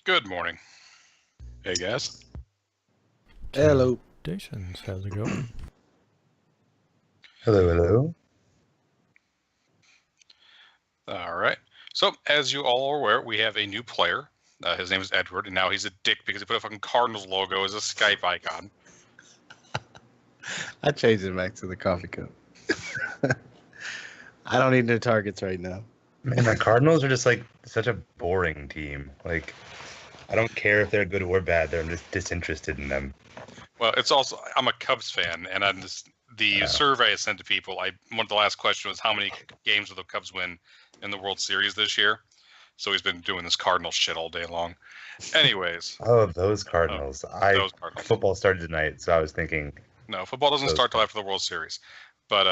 Good morning. Hey guys. Hello. Salutations. How's it going? Hello. All right. So, as you all are aware, we have a new player. His name is Edward, and now he's a dick because he put a fucking Cardinals logo as a Skype icon. I changed it back to the coffee cup. I don't need no targets right now. Man, the Cardinals are just like such a boring team. Like, I don't care if they're good or bad. I'm just disinterested in them. Well, it's also I'm a Cubs fan, and I'm just the survey I sent to people. One of the last question was how many games will the Cubs win in the World Series this year. So he's been doing this Cardinals shit all day long. Anyways. Oh, those Cardinals. Those Cardinals. Football started tonight, so I was thinking. No, football doesn't start till after the World Series. But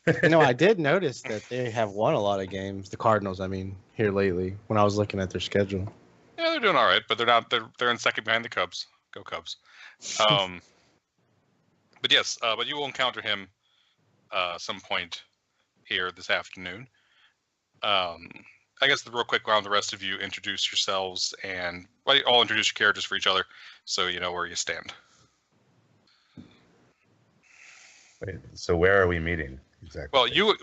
I did notice that they have won a lot of games. The Cardinals, here lately when I was looking at their schedule. Yeah, they're doing all right, but they're not. They're in second behind the Cubs. Go Cubs. But yes, but you will encounter him some point here this afternoon. I guess the real quick round, the rest of you introduce yourselves and all introduce your characters for each other, so you know where you stand. Wait, so where are we meeting exactly? Well, you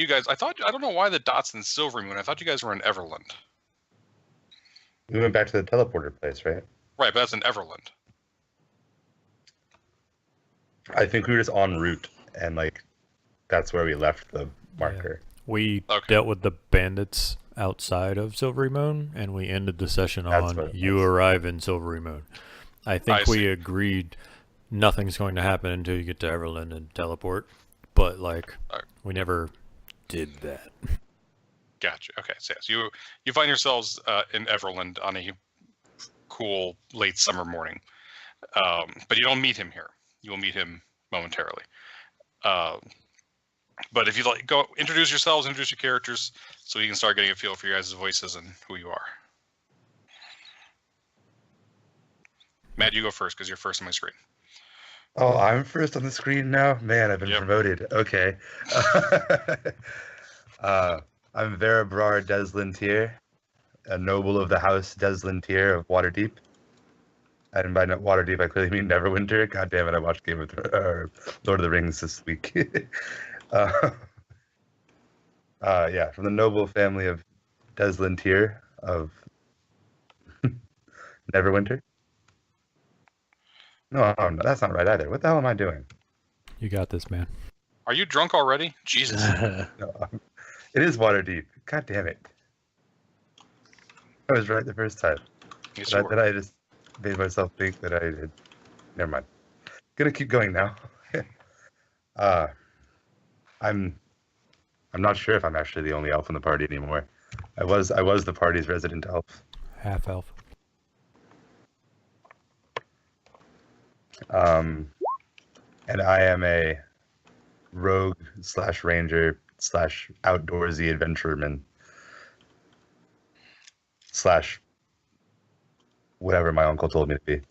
guys. I don't know why the dots in Silver Moon. I thought you guys were in Everland. We went back to the teleporter place, right? Right, but that's in Everland. I think we were just en route, and that's where we left the marker. Yeah. We dealt with the bandits outside of Silvery Moon, and we ended the session on you arrive in Silvery Moon. I think we agreed nothing's going to happen until you get to Everland and teleport, but we never did that. Gotcha. Okay, so yes, you find yourselves in Everland on a cool late summer morning, but you don't meet him here. You will meet him momentarily. But if you'd like, go introduce yourselves, introduce your characters, so you can start getting a feel for your guys' voices and who you are. Matt, you go first because you're first on my screen. Oh, I'm first on the screen now? Man, I've been promoted. Okay. I'm Verabrar Deslantier, a noble of the House Deslantier of Waterdeep. And by Waterdeep, I clearly mean Neverwinter. God damn it, I watched Lord of the Rings this week. From the noble family of Deslantier of Neverwinter. No, that's not right either. What the hell am I doing? You got this, man. Are you drunk already? Jesus. No, it is Waterdeep. God damn it. I was right the first time. Yes, Did I just made myself think that I did? Never mind. Gonna keep going now. I'm not sure if I'm actually the only elf in the party anymore. I was the party's resident elf. Half elf. And I am a rogue / ranger / outdoorsy adventureman / whatever my uncle told me to be,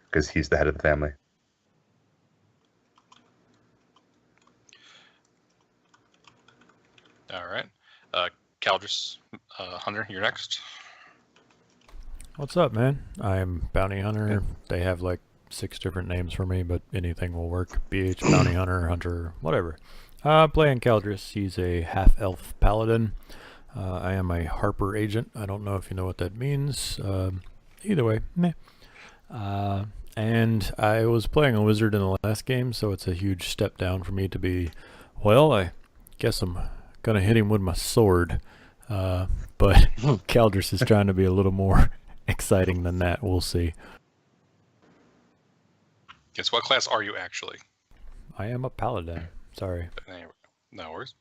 because he's the head of the family. All right. Caldris, Hunter, you're next. What's up, man? I'm Bounty Hunter. They have 6 different names for me, but anything will work. BH, Bounty Hunter, Hunter, whatever. Playing Caldris. He's a half-elf paladin. I am a Harper agent. I don't know if you know what that means. Either way, meh. And I was playing a wizard in the last game, so it's a huge step down for me to be, I guess I'm gonna hit him with my sword. But Caldris is trying to be a little more exciting than that. We'll see. Guess what class are you actually? I am a paladin. Sorry. Anyway, no worries.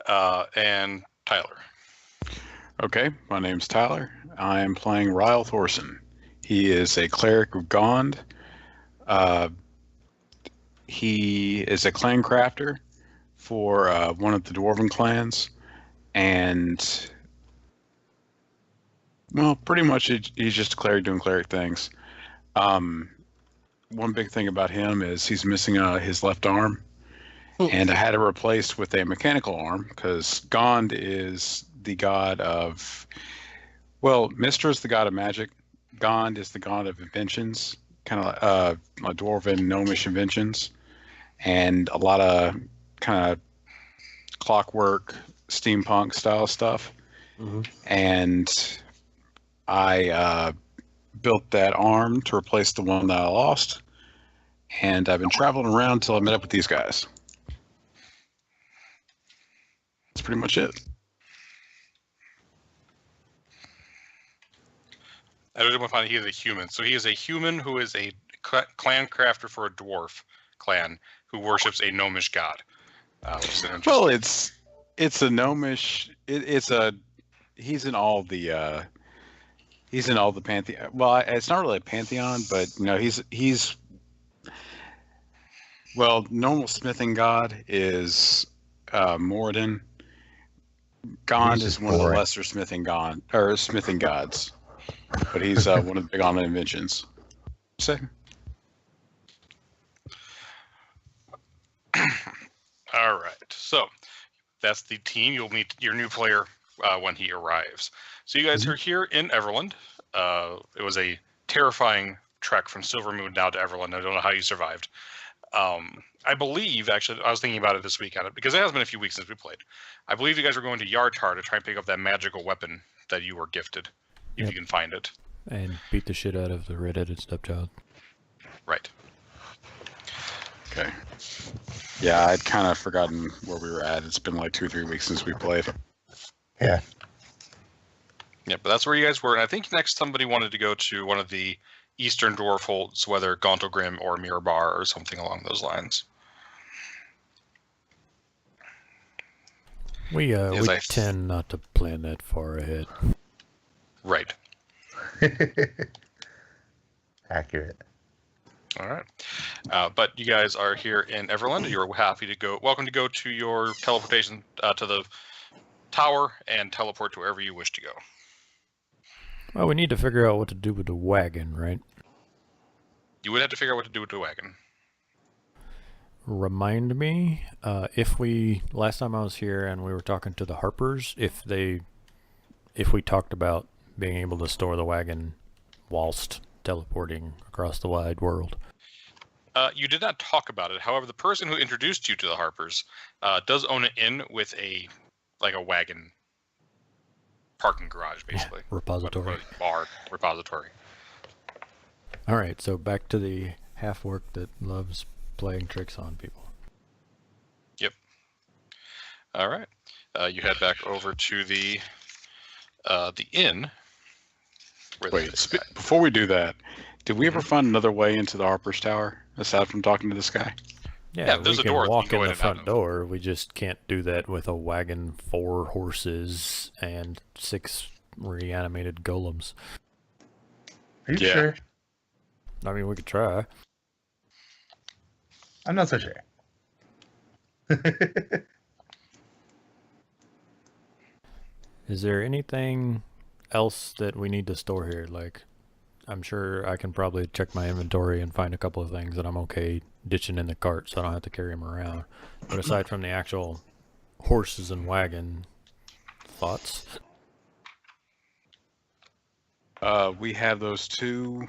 And Tyler. Okay, my name's Tyler. I am playing Ryle Thorson. He is a cleric of Gond. He is a clan crafter for one of the dwarven clans, and pretty much he's just a cleric doing cleric things. One big thing about him is he's missing his left arm, and I had it replaced with a mechanical arm because Gond is the god of, Mister is the god of magic, Gond is the god of inventions, kind of dwarven gnomish inventions, and a lot of kind of clockwork, steampunk style stuff. Mm-hmm. And I built that arm to replace the one that I lost, and I've been traveling around until I met up with these guys. That's pretty much it. I don't find he is a human. So he is a human who is a clan crafter for a dwarf clan who worships a gnomish god. Well, it's a gnomish. He's in all the pantheon. Well, it's not really a pantheon, but he's well, normal smithing god is Moradin. Gond is one of the lesser smithing gods, but he's one of the big on inventions. Say. All right, so that's the team. You'll meet your new player when he arrives. So you guys are here in Everland. It was a terrifying trek from Silvermoon down to Everland. I don't know how you survived. I believe, actually, I was thinking about it this week on it, because it has been a few weeks since we played. I believe you guys are going to Yartar to try and pick up that magical weapon that you were gifted, if you can find it. And beat the shit out of the red-headed stepchild. Right. Okay. Yeah, I'd kind of forgotten where we were at. It's been like 2 or 3 weeks since we played. Yeah. Yeah, but that's where you guys were. And I think next somebody wanted to go to one of the Eastern Dwarf holds, whether Gauntlegrim or Mirabar or something along those lines. We tend not to plan that far ahead. Right. Accurate. All right. But you guys are here in Everland. You're happy to go. Welcome to go to your teleportation to the tower and teleport to wherever you wish to go. Well, we need to figure out what to do with the wagon, right? You would have to figure out what to do with the wagon. Remind me, last time I was here and we were talking to the Harpers, if we talked about being able to store the wagon whilst teleporting across the wide world. You did not talk about it. However, the person who introduced you to the Harpers does own an inn with a wagon parking garage, basically. Repository. Bar repository. All right, so back to the half-orc that loves playing tricks on people. Yep. All right. You head back over to the inn. Wait, before we do that, did we ever find another way into the Harper's Tower aside from talking to this guy? Yeah, there's we a door can walk you can go in in the and out front of. door. We just can't do that with a wagon, 4 horses, and 6 reanimated golems. Are you Yeah. sure? I mean, we could try. I'm not so sure. Is there anything else that we need to store here? Like, I'm sure I can probably check my inventory and find a couple of things that I'm okay ditching in the cart so I don't have to carry them around. But aside from the actual horses and wagon, thoughts? We have those 2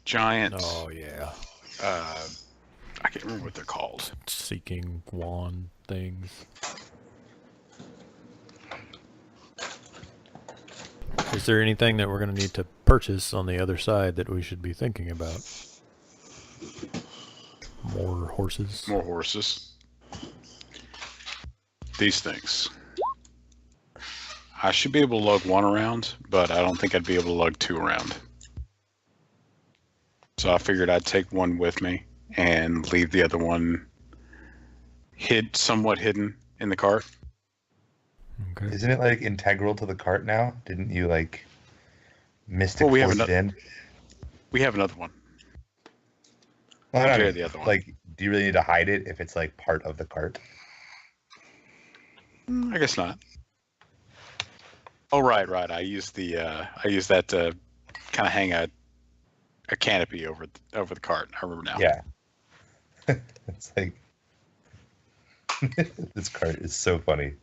giant. Oh, yeah. I can't remember what they're called. Seeking wand things. Is there anything that we're going to need to purchase on the other side that we should be thinking about? More horses? More horses. These things. I should be able to lug 1 around, but I don't think I'd be able to lug 2 around. So I figured I'd take 1 with me and leave the other one somewhat hidden in the cart. Okay. Isn't it like integral to the cart now? Didn't you like mystic Well, we have force it another- in? We have another one. Well, I Okay, mean, the other one. like, do you really need to hide it if it's like part of the cart? I guess not. Oh, right. I used that to kind of hang a canopy over the cart. I remember now. Yeah. It's like this cart is so funny.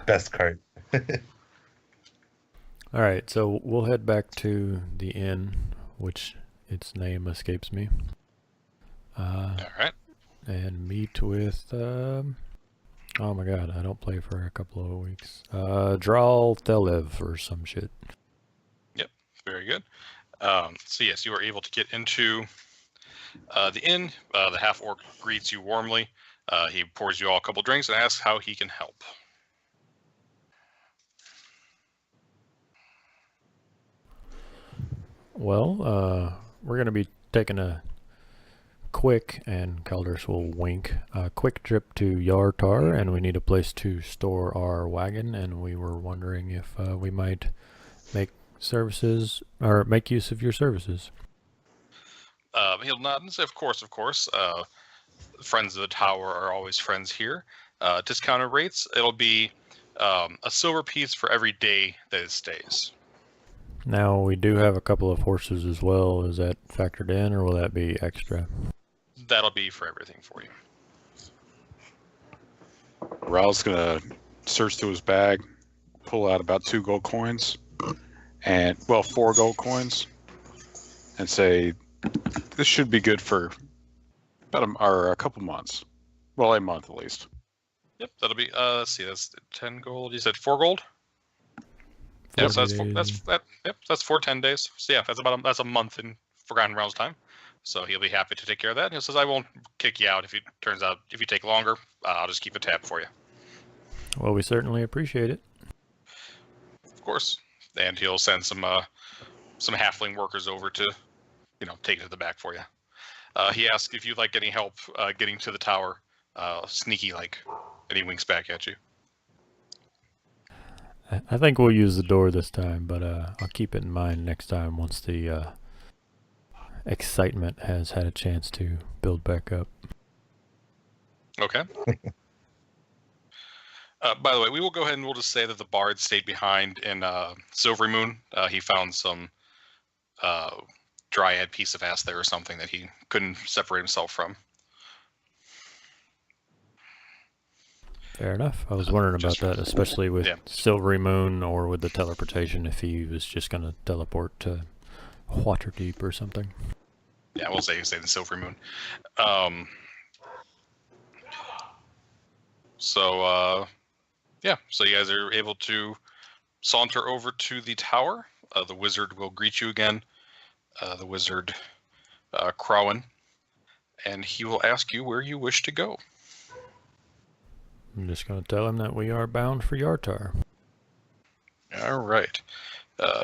Best cart. All right, so we'll head back to the inn, which its name escapes me. All right. And meet with. Oh my god, I don't play for a couple of weeks. Dral Thelev or some shit. Yep. Very good. So yes, you are able to get into the inn. The half orc greets you warmly. He pours you all a couple drinks and asks how he can help. Well, we're going to be taking a quick, and Calders will wink, a quick trip to Yartar, and we need a place to store our wagon, and we were wondering if we might make services, or make use of your services. He'll nod and say, of course. Friends of the tower are always friends here. Discounted rates, it'll be a silver piece for every day that it stays. Now, we do have a couple of horses as well. Is that factored in, or will that be extra? That'll be for everything for you. Raul's gonna search through his bag, pull out about 2 gold coins, and 4 gold coins, and say, "This should be good for about a couple months. Well, a month at least." Yep, that'll be. Let's see, that's 10 gold. You said 4 gold. Yeah, so that's 4 10 days. So yeah, that's a month in Forgotten Realms time. So he'll be happy to take care of that. And he says, "I won't kick you out if you take longer. I'll just keep a tab for you." Well, we certainly appreciate it. Of course. And he'll send some halfling workers over to, take it to the back for you. He asks if you'd like any help getting to the tower, sneaky like, and he winks back at you. I think we'll use the door this time, but I'll keep it in mind next time once the excitement has had a chance to build back up. Okay. By the way, we will go ahead and we'll just say that the bard stayed behind in Silvery Moon. He found some dryad piece of ass there or something that he couldn't separate himself from. Fair enough. I was wondering about that, especially with Silvery Moon or with the teleportation, if he was just going to teleport to Waterdeep or something. Yeah, we'll say the Silvery Moon. So you guys are able to saunter over to the tower. The wizard will greet you again. The wizard, Crowan, and he will ask you where you wish to go. I'm just going to tell him that we are bound for Yartar. All right.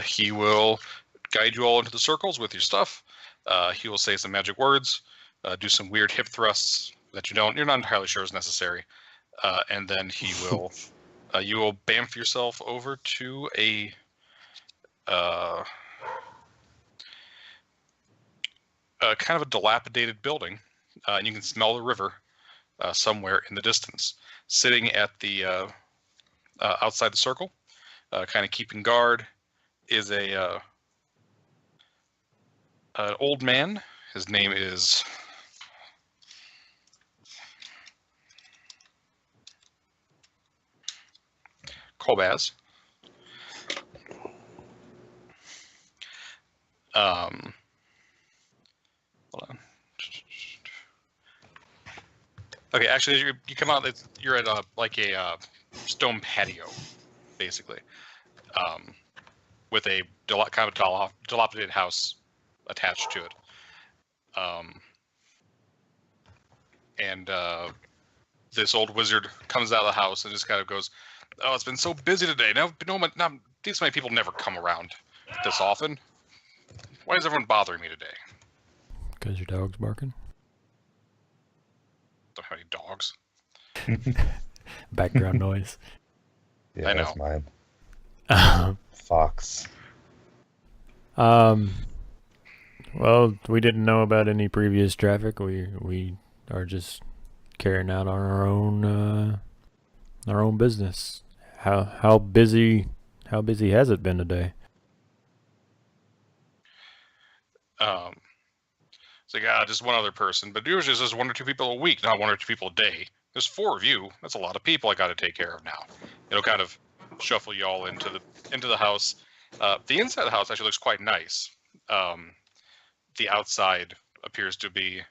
He will guide you all into the circles with your stuff. He will say some magic words, do some weird hip thrusts that you're not entirely sure is necessary. And then he will, you will bamf yourself over to a kind of a dilapidated building, and you can smell the river somewhere in the distance. Sitting at the outside the circle, kind of keeping guard, is an old man. His name is Kolbaz. Hold on. Okay, actually, you come out. You're at a stone patio, basically, with a kind of dilapidated house attached to it. And this old wizard comes out of the house and just kind of goes, "Oh, it's been so busy today. These many people never come around this often. Why is everyone bothering me today?" Because your dog's barking? Don't have any dogs. Background noise. Yeah, I know. that's mine. Um, Fox. Well, we didn't know about any previous traffic. We are just carrying out on our own business. How busy has it been today? It's like, just one other person, but usually there's 1 or 2 people a week, not 1 or 2 people a day. There's 4 of you. That's a lot of people I got to take care of now. It'll kind of shuffle you all into the house, The inside of the house actually looks quite nice. The outside appears to be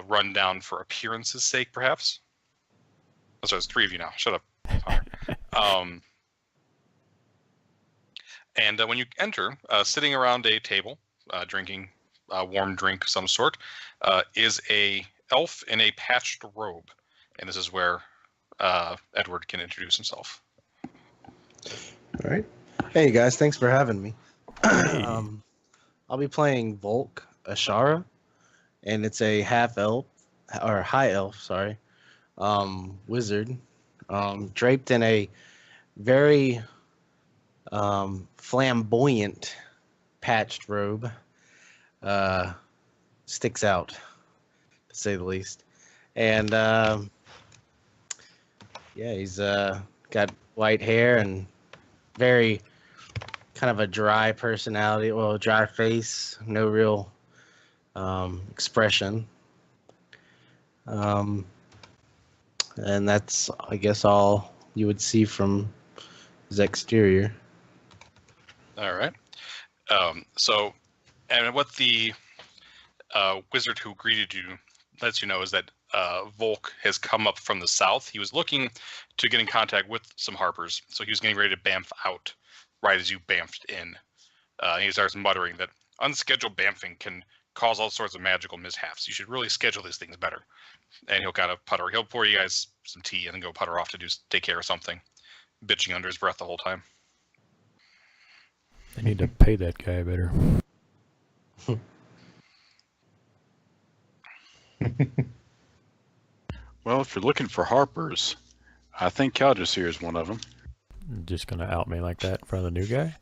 run down for appearance's sake, perhaps. Oh, sorry, there's 3 of you now. Shut up. And when you enter, sitting around a table, drinking a warm drink of some sort, is a elf in a patched robe. And this is where Edward can introduce himself. All right. Hey guys, thanks for having me. I'll be playing Volk Ashara, and it's a half elf or high elf, sorry, wizard, draped in a very flamboyant patched robe. Sticks out, to say the least. And yeah, he's got white hair and very kind of a dry personality, well, dry face, no real expression. And that's, I guess, all you would see from his exterior. All right. And what the wizard who greeted you lets you know is that Volk has come up from the south. He was looking to get in contact with some Harpers, so he was getting ready to bamf out right as you bamfed in. He starts muttering that unscheduled bamfing can cause all sorts of magical mishaps. You should really schedule these things better. And he'll kind of putter. He'll pour you guys some tea and then go putter off to take care of something, bitching under his breath the whole time. I need to pay that guy better. Well, if you're looking for Harpers, I think Caldress here is one of them. Just gonna out me like that in front of the new guy?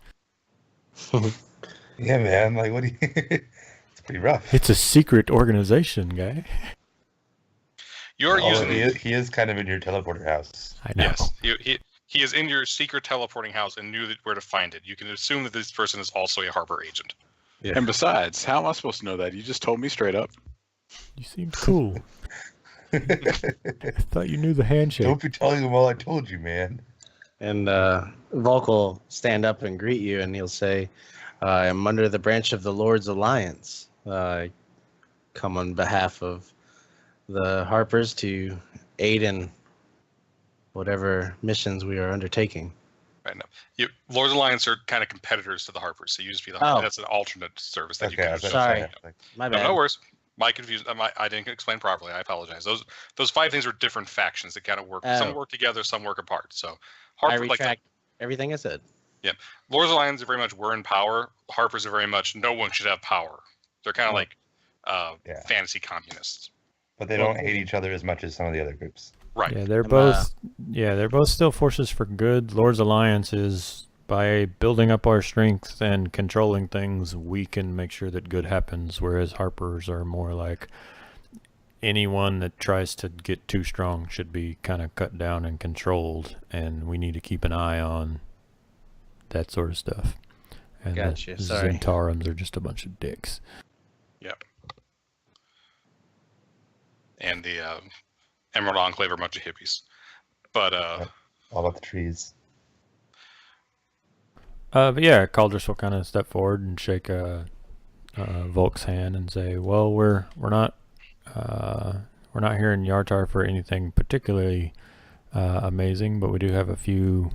Yeah, man. Like, what do you... It's pretty rough. It's a secret organization, guy. You're using... He is kind of in your teleporter house. I know. Yes, he is in your secret teleporting house and knew where to find it. You can assume that this person is also a Harper agent. Yeah. And besides, how am I supposed to know that? You just told me straight up. You seemed cool. I thought you knew the handshake. Don't be telling him all I told you, man. And Volk will stand up and greet you, and he'll say, I'm under the branch of the Lord's Alliance. Come on behalf of the Harpers to aid in whatever missions we are undertaking. Right now, Lord's Alliance are kind of competitors to the Harpers, so you just be that's an alternate service that you can. Sorry, my bad. No worries. My confusion. I didn't explain properly. I apologize. Those 5 things are different factions that kind of work. Some work together, some work apart. So Harper, I retract everything I said. Yeah, Lord's Alliance are very much we're in power. Harpers are very much no one should have power. They're kind of like fantasy communists. But they don't hate each other as much as some of the other groups. Right. Yeah, they're both. They're both still forces for good. Lord's Alliance is by building up our strength and controlling things, we can make sure that good happens. Whereas Harpers are more like anyone that tries to get too strong should be kind of cut down and controlled, and we need to keep an eye on that sort of stuff. And gotcha. the Sorry. Zentaurans are just a bunch of dicks. Yep. And the Emerald Enclave are a bunch of hippies. But all about the trees. But yeah, Caldress will kind of step forward and shake Volk's hand and say, "Well, we're not here in Yartar for anything particularly amazing, but we do have a few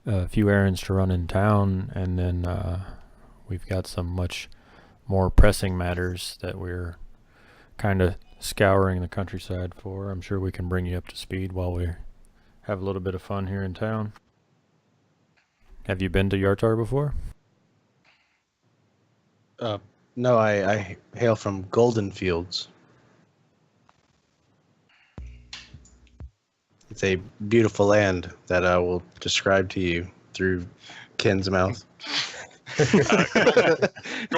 errands to run in town, and then we've got some much more pressing matters that we're kind of scouring the countryside for. I'm sure we can bring you up to speed while we have a little bit of fun here in town." Have you been to Yartar before? No, I hail from Golden Fields. It's a beautiful land that I will describe to you through Ken's mouth.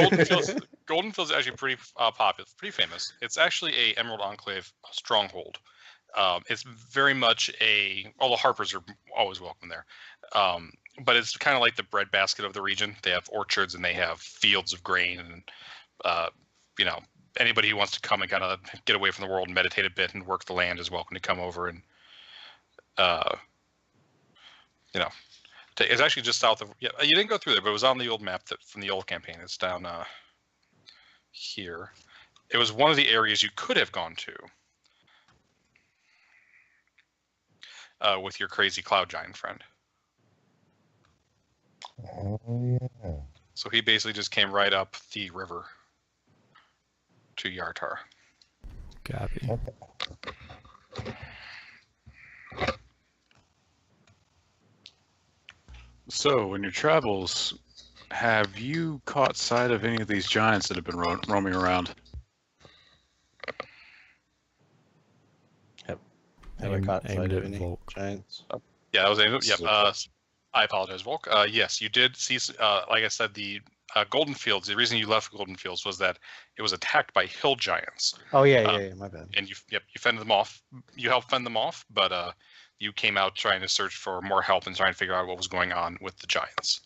Golden Fields is actually pretty popular, pretty famous. It's actually a Emerald Enclave stronghold. It's very much all the Harpers are always welcome there. But it's kind of like the breadbasket of the region. They have orchards and they have fields of grain, and anybody who wants to come and kind of get away from the world and meditate a bit and work the land is welcome to come over and It's actually just south of. Yeah, you didn't go through there, but it was on the old map from the old campaign. It's down here. It was one of the areas you could have gone to with your crazy cloud giant friend. Oh yeah. So he basically just came right up the river to Yartar. Copy. So, in your travels, have you caught sight of any of these giants that have been roaming around? Have I caught sight aimed of at any Volk. giants? Yeah, that was aimed. Yep. So- I apologize, Volk. Yes, you did see. Like I said, the Golden Fields. The reason you left Golden Fields was that it was attacked by hill giants, Oh yeah, my bad. and you fended them off. You helped fend them off, but you came out trying to search for more help and trying to figure out what was going on with the giants.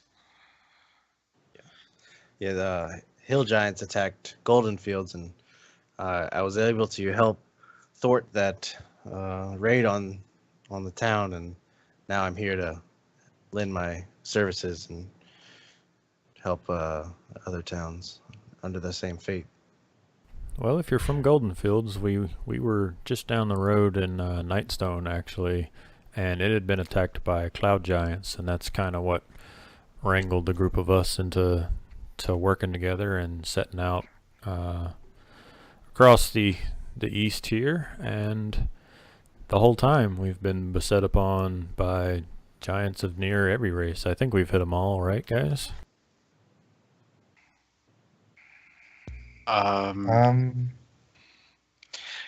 Yeah, the hill giants attacked Golden Fields, and I was able to help thwart that raid on the town, and now I'm here to lend my services and help other towns under the same fate. Well, if you're from Golden Fields, we were just down the road in Nightstone, actually, and it had been attacked by cloud giants, and that's kind of what wrangled the group of us into working together and setting out across the east here, and the whole time we've been beset upon by giants of near every race. I think we've hit them all, right, guys? You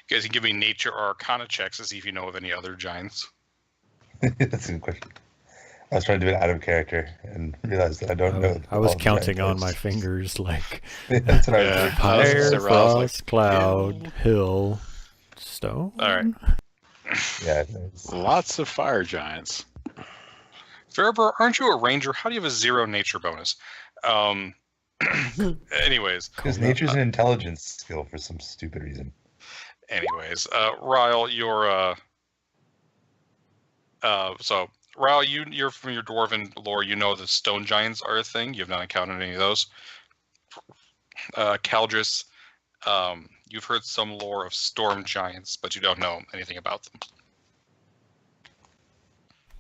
guys can give me nature or arcana checks to see if you know of any other giants. That's a good question. I was trying to do it out of character and realized that I don't know. I was all the counting giant on my types. fingers, like That's what I was Yeah. doing. fire, Sarah, I was frost, like, cloud, hill, stone. All right. Yeah. There's- Lots of fire giants. Farabur, aren't you a ranger? How do you have a 0 nature bonus? Anyways, Because nature's an intelligence skill for some stupid reason. Ryle, you're so Ryle, you're from your dwarven lore. You know the stone giants are a thing. You've not encountered any of those. Caldris, you've heard some lore of storm giants, but you don't know anything about them.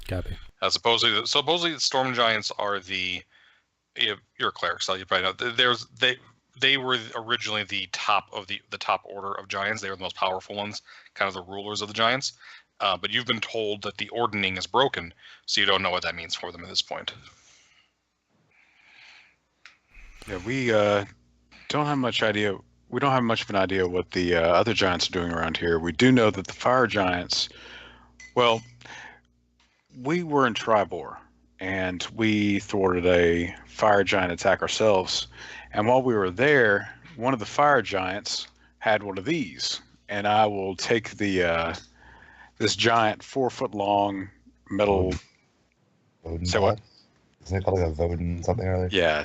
Copy. Supposedly the storm giants are the. You're a cleric, so you probably know. They were originally the top of the top order of giants. They were the most powerful ones, kind of the rulers of the giants. But you've been told that the ordning is broken, so you don't know what that means for them at this point. Yeah, we don't have much idea. We don't have much of an idea what the other giants are doing around here. We do know that the fire giants. Well, we were in Tribor, and we thwarted a fire giant attack ourselves. And while we were there, one of the fire giants had one of these, and I will take the this giant 4-foot-long metal. Voden Say what? pod? Isn't it called like a Voden something or other? Yeah,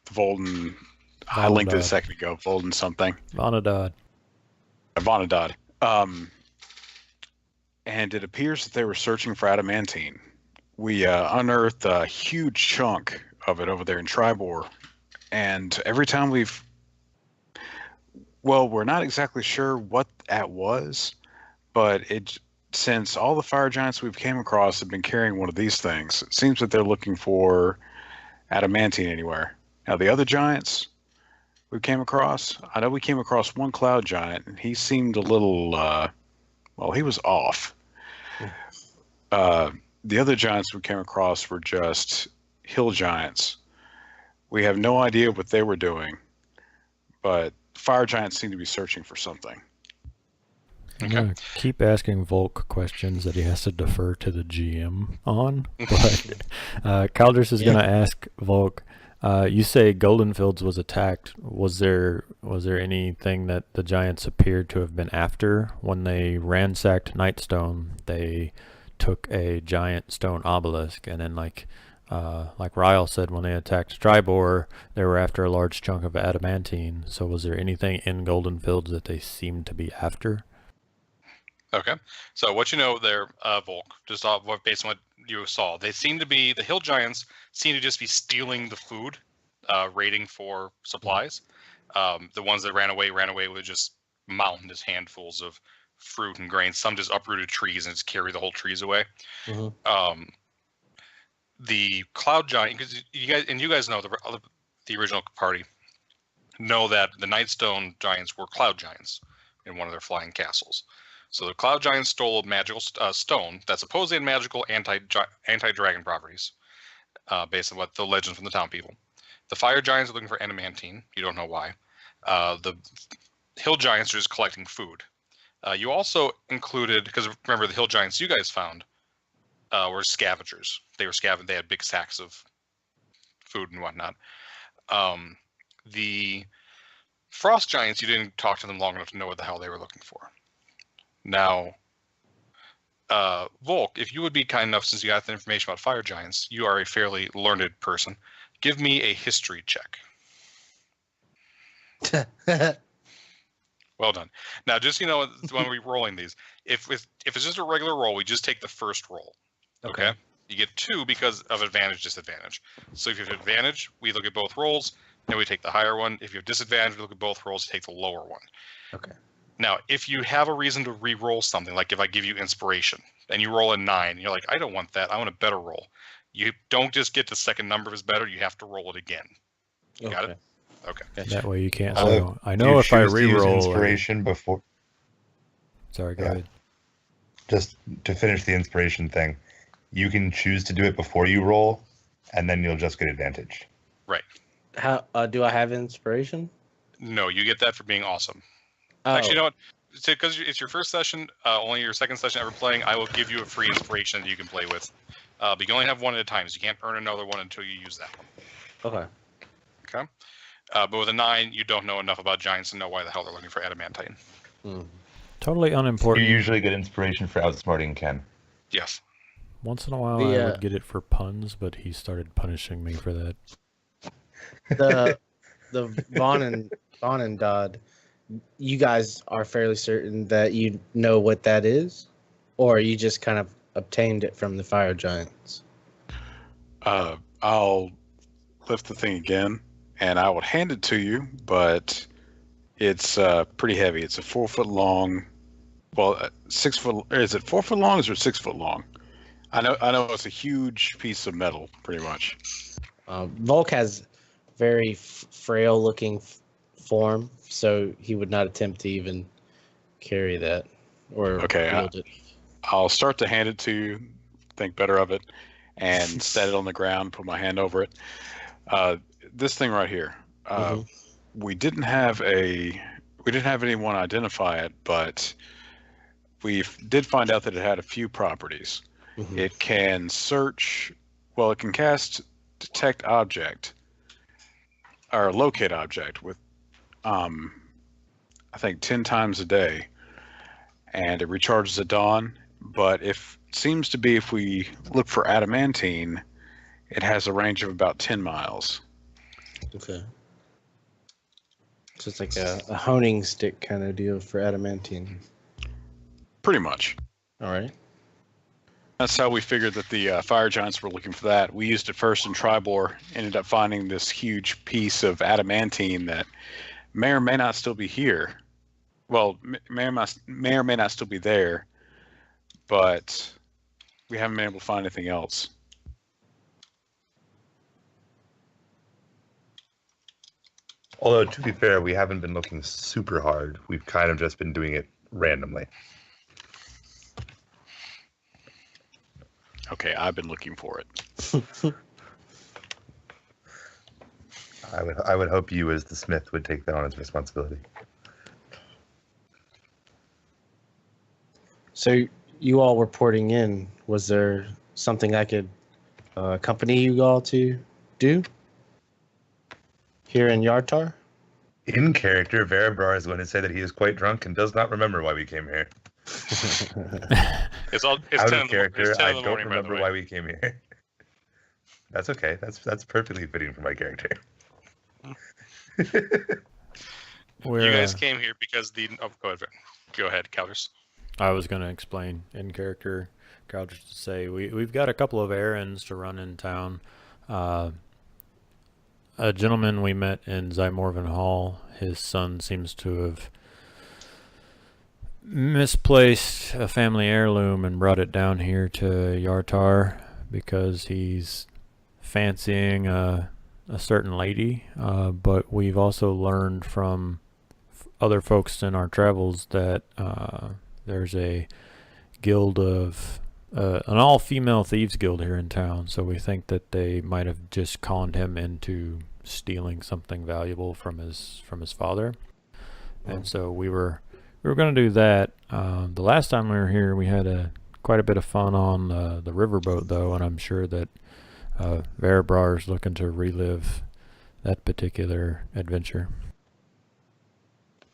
Volden. I linked it a Vonadad. second ago. Volden something. Vonadad. Vonadad. And it appears that they were searching for adamantine. We unearthed a huge chunk of it over there in Tribor, and every time we're not exactly sure what that was, but since all the fire giants we've came across have been carrying one of these things, it seems that they're looking for adamantine anywhere. Now the other giants we came across, I know we came across one cloud giant, and he seemed a little, he was off. The other giants we came across were just hill giants. We have no idea what they were doing, but fire giants seem to be searching for something. I'm gonna keep asking Volk questions that he has to defer to the GM on. But Caldris is gonna ask Volk. You say Golden Fields was attacked. Was there anything that the giants appeared to have been after when they ransacked Nightstone? They took a giant stone obelisk, and then like Ryle said, when they attacked Tribor, they were after a large chunk of adamantine. So was there anything in Golden Fields that they seemed to be after? Okay. So what you know there, Volk, just based on what you saw, the hill giants seem to just be stealing the food, raiding for supplies. The ones that ran away with just mountainous handfuls of fruit and grain. Some just uprooted trees and just carry the whole trees away. Mm-hmm. The cloud giant, because you guys know the original party know that the Nightstone giants were cloud giants in one of their flying castles. So the cloud giants stole a magical stone that supposedly had magical anti-dragon properties, based on what the legends from the town people. The fire giants are looking for adamantine. You don't know why. The hill giants are just collecting food. You also included, because remember the hill giants you guys found were scavengers. They had big sacks of food and whatnot. The frost giants, you didn't talk to them long enough to know what the hell they were looking for. Now, Volk, if you would be kind enough, since you got the information about fire giants, you are a fairly learned person. Give me a history check. Well done. Now, just when we're rolling these, if it's just a regular roll, we just take the first roll. Okay? You get 2 because of advantage, disadvantage. So if you have advantage, we look at both rolls, and we take the higher one. If you have disadvantage, we look at both rolls, take the lower one. Okay. Now, if you have a reason to re-roll something, like if I give you inspiration, and you roll a 9, and you're like, I don't want that, I want a better roll. You don't just get the second number is better, you have to roll it again. You got it? Okay. Gotcha. That way you can't. So I know if I re-roll inspiration before. Sorry, go ahead. Just to finish the inspiration thing, you can choose to do it before you roll, and then you'll just get advantage. Right. How do I have inspiration? No, you get that for being awesome. Oh. Actually, you know what? Because it's your first session, only your second session ever playing, I will give you a free inspiration that you can play with. But you can only have one at a time, so you can't earn another one until you use that one. Okay. Okay? But with a 9, you don't know enough about giants to know why the hell they're looking for adamantine. Totally unimportant. You usually get inspiration for outsmarting Ken. Yes. Once in a while I would get it for puns, but he started punishing me for that. The Vaughn and Dodd, you guys are fairly certain that you know what that is, or you just kind of obtained it from the fire giants? I'll lift the thing again, and I will hand it to you, but it's pretty heavy. It's a 4 foot long. Well, 6 foot. Is it 4 foot long? Or is it 6 foot long? I know it's a huge piece of metal, pretty much. Volk has very frail looking form, so he would not attempt to even carry that or wield it. I'll start to hand it to you, think better of it, and set it on the ground, put my hand over it. This thing right here, we didn't have anyone identify it, but we did find out that it had a few properties. It can search, it can cast detect object or locate object with, I think 10 times a day, and it recharges at dawn. But if we look for adamantine, it has a range of about 10 miles. Okay. So it's like a honing stick kind of deal for adamantine. Pretty much. All right. That's how we figured that the fire giants were looking for that. We used it first in Tribor, ended up finding this huge piece of adamantine that may or may not still be here. Well, may or may not still be there, but we haven't been able to find anything else. Although, to be fair, we haven't been looking super hard. We've kind of just been doing it randomly. Okay, I've been looking for it. I would hope you, as the smith, would take that on as responsibility. So you all reporting in, was there something I could accompany you all to do here in Yartar? In character, Verabrar is going to say that he is quite drunk and does not remember why we came here. It's Out 10 of character, I don't morning, remember why we came here. That's okay. That's perfectly fitting for my character. You guys came here because go ahead, Calders. I was going to explain in character, Crouch, to say we've got a couple of errands to run in town. A gentleman we met in Zymorvan Hall, his son seems to have misplaced a family heirloom and brought it down here to Yartar because he's fancying a certain lady. But we've also learned from other folks in our travels that there's a guild of an all-female thieves guild here in town, so we think that they might have just conned him into stealing something valuable from his father. And so we were going to do that. The last time we were here, we had quite a bit of fun on the riverboat, though, and I'm sure that Verabrar is looking to relive that particular adventure.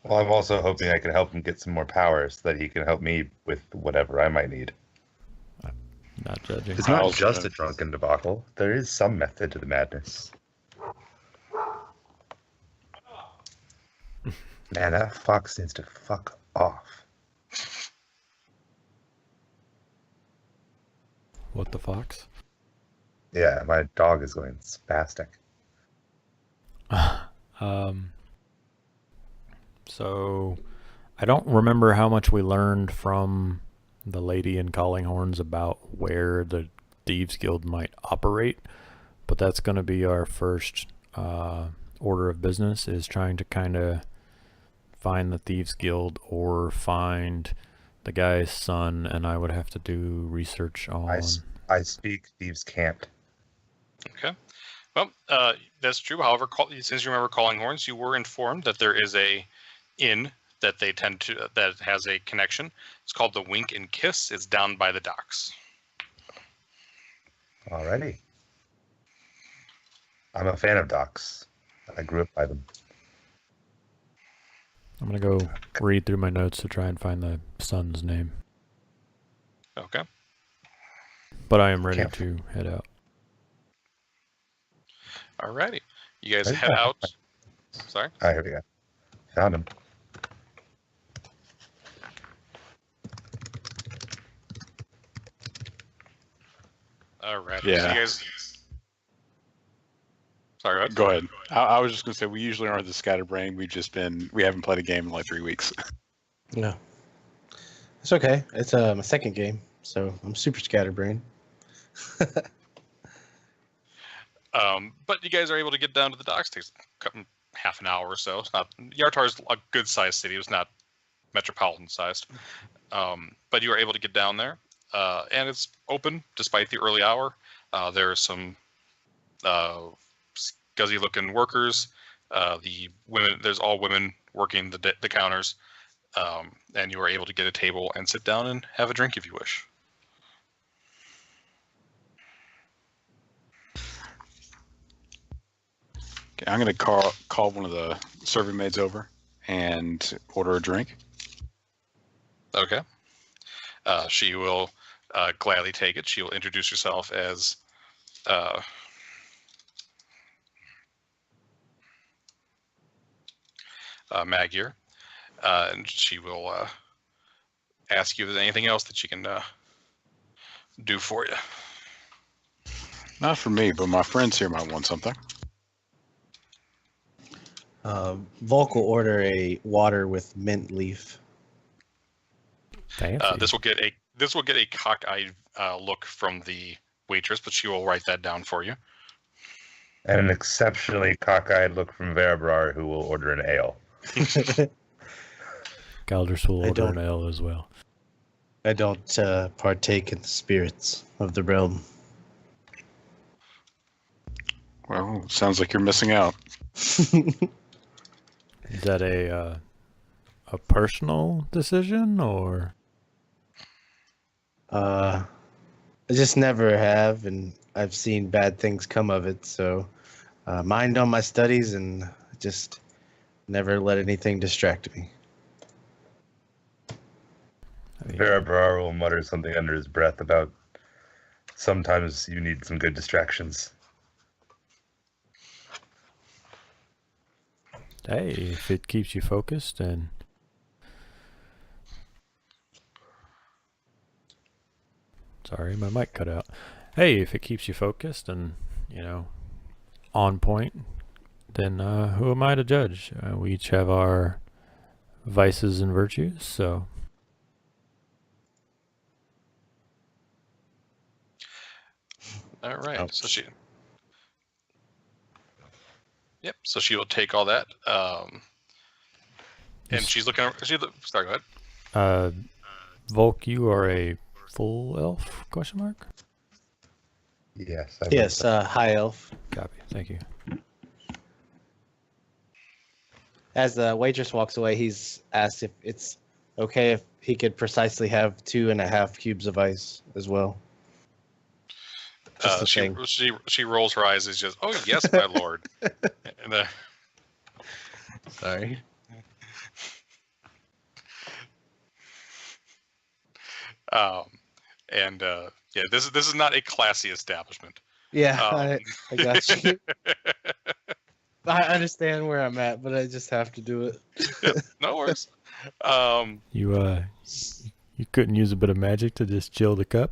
Well, I'm also hoping I can help him get some more power so that he can help me with whatever I might need. Not judging. It's not just a drunken debacle. There is some method to the madness. Man, that fox needs to fuck off. What the fox? Yeah, my dog is going spastic. So I don't remember how much we learned from the lady in Calling Horns about where the Thieves Guild might operate, but that's going to be our first order of business, is trying to kind of find the Thieves Guild or find the guy's son, and I would have to do research on... I speak Thieves' Cant. Okay. Well, that's true. However, since you remember Calling Horns, you were informed that there is a inn that they tend to that has a connection. It's called the Wink and Kiss. It's down by the docks. Alrighty. I'm a fan of docks. I grew up by them. I'm going to go read through my notes to try and find the son's name. Okay. But I am ready to head out. Alrighty. You guys head out. Sorry? Here we go. Found him. Alright. Yeah. So you guys... Sorry, Go ahead. I was just going to say, we usually aren't the scatterbrain. We haven't played a game in like 3 weeks. No. It's okay. It's my second game, so I'm super scatterbrained. But you guys are able to get down to the docks. It takes half an hour or so. It's not Yartar's a good sized city. It's not metropolitan sized. But you are able to get down there, and it's open despite the early hour. There are some scuzzy looking workers. The women, there's all women working the counters, and you are able to get a table and sit down and have a drink if you wish. Okay, I'm going to call one of the serving maids over and order a drink. Okay. She will gladly take it. She will introduce herself as Magyar, and she will ask you if there's anything else that she can do for you. Not for me, but my friends here might want something. Volk will order a water with mint leaf. Fancy. This will get a cockeyed look from the waitress, but she will write that down for you. And an exceptionally cockeyed look from Verabrar, who will order an ale. Galders will order don't- an ale as well. I don't partake in the spirits of the realm. Well, sounds like you're missing out. Is that a personal decision, or? I just never have, and I've seen bad things come of it. So, mind on my studies, and just never let anything distract me. Verabrar will mutter something under his breath about sometimes you need some good distractions. Hey, if it keeps you focused, and Sorry, my mic cut out. Hey, if it keeps you focused and, on point, then who am I to judge? We each have our vices and virtues, so... All right. Oh. So she. Yep. So she will take all that. And she's looking. Sorry. Go ahead. Volk, you are a full elf? Question mark. Yes. Yes, high elf. Copy. Thank you. As the waitress walks away, he's asked if it's okay if he could precisely have 2.5 cubes of ice as well. Just a thing. She rolls her eyes. Is just, oh yes, my lord. And, Sorry. yeah, this is not a classy establishment. Yeah, I got you. I understand where I'm at, but I just have to do it. No worries. You couldn't use a bit of magic to just chill the cup?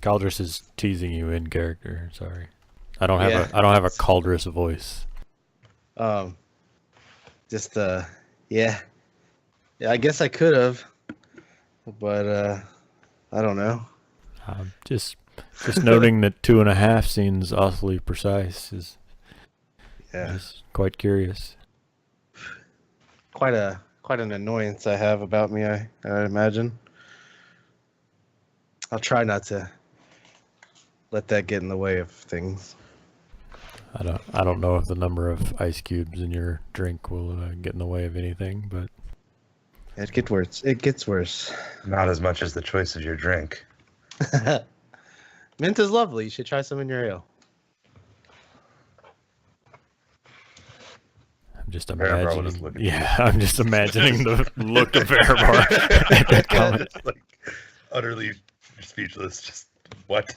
Caldress is teasing you in character. Sorry, I don't have a Caldress voice. Yeah. I guess I could have, but I don't know. Just noting that 2.5 seems awfully precise is quite curious. Quite an annoyance I have about me. I imagine. I'll try not to let that get in the way of things. I don't know if the number of ice cubes in your drink will get in the way of anything, but it gets worse. It gets worse. Not as much as the choice of your drink. Mint is lovely. You should try some in your ale. I'm just Erebor imagining. was looking I'm just imagining the look of Erebor at that comment. Just, like, utterly speechless. Just what?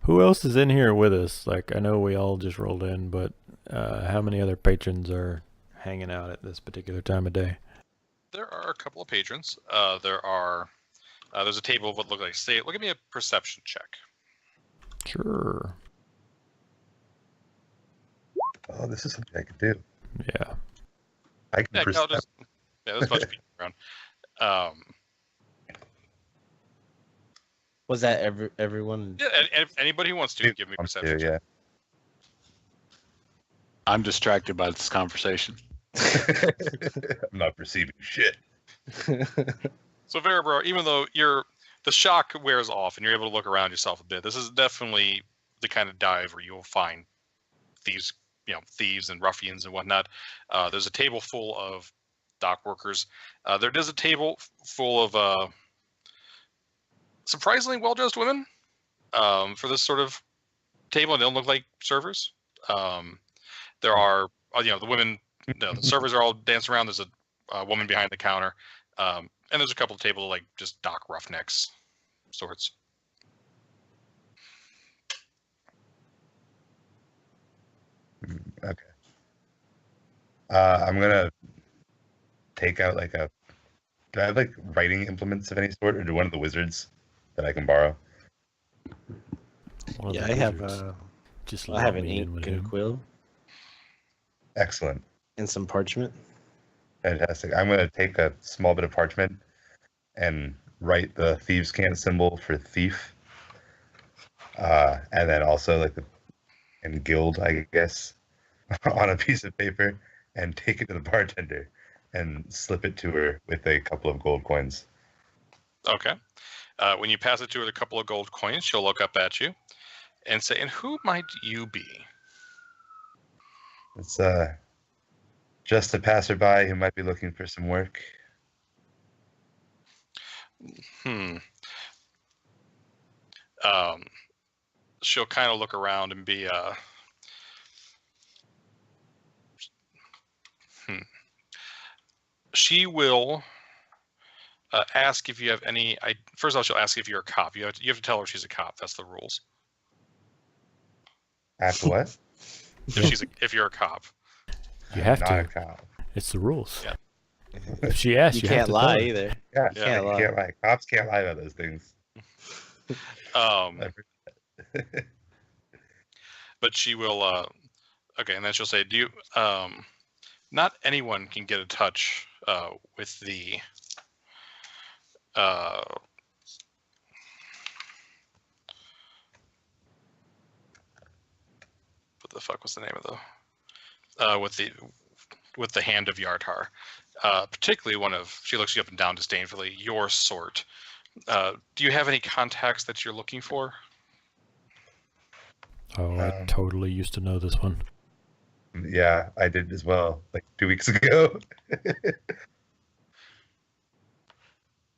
Who else is in here with us? Like, I know we all just rolled in, but how many other patrons are hanging out at this particular time of day? There are a couple of patrons. There's a table of what look like. Look at me a perception check. Sure. Oh, this is something I could do. Yeah. I can perceive. There's a bunch of people around. Was that everyone? Yeah, anybody who wants to give me a perception check. Yeah. I'm distracted by this conversation. I'm not perceiving shit. So Erebor, even though the shock wears off and you're able to look around yourself a bit, this is definitely the kind of dive where you will find thieves and ruffians and whatnot. There's a table full of dock workers. There is a table full of surprisingly well-dressed women for this sort of table. They don't look like servers. There are, the women, the servers are all dancing around. There's a woman behind the counter. And there's a couple of tables like just dock roughnecks sorts. Okay. I'm gonna take out do I have writing implements of any sort, or do one of the wizards that I can borrow? Yeah, I have I have an in ink with and him. quill Excellent. and some parchment. Fantastic. I'm gonna take a small bit of parchment and write the thieves' cant symbol for thief, and then also and guild, I guess, on a piece of paper, and take it to the bartender and slip it to her with a couple of gold coins. Okay. When you pass it to her with a couple of gold coins, she'll look up at you and say, "And who might you be?" It's just a passerby who might be looking for some work. She'll kind of look around and be She will ask if you have any. First of all, she'll ask if you're a cop. You have to tell her she's a cop. That's the rules. After what? If you're a cop. You have Not to. a cop. It's the rules. Yeah. If she asks, You have can't to lie tell her. either. Yeah, Can't you lie. can't lie. Cops can't lie about those things. But she will. Okay, and then she'll say, "Do you? Not anyone can get in touch with the." What the fuck was the name of the? With the hand of Yartar, particularly one of. She looks you up and down disdainfully. Your sort. Do you have any contacts that you're looking for? Oh, I totally used to know this one. Yeah, I did as well, like 2 weeks ago.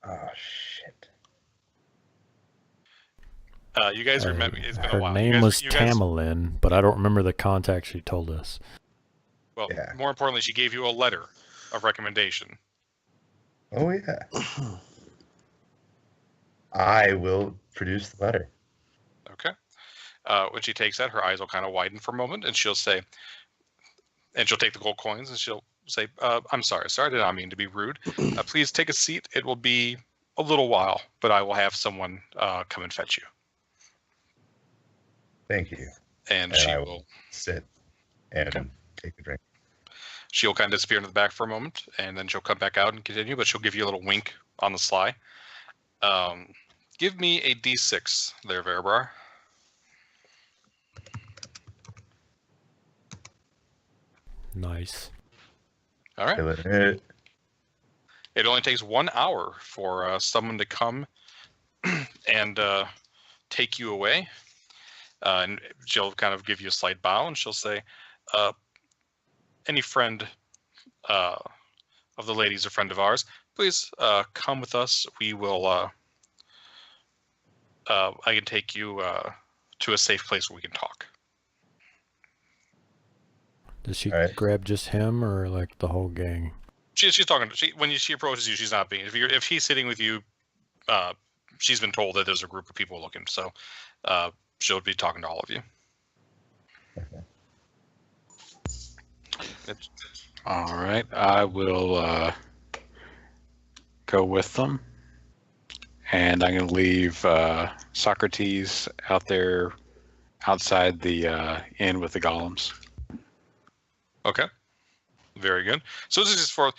Oh shit! You guys remember? It's been a Her while. name was Tamalin, but I don't remember the contact she told us. Well, Yeah. more importantly, she gave you a letter of recommendation. Oh yeah. I will produce the letter. Okay. When she takes that, her eyes will kind of widen for a moment, and she'll say, and she'll take the gold coins, and she'll say, "I'm sorry, sir. I did not mean to be rude. Please take a seat. It will be a little while, but I will have someone come and fetch you." Thank you. And she will sit and take a drink. She'll kind of disappear into the back for a moment, and then she'll come back out and continue, but she'll give you a little wink on the sly. Give me a D6 there, Verabrar. Nice. All right. Killing it. It only takes 1 hour for someone to come and take you away. And she'll kind of give you a slight bow, and she'll say, any friend of the ladies, a friend of ours, please come with us. We will, I can take you to a safe place where we can talk. Does she Alright. grab just him or like the whole gang? She's talking. When she approaches you, she's not being. If he's sitting with you, she's been told that there's a group of people looking, so she'll be talking to all of you. All right, I will go with them, and I'm going to leave Socrates out there outside the inn with the golems. Okay. Very good. So this is just for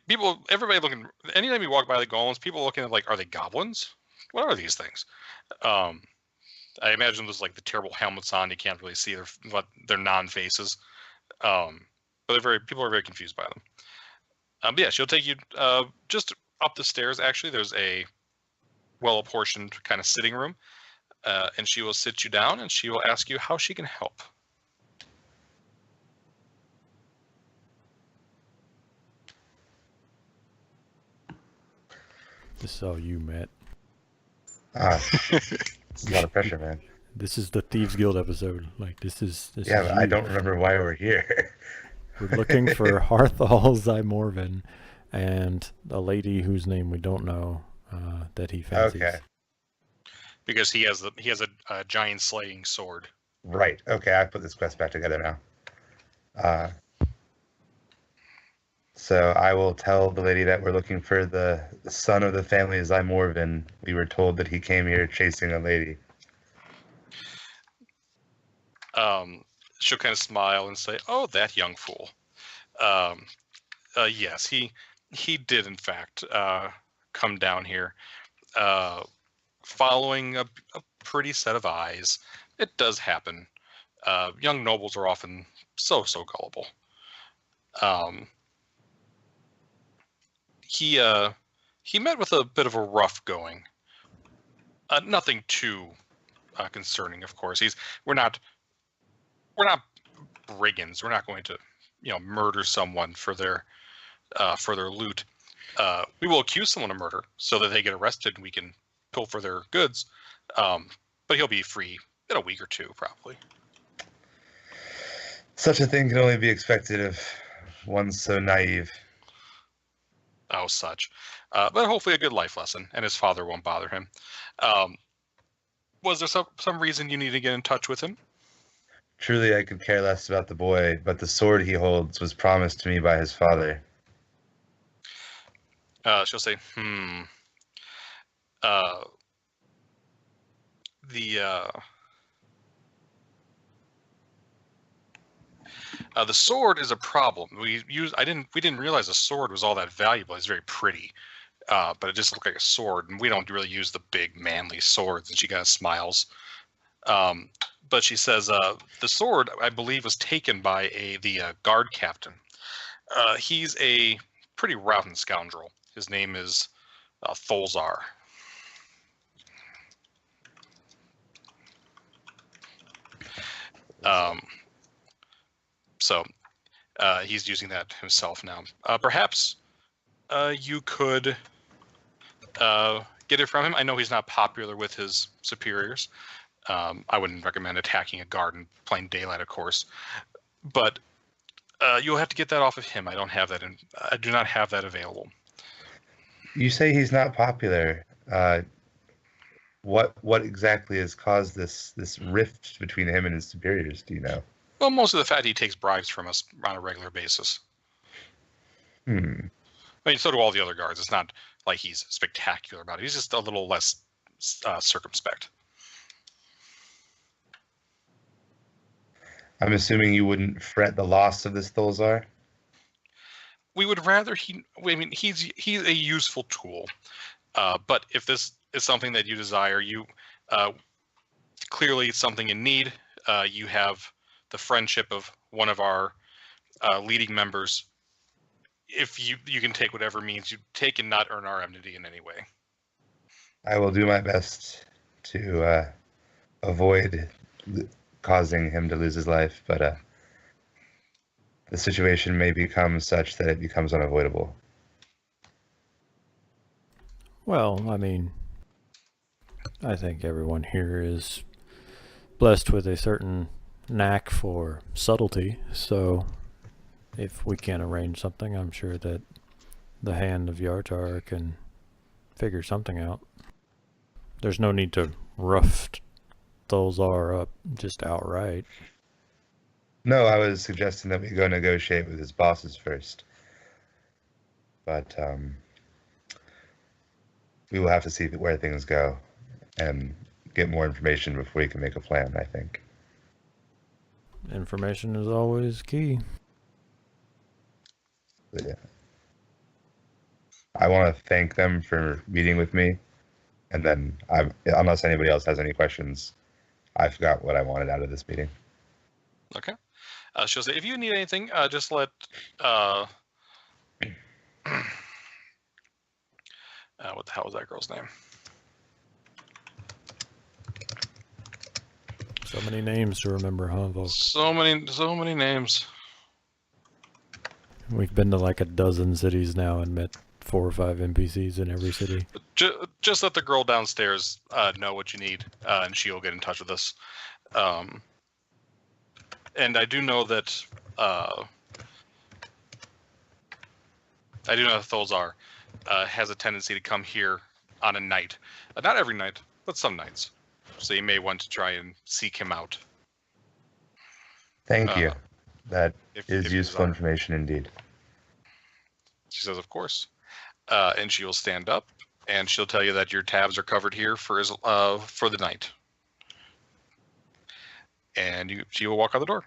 people. Everybody looking. Anytime you walk by the golems, people looking at like, are they goblins? What are these things? I imagine there's like the terrible helmets on. You can't really see their non-faces. But people are very confused by them. But yeah, she'll take you just up the stairs. Actually, there's a well-apportioned kind of sitting room, and she will sit you down and she will ask you how she can help. This is all you, Matt. A lot of pressure, man. This is the Thieves Guild episode. Like this is. Yeah, is but I you. don't remember why we're here. We're looking for Harthal Zymorvin and a lady whose name we don't know that he fancies. Okay. Because he has a giant slaying sword. Right. Okay, I put this quest back together now. So I will tell the lady that we're looking for the son of the family Zymorvin. We were told that he came here chasing a lady. She'll kind of smile and say, "Oh, that young fool. Yes, he did in fact come down here, following a pretty set of eyes. It does happen. Young nobles are often so gullible. He met with a bit of a rough going. Nothing too concerning, of course. We're not brigands. We're not going to, murder someone for their loot. We will accuse someone of murder so that they get arrested and we can pilfer their goods. But he'll be free in a week or two, probably. Such a thing can only be expected of one so naive. Oh, such. But hopefully a good life lesson, and his father won't bother him. Was there some reason you need to get in touch with him? Truly, I could care less about the boy, but the sword he holds was promised to me by his father. She'll say, the sword is a problem. We didn't realize a sword was all that valuable. It's very pretty, but it just looked like a sword, and we don't really use the big manly swords. And she kind of smiles. But she says the sword, I believe, was taken by the guard captain. He's a pretty rotten scoundrel. His name is Tholzar. So he's using that himself now. Perhaps you could get it from him. I know he's not popular with his superiors. I wouldn't recommend attacking a guard in plain daylight, of course. But you'll have to get that off of him. I don't have that. I do not have that available. You say he's not popular. What exactly has caused this rift between him and his superiors? Do you know? Well, most of the fact he takes bribes from us on a regular basis. I mean, so do all the other guards. It's not like he's spectacular about it. He's just a little less circumspect. I'm assuming you wouldn't fret the loss of this Tholzar? We would rather he's a useful tool. But if this is something that you desire, you clearly it's something in need. You have the friendship of one of our leading members. If you can take whatever means you take and not earn our enmity in any way. I will do my best to avoid causing him to lose his life, but the situation may become such that it becomes unavoidable. Well, I mean, I think everyone here is blessed with a certain knack for subtlety, so if we can arrange something, I'm sure that the hand of Yartar can figure something out. There's no need to rough Tholzar up just outright. No, I was suggesting that we go negotiate with his bosses first. But we will have to see where things go and get more information before we can make a plan, I think. Information is always key. But yeah. I want to thank them for meeting with me. And then, unless anybody else has any questions, I forgot what I wanted out of this meeting. Okay. She'll say, if you need anything, just let... what the hell was that girl's name? So many names to remember, huh, Volk? So many names. We've been to like a dozen cities now and met 4 or 5 NPCs in every city. Just let the girl downstairs know what you need, and she'll get in touch with us. And I do know that Tholzar has a tendency to come here on a night. Not every night, but some nights. So you may want to try and seek him out. Thank you. That is useful information indeed. She says, of course. And she will stand up, and she'll tell you that your tabs are covered here for the night. And she will walk out the door.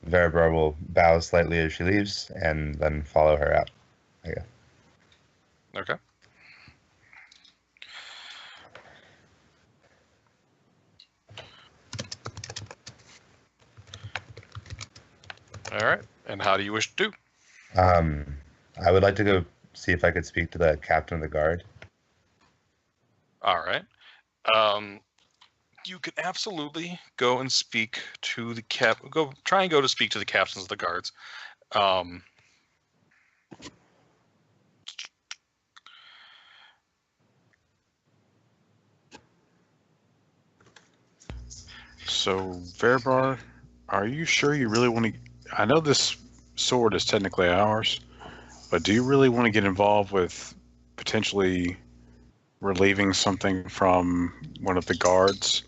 Verabrar will bow slightly as she leaves, and then follow her out, I guess. Okay. All right. And how do you wish to do? I would like to go see if I could speak to the captain of the guard. All right. You can absolutely go and speak to the try and go to speak to the captains of the guards. So, Verabrar, are you sure you really want to... I know this sword is technically ours, but do you really want to get involved with potentially relieving something from one of the guards?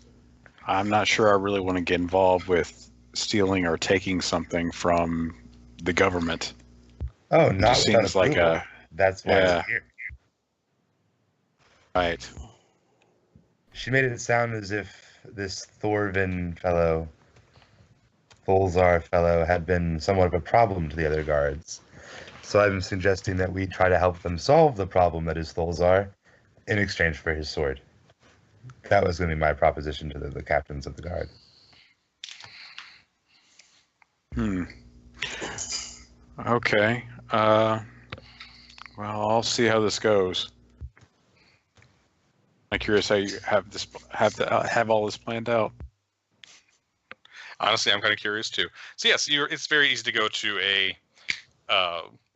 I'm not sure I really want to get involved with stealing or taking something from the government. Oh, not seems like a... That's why I'm here. Right. She made it sound as if this Thorvin fellow, Tholzar fellow, had been somewhat of a problem to the other guards. So I'm suggesting that we try to help them solve the problem that is Tholzar in exchange for his sword. That was going to be my proposition to the captains of the guard. Okay. Well, I'll see how this goes. I'm curious how you have all this planned out. Honestly, I'm kind of curious too. So yes, it's very easy to go to a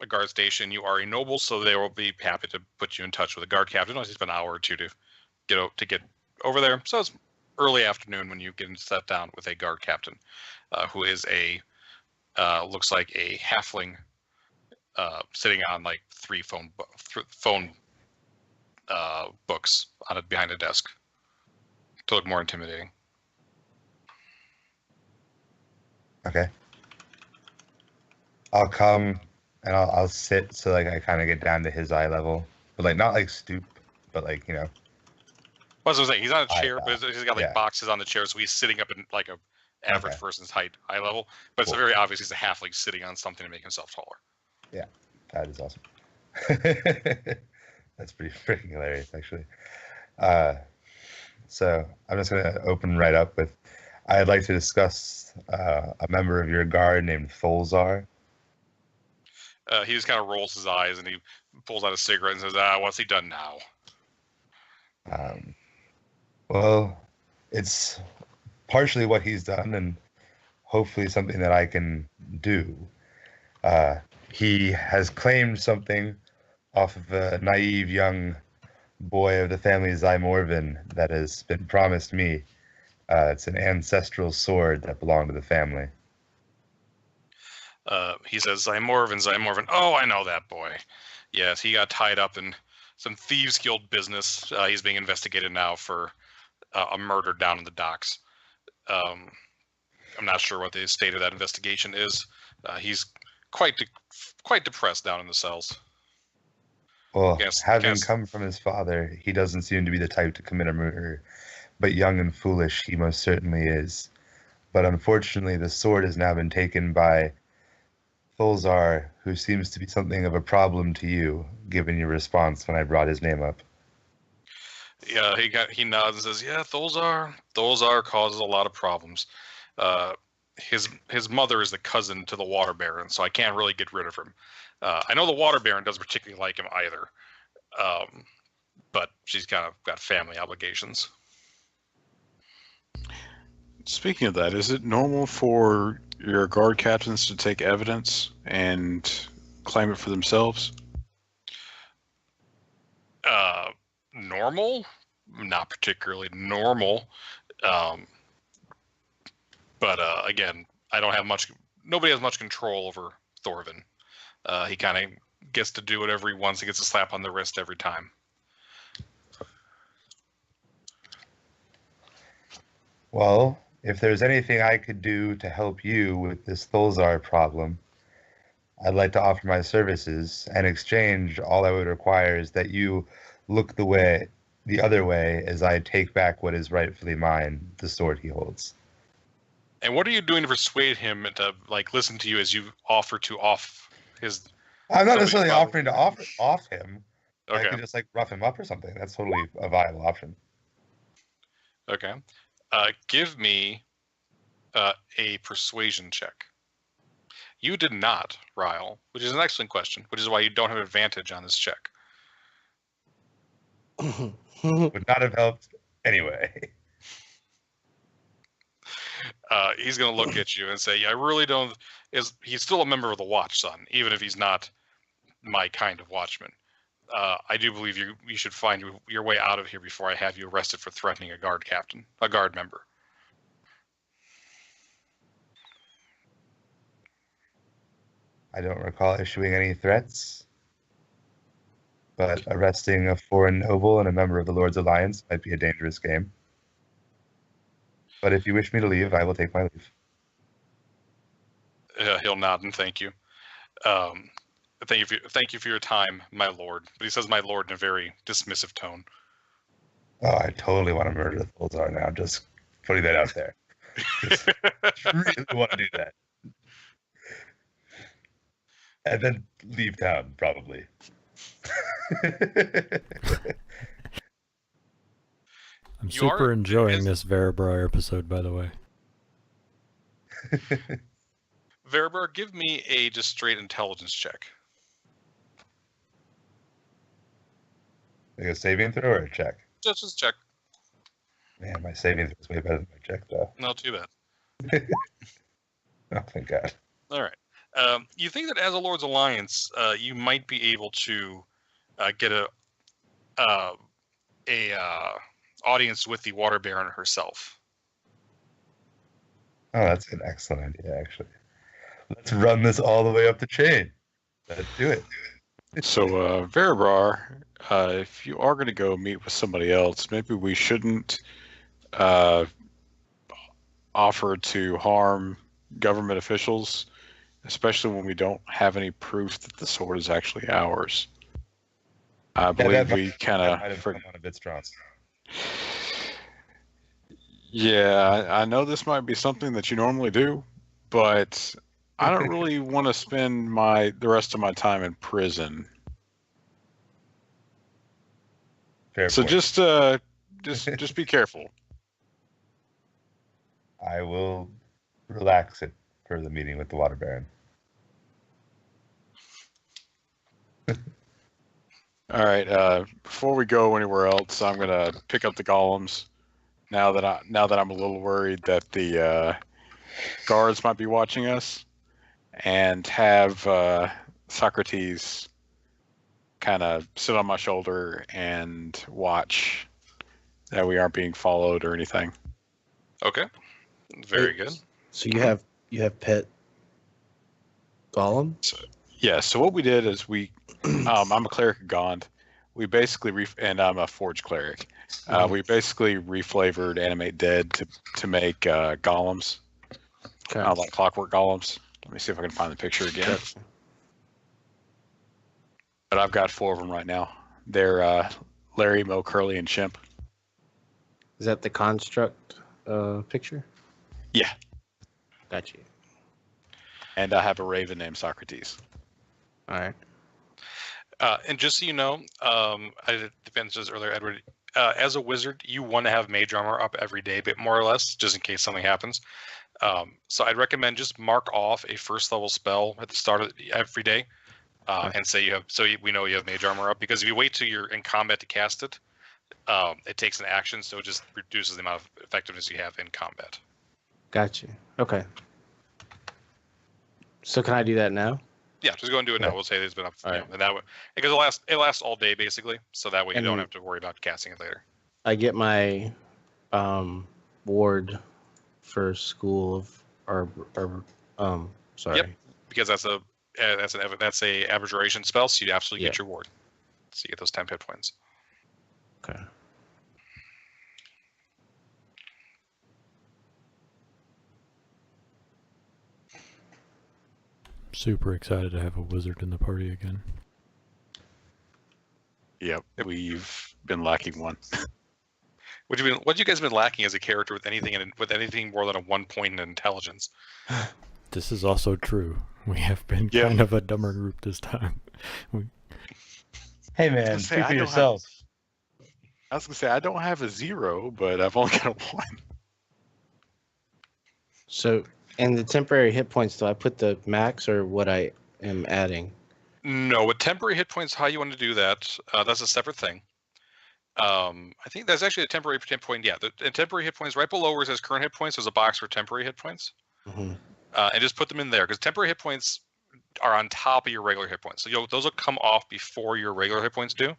guard station. You are a noble, so they will be happy to put you in touch with a guard captain. It only takes an hour or two to get over there. So it's early afternoon when you get sat down with a guard captain, who is looks like a halfling, sitting on like 3 phone books on it behind a desk to look more intimidating. Okay. I'll come and I'll sit so like I kind of get down to his eye level, but like not like stoop, but like, you know. Well, as I was saying, he's on a chair, but he's got like yeah. boxes on the chair, so he's sitting up in like a average person's eye level. But it's very obvious he's a halfling sitting on something to make himself taller. Yeah, that is awesome. That's pretty freaking hilarious, actually. So I'm just gonna open right up with, I'd like to discuss a member of your guard named Tholzar. He just kind of rolls his eyes and he pulls out a cigarette and says, what's he done now? Well, it's partially what he's done and hopefully something that I can do. He has claimed something off of a naive young boy of the family Zymorvin that has been promised me. It's an ancestral sword that belonged to the family. He says, Zymorvin. Oh, I know that boy. Yes, he got tied up in some Thieves Guild business. He's being investigated now for a murder down in the docks. I'm not sure what the state of that investigation is. He's quite depressed down in the cells. Well, having come from his father, he doesn't seem to be the type to commit a murder, but young and foolish he most certainly is. But unfortunately, the sword has now been taken by Tholzar, who seems to be something of a problem to you, given your response when I brought his name up. Yeah, he nods and says, "Yeah, Tholzar causes a lot of problems. His mother is the cousin to the Water Baron, so I can't really get rid of him. I know the Water Baron doesn't particularly like him either, but she's kind of got family obligations." Speaking of that, is it normal for your guard captains to take evidence and claim it for themselves? Normal? Not particularly normal. But again, I don't have much. Nobody has much control over Thorvin. He kind of gets to do whatever he wants. He gets a slap on the wrist every time. Well, if there's anything I could do to help you with this Tholzar problem, I'd like to offer my services. In exchange, all I would require is that you look the other way as I take back what is rightfully mine, the sword he holds. And what are you doing to persuade him to listen to you as you offer to off his? I'm not necessarily offering to off him. Okay. I could just rough him up or something. That's totally a viable option. Okay. Give me a persuasion check. You did not, Ryle, which is an excellent question, which is why you don't have advantage on this check. Would not have helped anyway. He's going to look at you and say, "I really don't." He's still a member of the Watch, son, even if he's not my kind of watchman. I do believe you should find your way out of here before I have you arrested for threatening a guard member. I don't recall issuing any threats, but arresting a foreign noble and a member of the Lord's Alliance might be a dangerous game. But if you wish me to leave, I will take my leave. He'll nod and thank you. Thank you for your time, my lord. But he says "my lord" in a very dismissive tone. Oh, I totally want to murder the Thulzar now. Just putting that out there. Just really want to do that. And then leave town, probably. I'm You super are- enjoying is- this Verabrar episode, by the way. Verabrar, give me a just straight intelligence check. Like a saving throw or a check? Just check. Man, my saving throw is way better than my check, though. Not too bad. Oh, thank God. All right. You think that as a Lord's Alliance, you might be able to get a audience with the Water Baron herself. Oh, that's an excellent idea, actually. Let's run this all the way up the chain. Let's do it. So, Verabrar, if you are going to go meet with somebody else, maybe we shouldn't offer to harm government officials, especially when we don't have any proof that the sword is actually ours. I believe we kind That might of... have come on a bit strong. Yeah, I know this might be something that you normally do, but I don't really want to spend the rest of my time in prison. Fair So point. just be careful. I will relax it for the meeting with the Water Baron. All right. Before we go anywhere else, I'm gonna pick up the golems. Now that I'm a little worried that the guards might be watching us, and have Socrates kind of sit on my shoulder and watch that we aren't being followed or anything. Okay. Very good. So you have pet golem? Yeah. So what we did is I'm a cleric of Gond. We basically and I'm a forge cleric. We basically reflavored Animate Dead to make golems, Okay. like clockwork golems. Let me see if I can find the picture again. Gotcha. But I've got 4 of them right now. They're Larry, Mo, Curly, and Chimp. Is that the construct picture? Yeah. Got you. And I have a raven named Socrates. All right. And just so you know, I defended this earlier, Edward. As a wizard, you want to have mage armor up every day, but more or less, just in case something happens. So I'd recommend just mark off a first level spell at the start of every day, and say you have. We know you have mage armor up, because if you wait till you're in combat to cast it, it takes an action, so it just reduces the amount of effectiveness you have in combat. Got you. Okay. So can I do that now? Yeah, just go and do it now. Okay. We'll say it's been up, All right. and that way, because it lasts all day basically, so that way you don't And- have to worry about casting it later. I get my ward for School of sorry. Yep. Because that's a abjuration spell, so you absolutely Yeah. get your ward. So you get those 10 hit points. Okay. Super excited to have a wizard in the party again. Yep. We've been lacking one. What you guys been lacking as a character with anything more than a 1 point in intelligence? This is also true. We have been Yeah. kind of a dumber group this time. Hey, man, I was gonna say, speak I for don't yourself. I was gonna say I don't have a 0, but I've only got a 1. So, and the temporary hit points, do I put the max or what I am adding? No, with temporary hit points, how you want to do that? That's a separate thing. I think that's actually a temporary hit point. Yeah, the temporary hit points right below where it says current hit points. There's a box for temporary hit points, Mm-hmm. and just put them in there, because temporary hit points are on top of your regular hit points. So those will come off before your regular hit points do.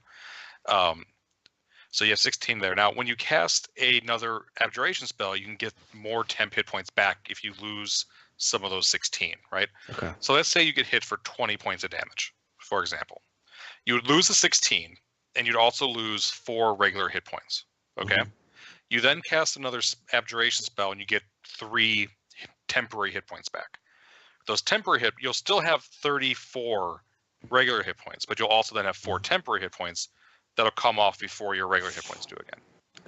So you have 16 there. Now, when you cast another abjuration spell, you can get more temp hit points back if you lose some of those 16, right? Okay. So let's say you get hit for 20 points of damage, for example. You would lose the 16, and you'd also lose 4 regular hit points, okay? Mhm. You then cast another abjuration spell, and you get 3 temporary hit points back. Those temporary you'll still have 34 regular hit points, but you'll also then have 4 temporary hit points that'll come off before your regular hit points do again.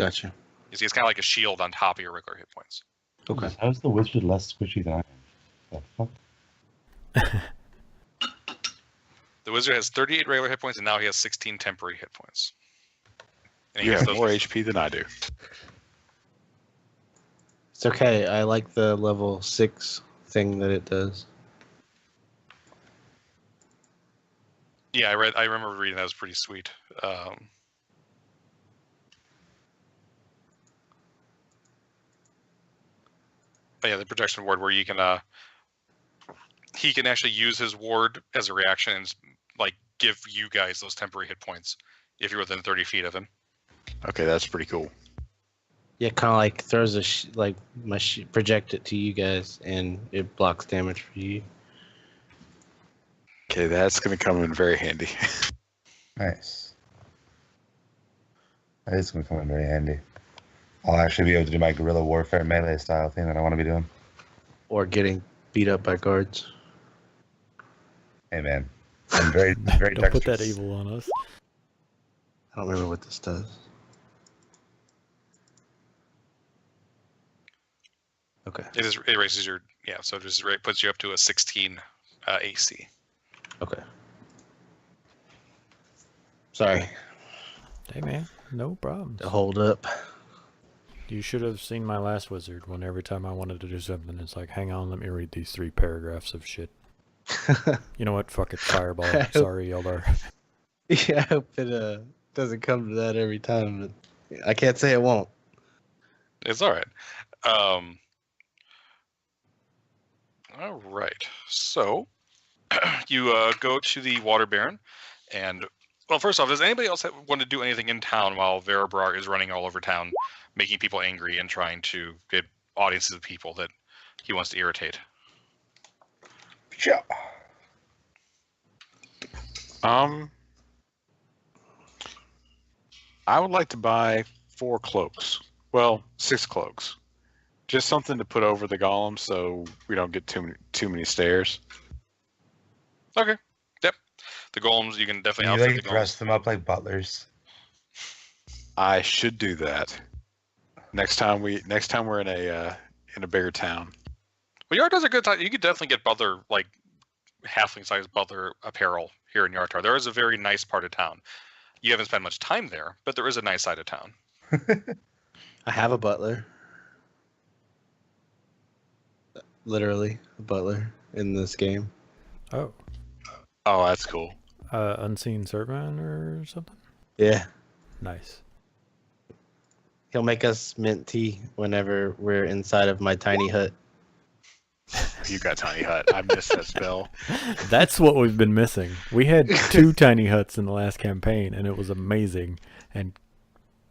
Gotcha. It's kind of like a shield on top of your regular hit points. Okay. How's the wizard less squishy than I am? The fuck? The wizard has 38 regular hit points, and now he has 16 temporary hit points. And he You gets have more HP than I do. It's okay. I like the level 6 thing that it does. Yeah, I remember reading that. It was pretty sweet. But yeah, the projection ward where you can he can actually use his ward as a reaction and like give you guys those temporary hit points if you're within 30 feet of him. Okay, that's pretty cool. Yeah, kind of like throws a project it to you guys, and it blocks damage for you. Okay, that's going to come in very handy. Nice. That is going to come in very handy. I'll actually be able to do my guerrilla warfare melee style thing that I want to be doing. Or getting beat up by guards. Hey man, I'm very, very Don't put dexterous. that evil on us. I don't remember what this does. Okay. It raises your so it just puts you up to a 16 AC. Okay. Sorry. Hey man, no problems. To hold up. You should have seen my last wizard when every time I wanted to do something, it's like, hang on, let me read these 3 paragraphs of shit. You know what? Fuck it, fireball. Sorry, Eldar. Yeah, I hope it doesn't come to that every time, but I can't say it won't. It's all right. All right. So you go to the Water Baron, and well, first off, does anybody else want to do anything in town while Verabrar is running all over town, making people angry and trying to get audiences of people that he wants to irritate? Sure. I would like to buy 4 cloaks. Well, 6 cloaks. Just something to put over the golem so we don't get too many stairs. Okay. Yep. The golems, you can definitely You outfit like the dress golems. them up like butlers. I should do that. Next time we're in a bigger town. Well, Yard does a good time. You could definitely get butler, like halfling-sized butler apparel here in Yartar. There is a very nice part of town. You haven't spent much time there, but there is a nice side of town. I have a butler. Literally, a butler in this game. Oh, Oh, that's cool. unseen servant or something? Yeah. Nice. He'll make us mint tea whenever we're inside of my tiny hut. You got tiny hut. I missed that spell. That's what we've been missing. We had 2 tiny huts in the last campaign, and it was amazing. And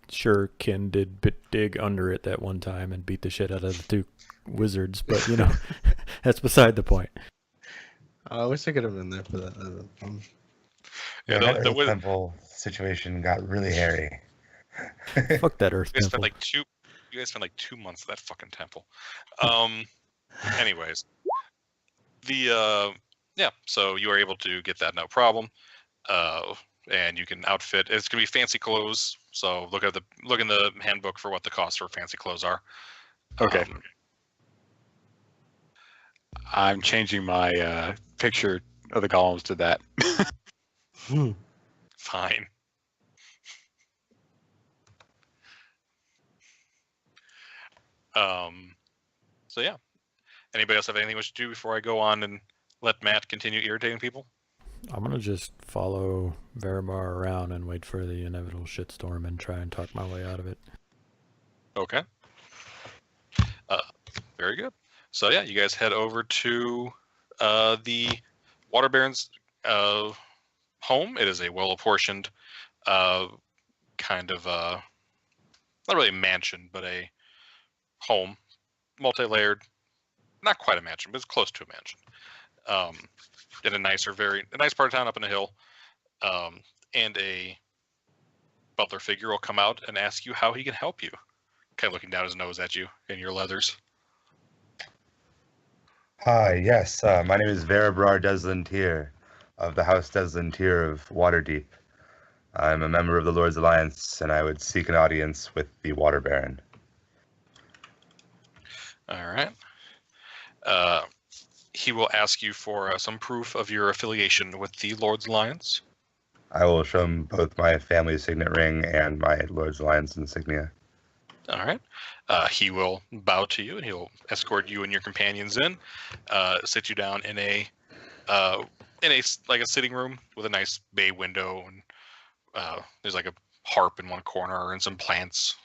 sure, Ken did dig under it that one time and beat the shit out of the 2 wizards, but you know, that's beside the point. I wish I could have been there for that. Yeah, that the Earth Temple situation got really hairy. Fuck that Earth You guys Temple. spent like 2 months at that fucking temple. Anyways, so you are able to get that no problem, and you can outfit. It's gonna be fancy clothes. So look in the handbook for what the costs for fancy clothes are. Okay. I'm changing my picture of the golems to that. Fine. So yeah. Anybody else have anything we should do before I go on and let Matt continue irritating people? I'm gonna just follow Verabrar around and wait for the inevitable shitstorm and try and talk my way out of it. Okay. Very good. So yeah, you guys head over to the Water Baron's home. It is a well-apportioned kind of not really a mansion, but a home, multi-layered. Not quite a mansion, but it's close to a mansion. In a nice part of town up in the hill. And a butler figure will come out and ask you how he can help you. Kind of looking down his nose at you in your leathers. Hi, yes, my name is Verabrar Deslantier of the House Deslantier of Waterdeep. I'm a member of the Lord's Alliance, and I would seek an audience with the Water Baron. All right. He will ask you for some proof of your affiliation with the Lord's Alliance. I will show him both my family signet ring and my Lord's Alliance insignia. All right. He will bow to you, and he'll escort you and your companions in, sit you down in a like a sitting room with a nice bay window, and there's like a harp in one corner and some plants,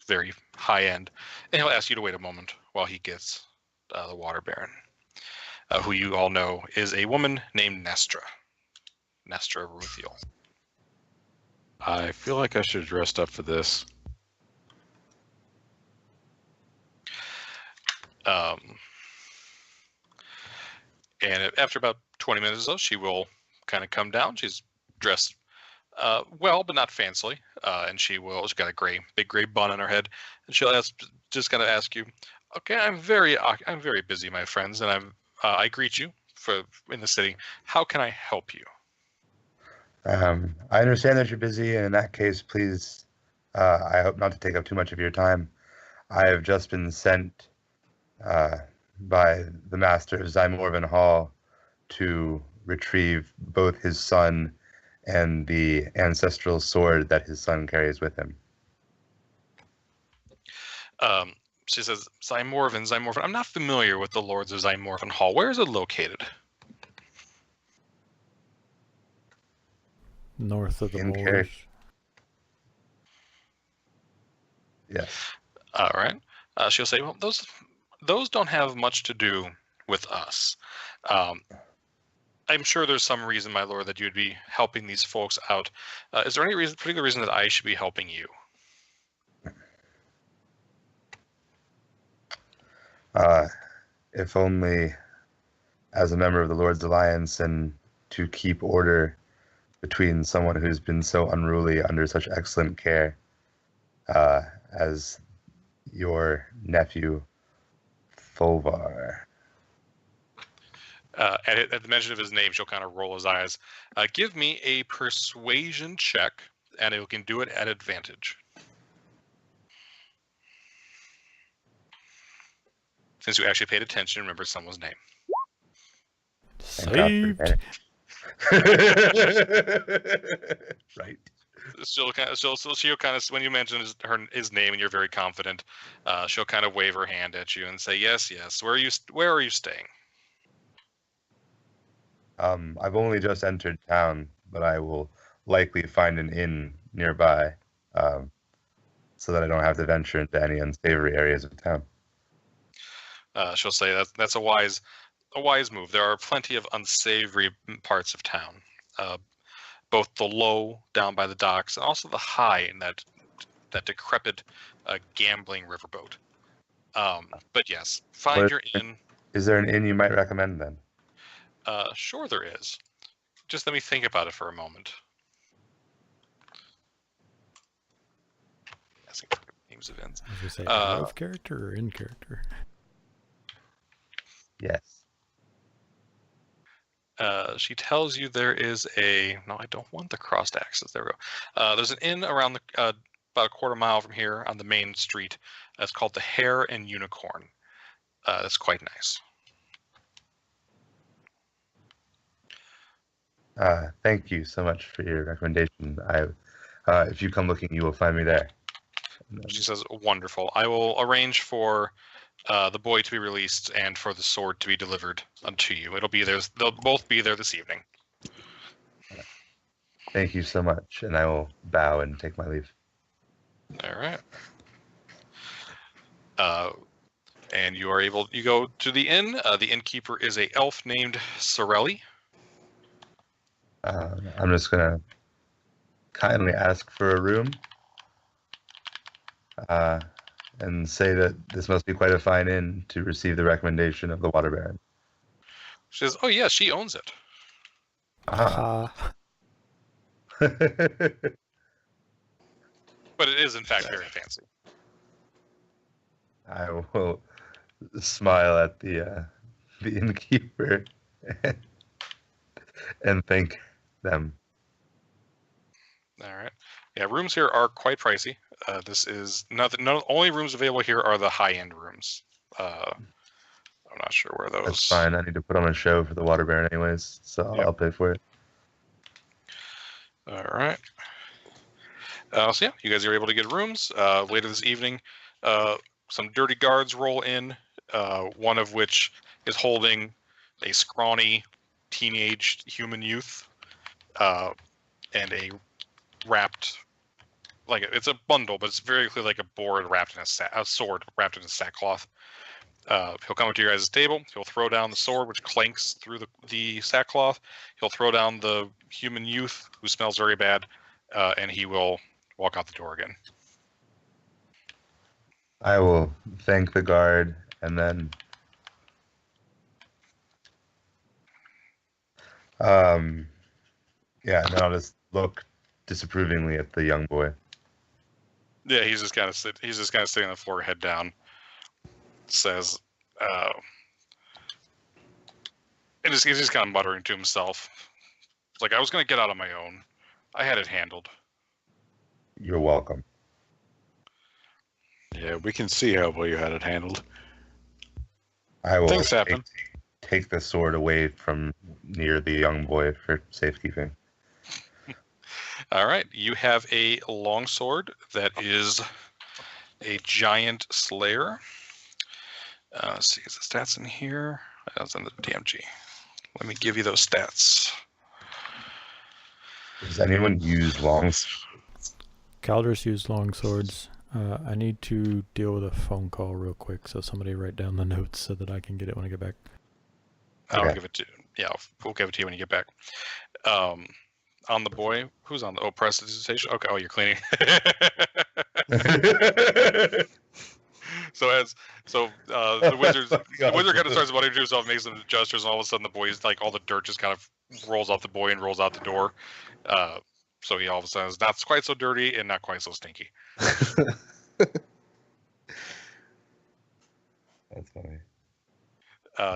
very high end. And he'll ask you to wait a moment while he gets the Water Baron, who you all know is a woman named Nestra Ruthiel. I feel like I should have dressed up for this. And after about 20 minutes or so, she will kind of come down. She's dressed well, but not fancily. And she's got a big gray bun on her head. And she'll just kind of ask you, okay, I'm very busy, my friends, and I greet you in the city. How can I help you? I understand that you're busy, and in that case, please, I hope not to take up too much of your time. I have just been sent by the master of Zymorvan Hall to retrieve both his son and the ancestral sword that his son carries with him. She says, Zymorvan. I'm not familiar with the Lords of Zymorvan Hall. Where is it located? North of the In moors. Yes. All right. She'll say, well, those don't have much to do with us. I'm sure there's some reason, my lord, that you'd be helping these folks out. Is there any particular reason that I should be helping you? If only as a member of the Lord's Alliance and to keep order between someone who's been so unruly under such excellent care as your nephew, Folvar. At the mention of his name, she'll kind of roll his eyes. Give me a persuasion check, and you can do it at advantage. Since you actually paid attention, remember someone's name. Saved. Right. She'll kind of when you mention his name and you're very confident, she'll kind of wave her hand at you and say, "Yes. Where are you staying?" I've only just entered town, but I will likely find an inn nearby, so that I don't have to venture into any unsavory areas of town. She'll say that's a wise move. There are plenty of unsavory parts of town, both the low down by the docks and also the high in that decrepit gambling riverboat. But yes, find your inn. Is there an inn you might recommend then? Sure there is. Just let me think about it for a moment. Asking for names of inns. I was going to say, out of character or in character? Yes. She tells you there is no, I don't want the crossed axes. There we go. There's an inn around about a quarter mile from here on the main street. It's called the Hare and Unicorn. That's quite nice. Thank you so much for your recommendation. If you come looking, you will find me there. She says, wonderful. I will arrange for the boy to be released and for the sword to be delivered unto you. It'll be there. They'll both be there this evening. Thank you so much, and I will bow and take my leave. All right. And you go to the inn. The innkeeper is a elf named Sorelli. I'm just gonna kindly ask for a room, and say that this must be quite a fine inn to receive the recommendation of the Water Baron. She says, "Oh yeah, she owns it." But it is in fact very fancy. I will smile at the innkeeper and thank them. All right. Yeah, rooms here are quite pricey. This is only rooms available here are the high-end rooms. I'm not sure where those. That's fine. I need to put on a show for the Water Baron anyways, so Yep. I'll pay for it. All right. So yeah, you guys are able to get rooms. Later this evening, some dirty guards roll in. One of which is holding a scrawny teenage human youth, and a wrapped, like it's a bundle, but it's very clearly like a board wrapped in a sword wrapped in a sackcloth. He'll come up to your guys' table. He'll throw down the sword, which clanks through the sackcloth. He'll throw down the human youth, who smells very bad, and he will walk out the door again. I will thank the guard and then yeah, and then I'll just look disapprovingly at the young boy. Yeah, he's just kind of sitting on the floor, head down. Says, and he's just kind of muttering to himself. It's like, I was going to get out on my own. I had it handled. You're welcome. Yeah, we can see how well you had it handled. I will Things happen. take the sword away from near the young boy for safekeeping. All right, you have a longsword that is a giant slayer. Let's see, is the stats in here? That's in the DMG. Let me give you those stats. Does anyone use longs? Caldrus used long swords. I need to deal with a phone call real quick, so somebody write down the notes so that I can get it when I get back. I'll Okay. give it to we'll give it to you when you get back. On the boy, who's on the prestidigitation? Okay, you're cleaning. The wizard kind of starts muttering to himself, makes some gestures, and all of a sudden the boy's like all the dirt just kind of rolls off the boy and rolls out the door. So he all of a sudden is not quite so dirty and not quite so stinky. That's funny.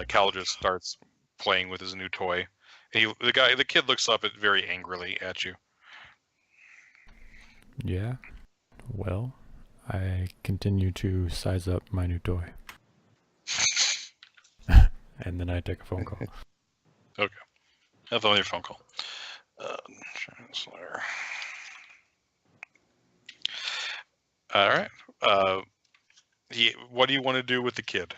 Cal just starts playing with his new toy. The kid looks up very angrily at you. Yeah. Well, I continue to size up my new toy. And then I take a phone call. That's on your phone call. Translator. All right. What do you want to do with the kid?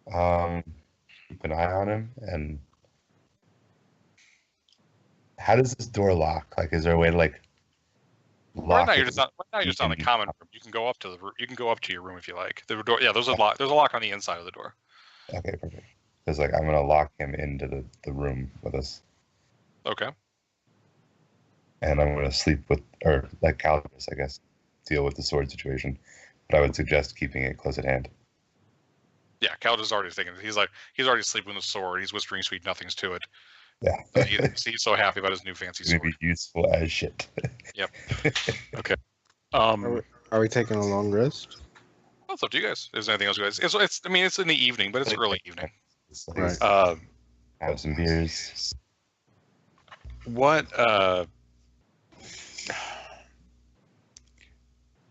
Keep an eye on him. And how does this door lock? Like, is there a way to like Right lock now it? you're just on the common room. You can go up to your room if you like. The door. Yeah, there's a lock. There's a lock on the inside of the door. Okay, perfect. Because like I'm gonna lock him into the room with us, Okay. and I'm gonna sleep with, or like Calvus, I guess, deal with the sword situation. But I would suggest keeping it close at hand. Yeah, Cal is already thinking. He's already sleeping with the sword. He's whispering sweet nothings to it. Yeah, He's so happy about his new fancy it's gonna sword. be useful as shit. Are we taking a long rest? Well, it's up to you guys. If there's anything else, you guys? It's in the evening, but it's early evening. It's like, Right. have some beers. What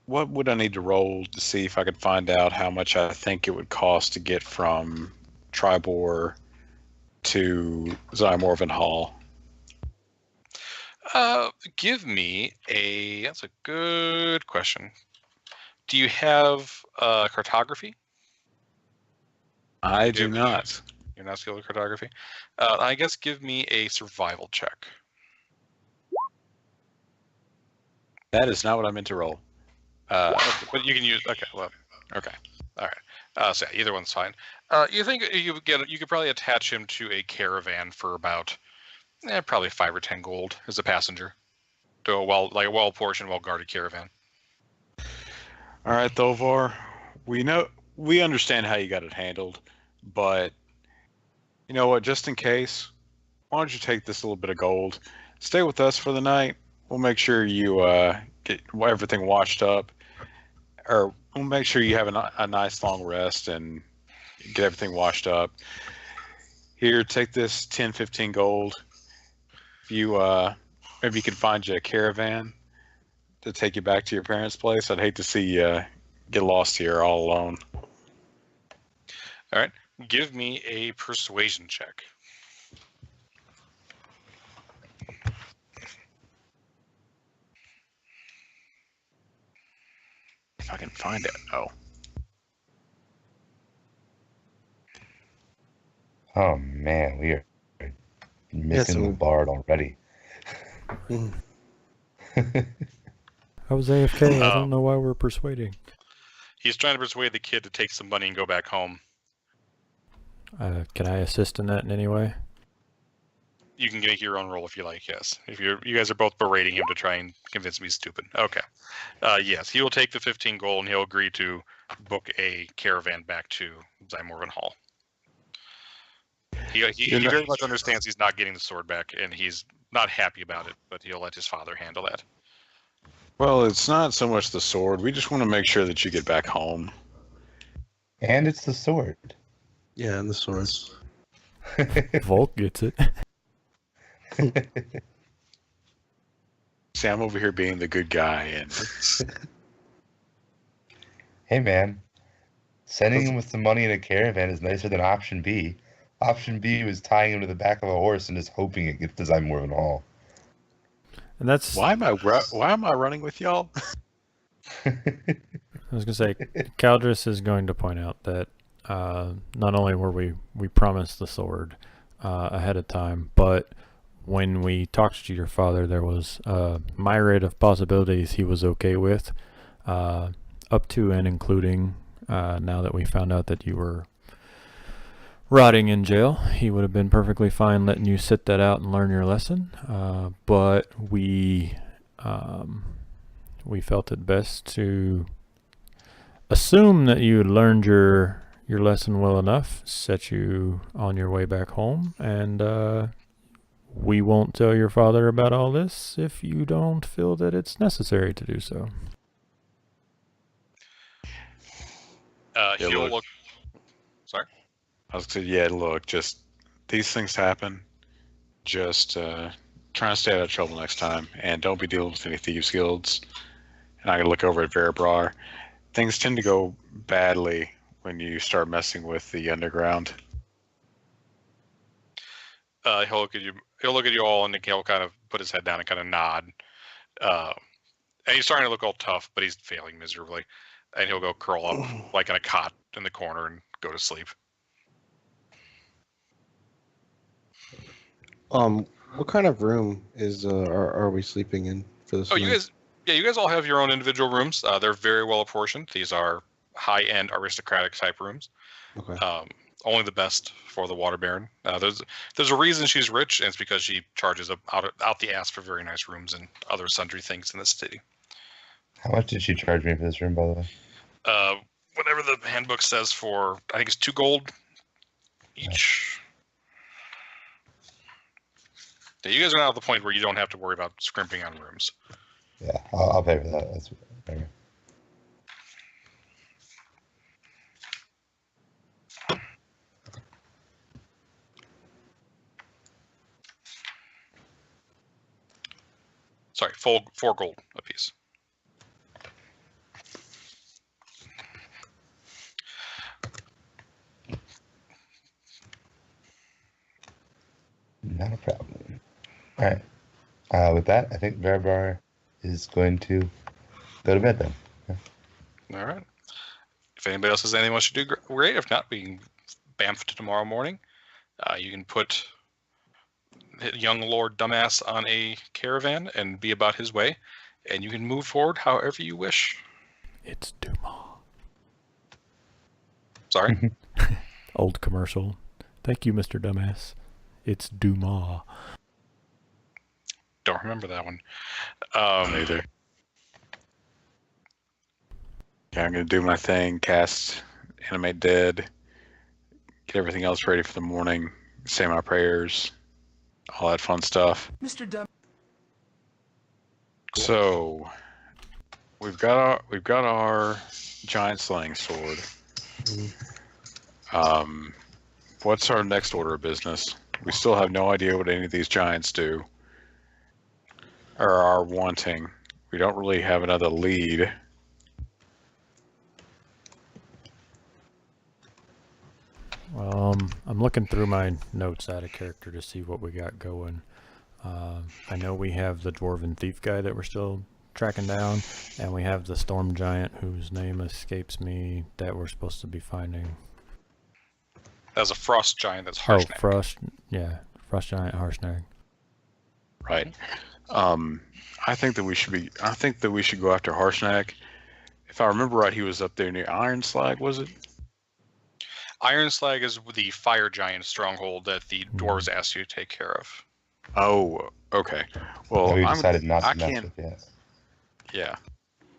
would I need to roll to see if I could find out how much I think it would cost to get from Tribor to Zymorvan Hall? Give me that's a good question. Do you have cartography? I do not. You're not skilled at cartography. I guess give me a survival check. That is not what I meant to roll. But you can use. Okay. Well. Okay. All right. So yeah, either one's fine. You think you could probably attach him to a caravan for about probably 5 or 10 gold as a passenger to a well-portioned, well-guarded caravan. All right, Thovar. We understand how you got it handled, but you know what? Just in case, why don't you take this little bit of gold, stay with us for the night. We'll make sure you get everything washed up, or we'll make sure you have a nice long rest and get everything washed up. Here, take this 10, 15 gold. If you maybe you can find you a caravan to take you back to your parents' place. I'd hate to see you get lost here all alone. All right. Give me a persuasion check. If I can find it. Oh. Oh man, we are missing the bard already. Mm. I was AFK. I don't know why we're persuading. He's trying to persuade the kid to take some money and go back home. Can I assist in that in any way? You can make your own roll if you like, yes. If you guys are both berating him to try and convince me he's stupid. Okay. Yes, he will take the 15 gold and he'll agree to book a caravan back to Zymorgan Hall. He very much understands he's not getting the sword back, and he's not happy about it, but he'll let his father handle that. Well, it's not so much the sword. We just want to make sure that you get back home. And it's the sword. Yeah, and the swords. Volk gets it. See, I'm over here being the good guy, and Hey man, sending him with some money in a caravan is nicer than option B. Option B was tying him to the back of a horse and just hoping it gets to Zymorgan Hall. And that's why am I running with y'all? I was gonna say, Caldris is going to point out that not only were we promised the sword ahead of time, but when we talked to your father, there was a myriad of possibilities he was okay with, up to and including now that we found out that you were rotting in jail. He would have been perfectly fine letting you sit that out and learn your lesson, but we felt it best to assume that you had learned your lesson well enough, set you on your way back home, and we won't tell your father about all this if you don't feel that it's necessary to do so. He'll look. Sorry? I was going to say, yeah, look, just these things happen. Just trying to stay out of trouble next time, and don't be dealing with any thieves guilds. And I'm going to look over at Verabrar. Things tend to go badly when you start messing with the underground. He'll look at you. He'll look at you all, and he'll kind of put his head down and kind of nod. And he's starting to look all tough, but he's failing miserably. And he'll go curl up like in a cot in the corner and go to sleep. What kind of room is are we sleeping in for this? Oh, night? you guys all have your own individual rooms. They're very well apportioned. These are high-end aristocratic type rooms. Okay. Only the best for the Water Baron. There's a reason she's rich, and it's because she charges out the ass for very nice rooms and other sundry things in the city. How much did she charge me for this room, by the way? Whatever the handbook says for, I think it's 2 gold each. Yeah, you guys are now at the point where you don't have to worry about scrimping on rooms. Yeah, I'll pay for that. That's better. Sorry, 4 gold apiece. Not a problem. All right. With that, I think Verabrar is going to go to bed then. All right. If anybody else has anything else to do, great. If not, we can bamf to tomorrow morning. You can put young Lord Dumbass on a caravan and be about his way, and you can move forward however you wish. It's Dumas. Sorry? Old commercial. Thank you, Mr. Dumbass. It's Dumas. Don't remember that one. Either. Okay, I'm going to do my thing, cast Animate Dead, get everything else ready for the morning, say my prayers, all that fun stuff. Mr. Dumb. So, we've got our giant slaying sword. What's our next order of business? We still have no idea what any of these giants do. or are wanting. We don't really have another lead. Well, I'm looking through my notes out of character to see what we got going. I know we have the Dwarven Thief guy that we're still tracking down, and we have the Storm Giant whose name escapes me that we're supposed to be finding. That's a Frost Giant. That's Oh, Harshnag. Frost Giant Harshnag. Right. I think that we should go after Harshnag. If I remember right, he was up there near Iron Slag, was it? Iron Slag is the fire giant stronghold that the dwarves asked you to take care of. Oh, okay. Well, we decided not I to mess can't. with yet. Yeah.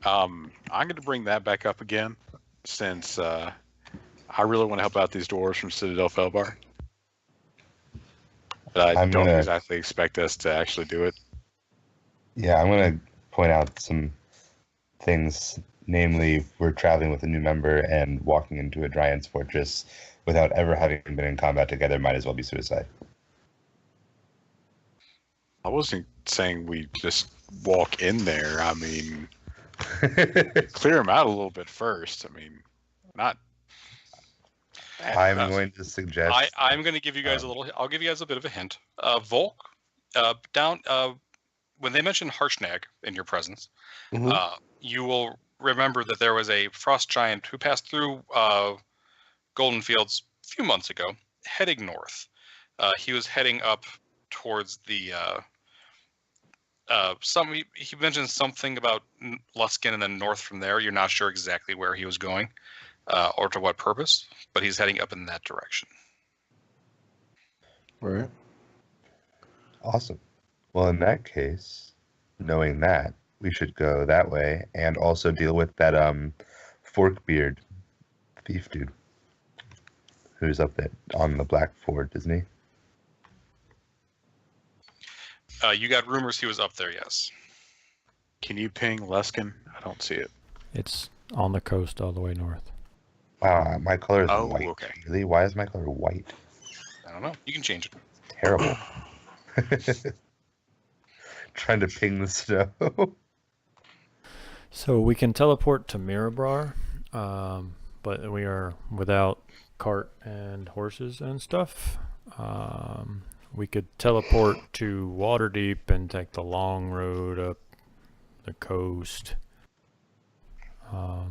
I'm going to bring that back up again since I really want to help out these dwarves from Citadel Felbar. But I don't exactly expect us to actually do it. Yeah, I'm going to point out some things. Namely, we're traveling with a new member and walking into a Giant's fortress without ever having been in combat together might as well be suicide. I wasn't saying we just walk in there. I mean, clear them out a little bit first. I mean, not. I'm going to suggest. I'm going to give you guys a little. I'll give you guys a bit of a hint. Volk, down when they mentioned Harshnag in your presence, you will remember that there was a frost giant who passed through Golden Fields a few months ago, heading north. He was heading up towards the. He mentioned something about Luskan and then north from there. You're not sure exactly where he was going. Or to what purpose, but he's heading up in that direction. Right. Awesome. Well, in that case, knowing that, we should go that way and also deal with that Forkbeard thief dude who's up there on the Black Ford, isn't he? You got rumors he was up there, yes. Can you ping Luskan? I don't see it. It's on the coast all the way north. Wow, my color is white. Okay. Really? Why is my color white? I don't know. You can change it. Terrible. Trying to ping the snow. So we can teleport to Mirabrar, but we are without cart and horses and stuff. We could teleport to Waterdeep and take the long road up the coast. I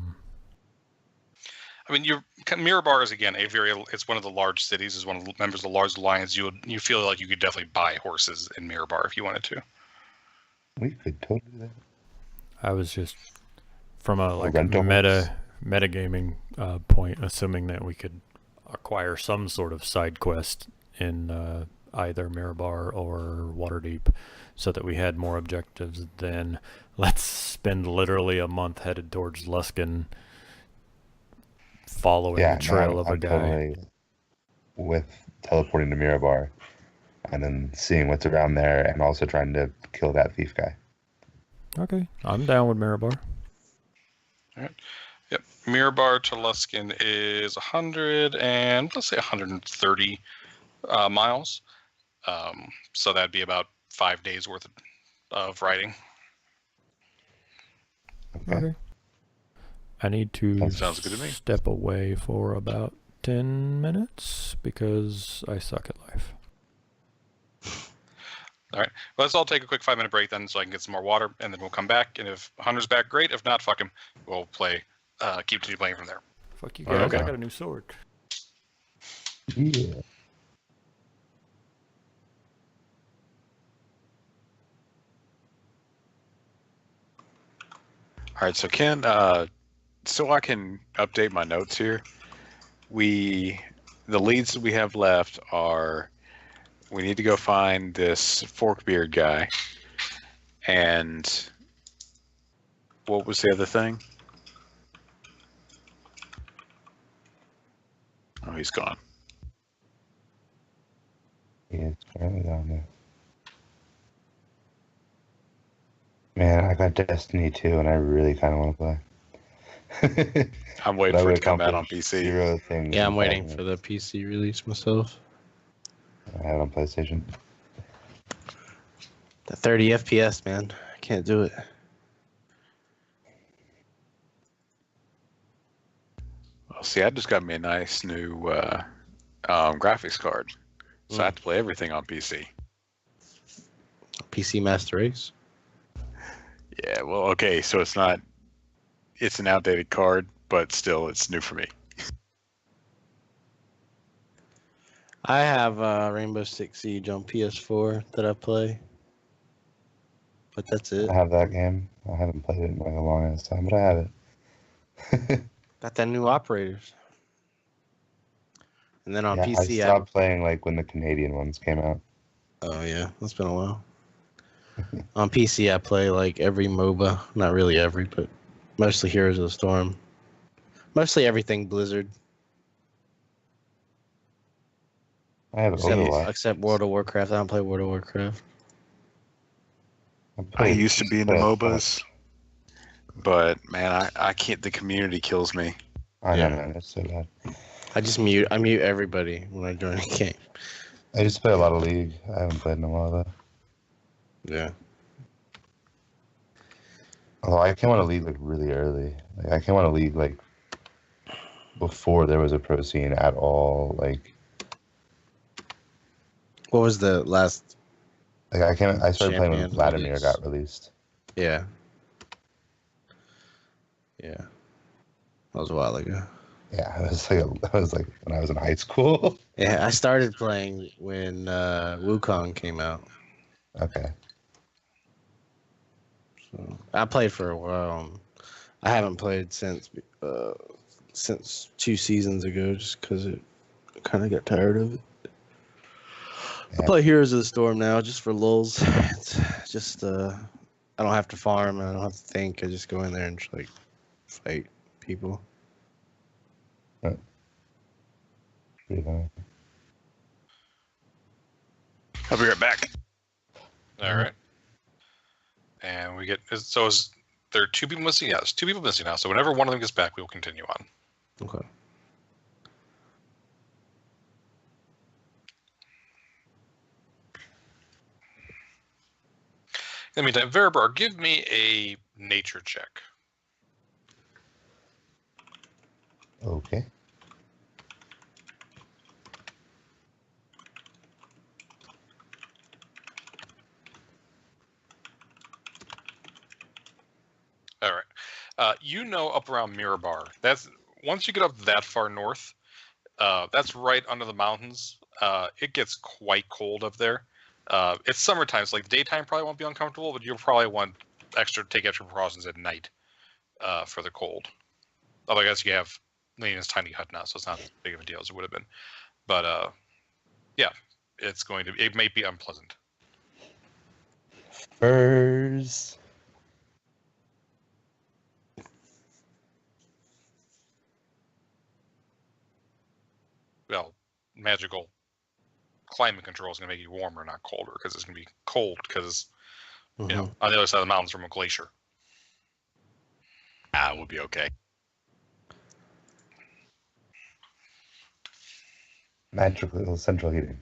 mean, Mirabar is again it's one of the large cities. Is one of the members of the large alliance. You feel like you could definitely buy horses in Mirabar if you wanted to. We could totally do that. I was just from a rental metagaming point, assuming that we could acquire some sort of side quest in either Mirabar or Waterdeep, so that we had more objectives than let's spend literally a month headed towards Luskan, following the trail of a guy. Totally with teleporting to Mirabar and then seeing what's around there and also trying to kill that thief guy. Okay, I'm down with Mirabar. All right. Yep. Mirabar to Luskan is 130 miles. So that'd be about 5 days worth of riding. Okay. I need to Sounds good to me. step away for about 10 minutes because I suck at life. All right. Well, let's all take a quick 5-minute break then, so I can get some more water, and then we'll come back. And if Hunter's back, great. If not, fuck him. We'll play. Keep playing from there. Fuck you guys! Okay. I got a new sword. Yeah. All right, so Ken, so I can update my notes here. The leads that we have left are we need to go find this Forkbeard guy, and what was the other thing? Oh, he's gone. Yeah, it's currently down there. Man, I got Destiny 2 and I really kind of want to play. I'm waiting for it to come out on PC. Zero things. Yeah, I'm waiting for the PC release myself. I have it on PlayStation. The 30 FPS, man. I can't do it. Well, see, I just got me a nice new graphics card, so I have to play everything on PC. PC Master Race. Yeah, well, okay, so it's not. It's an outdated card, but still, it's new for me. I have Rainbow Six Siege on PS4 that I play. But that's it. I have that game. I haven't played it in like a long ass time, but I have it. Got that new operators. And then on Yeah, PC, I stopped playing like when the Canadian ones came out. Oh yeah, that's been a while. On PC, I play like every MOBA. Not really every, but mostly Heroes of the Storm. Mostly everything Blizzard, I have Overwatch. except World of Warcraft. I don't play World of Warcraft. I used to be into MOBAs, but man, I can't. The community kills me. I know, Yeah. man. It's so bad. I mute everybody when I join a game. I used to play a lot of League. I haven't played in a while though. Yeah. Although I came on a League like really early. Like I came on a League like before there was a pro scene at all. Like What was the last? I started playing when Champion Vladimir Leagues. got released. Yeah. Yeah. That was a while ago. Yeah, it was like when I was in high school. Yeah, I started playing when Wukong came out. Okay. So I played for a while. I haven't played since 2 seasons ago, just because I kind of got tired of it. I Yeah. play Heroes of the Storm now, just for lulz. It's just I don't have to farm. I don't have to think. I just go in there and just, like fight people. Pretty funny. I'll be right back. All right. And we get so is there 2 people missing? Yes, 2 people missing now. So whenever one of them gets back, we will continue on. Okay. In the meantime, Veribar, give me a nature check. Okay. All right. You know, up around Mirabar, that's once you get up that far north, that's right under the mountains. It gets quite cold up there. It's summertime, so like the daytime probably won't be uncomfortable, but you'll probably want take extra precautions at night for the cold. Although I guess you have Lena's tiny hut now, so it's not as big of a deal as it would have been. But yeah, it may be unpleasant. Furs. Well, magical climate control is going to make you warmer, not colder, because it's going to be cold because you know on the other side of the mountains from a glacier. We'll be okay. Magical central heating.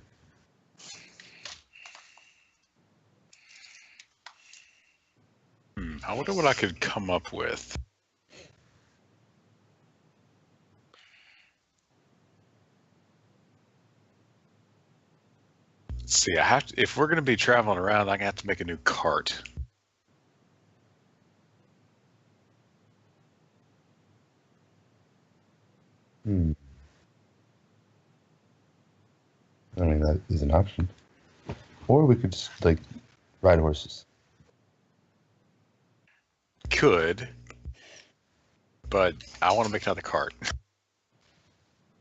I wonder what I could come up with. Let's see, if we're going to be traveling around, I'm going to have to make a new cart. I mean, that is an option. Or we could just, like, ride horses. Could, but I want to make another cart.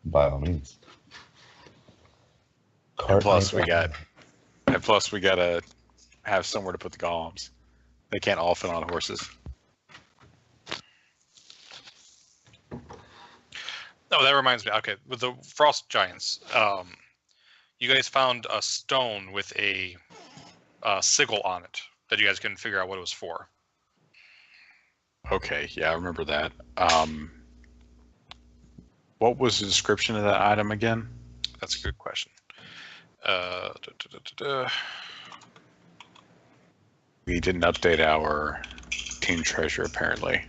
By all means. And plus, we gotta have somewhere to put the golems. They can't all fit on horses. Oh, that reminds me. Okay, with the frost giants, you guys found a stone with a sigil on it that you guys couldn't figure out what it was for. Okay, yeah, I remember that. What was the description of that item again? That's a good question. We didn't update our team treasure, apparently.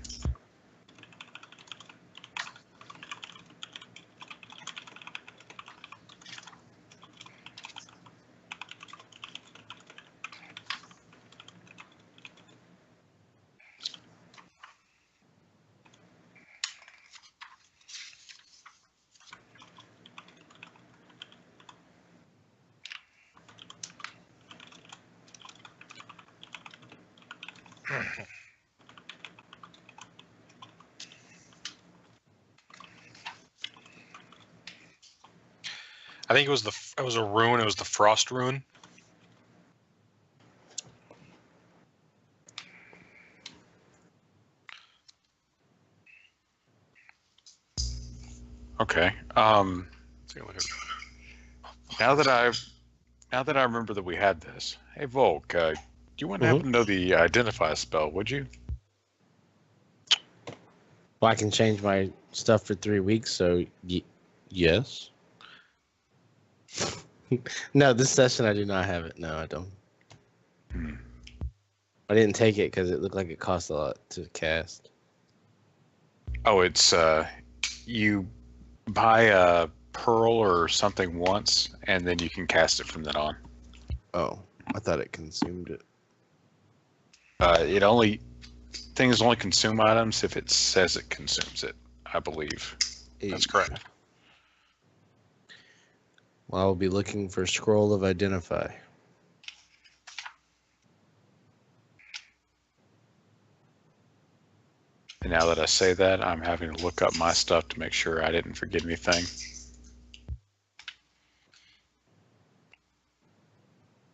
I think it was a rune. It was the frost rune. Okay. Take a look at it. Now that I remember that we had this. Hey Volk, do you want to happen to know the identify spell? Would you? Well, I can change my stuff for 3 weeks, so yes. No, this session I do not have it. No, I don't. I didn't take it because it looked like it cost a lot to cast. Oh, it's you buy a pearl or something once, and then you can cast it from then on. Oh, I thought it consumed it. Things only consume items if it says it consumes it, I believe. That's correct. Well, I'll be looking for Scroll of Identify. And now that I say that, I'm having to look up my stuff to make sure I didn't forget anything.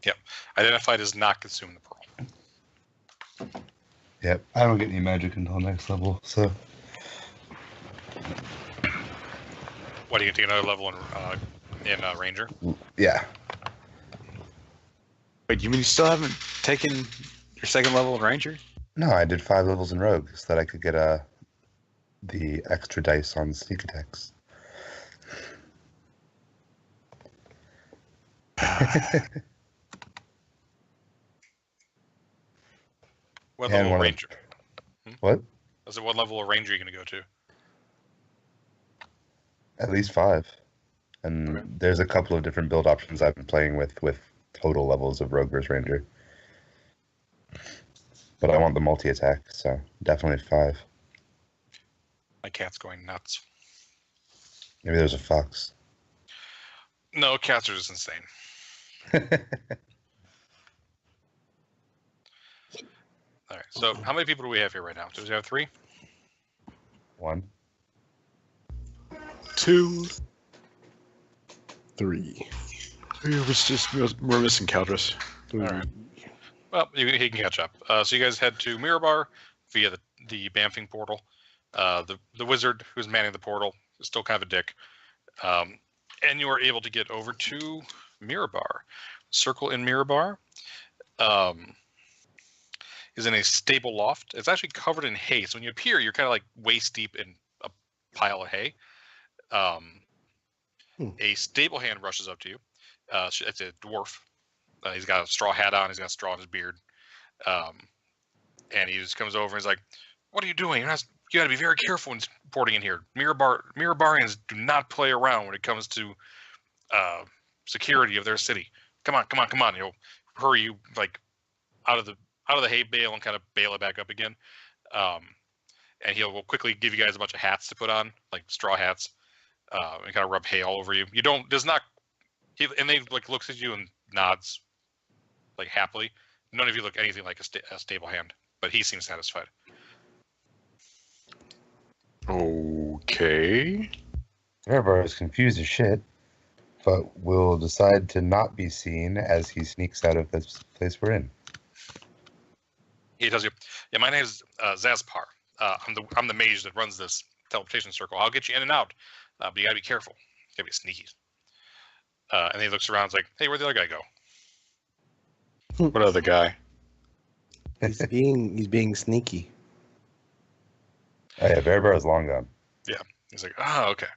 Yep. Identify does not consume the pearl. Yep, I don't get any magic until next level, so. What, do you take another level in Ranger? Yeah. Wait, you mean you still haven't taken your second level in Ranger? No, I did 5 levels in Rogue so that I could get the extra dice on sneak attacks. What And level of one of- Ranger? What? I said, what level of Ranger are you going to go to? At least 5. And Okay. there's a couple of different build options I've been playing with total levels of Rogue versus Ranger. But I want the multi-attack, so definitely 5. My cat's going nuts. Maybe there's a fox. No, cats are just insane. All right. So, how many people do we have here right now? Do we have 3? 1. 2. 3. We're missing Caldress. All right. Well, he can catch up. So you guys head to Mirabar via the Bamfing portal. The wizard who's manning the portal is still kind of a dick. And you are able to get over to Mirabar. Circle in Mirabar is in a stable loft. It's actually covered in hay. So when you appear, you're kind of like waist deep in a pile of hay. A stable hand rushes up to you. It's a dwarf. He's got a straw hat on. He's got straw in his beard. And he just comes over and he's like, "What are you doing? You got to be very careful when porting in here. Mirabarians do not play around when it comes to security of their city. Come on. He'll hurry you like out of the hay bale and kind of bale it back up again. And will quickly give you guys a bunch of hats to put on, like straw hats, and kind of rub hay all over you. And they like looks at you and nods, like happily. None of you look anything like a stable hand, but he seems satisfied. Okay. Erebor is confused as shit, but will decide to not be seen as he sneaks out of this place we're in. He tells you, "Yeah, my name is Zaspar. I'm the mage that runs this teleportation circle. I'll get you in and out, but you gotta be careful. You gotta be sneaky." And he looks around, and is like, "Hey, where'd the other guy go?" What other guy? He's being sneaky. Oh yeah, Erebor is long gone. He's like, "Oh, okay,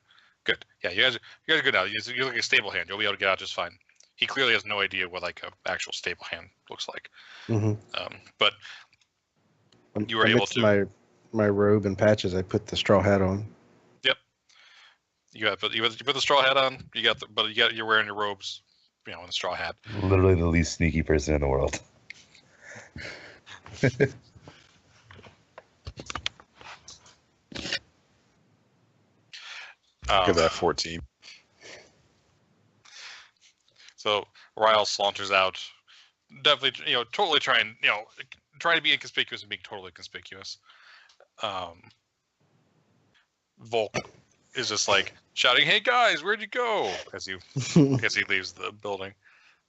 good. Yeah, you guys are good now. You look like a stable hand. You'll be able to get out just fine. he clearly has no idea what like an actual stable hand looks like. Mm-hmm. But you were able to. My robe and patches. I put the straw hat on. Yep. You put the straw hat on. You're wearing your robes, and a straw hat. Literally the least sneaky person in the world. Look at that 14. So Ryle saunters out, definitely, totally trying to be inconspicuous and being totally conspicuous. Volk is just like shouting, "Hey guys, where'd you go?" as he leaves the building.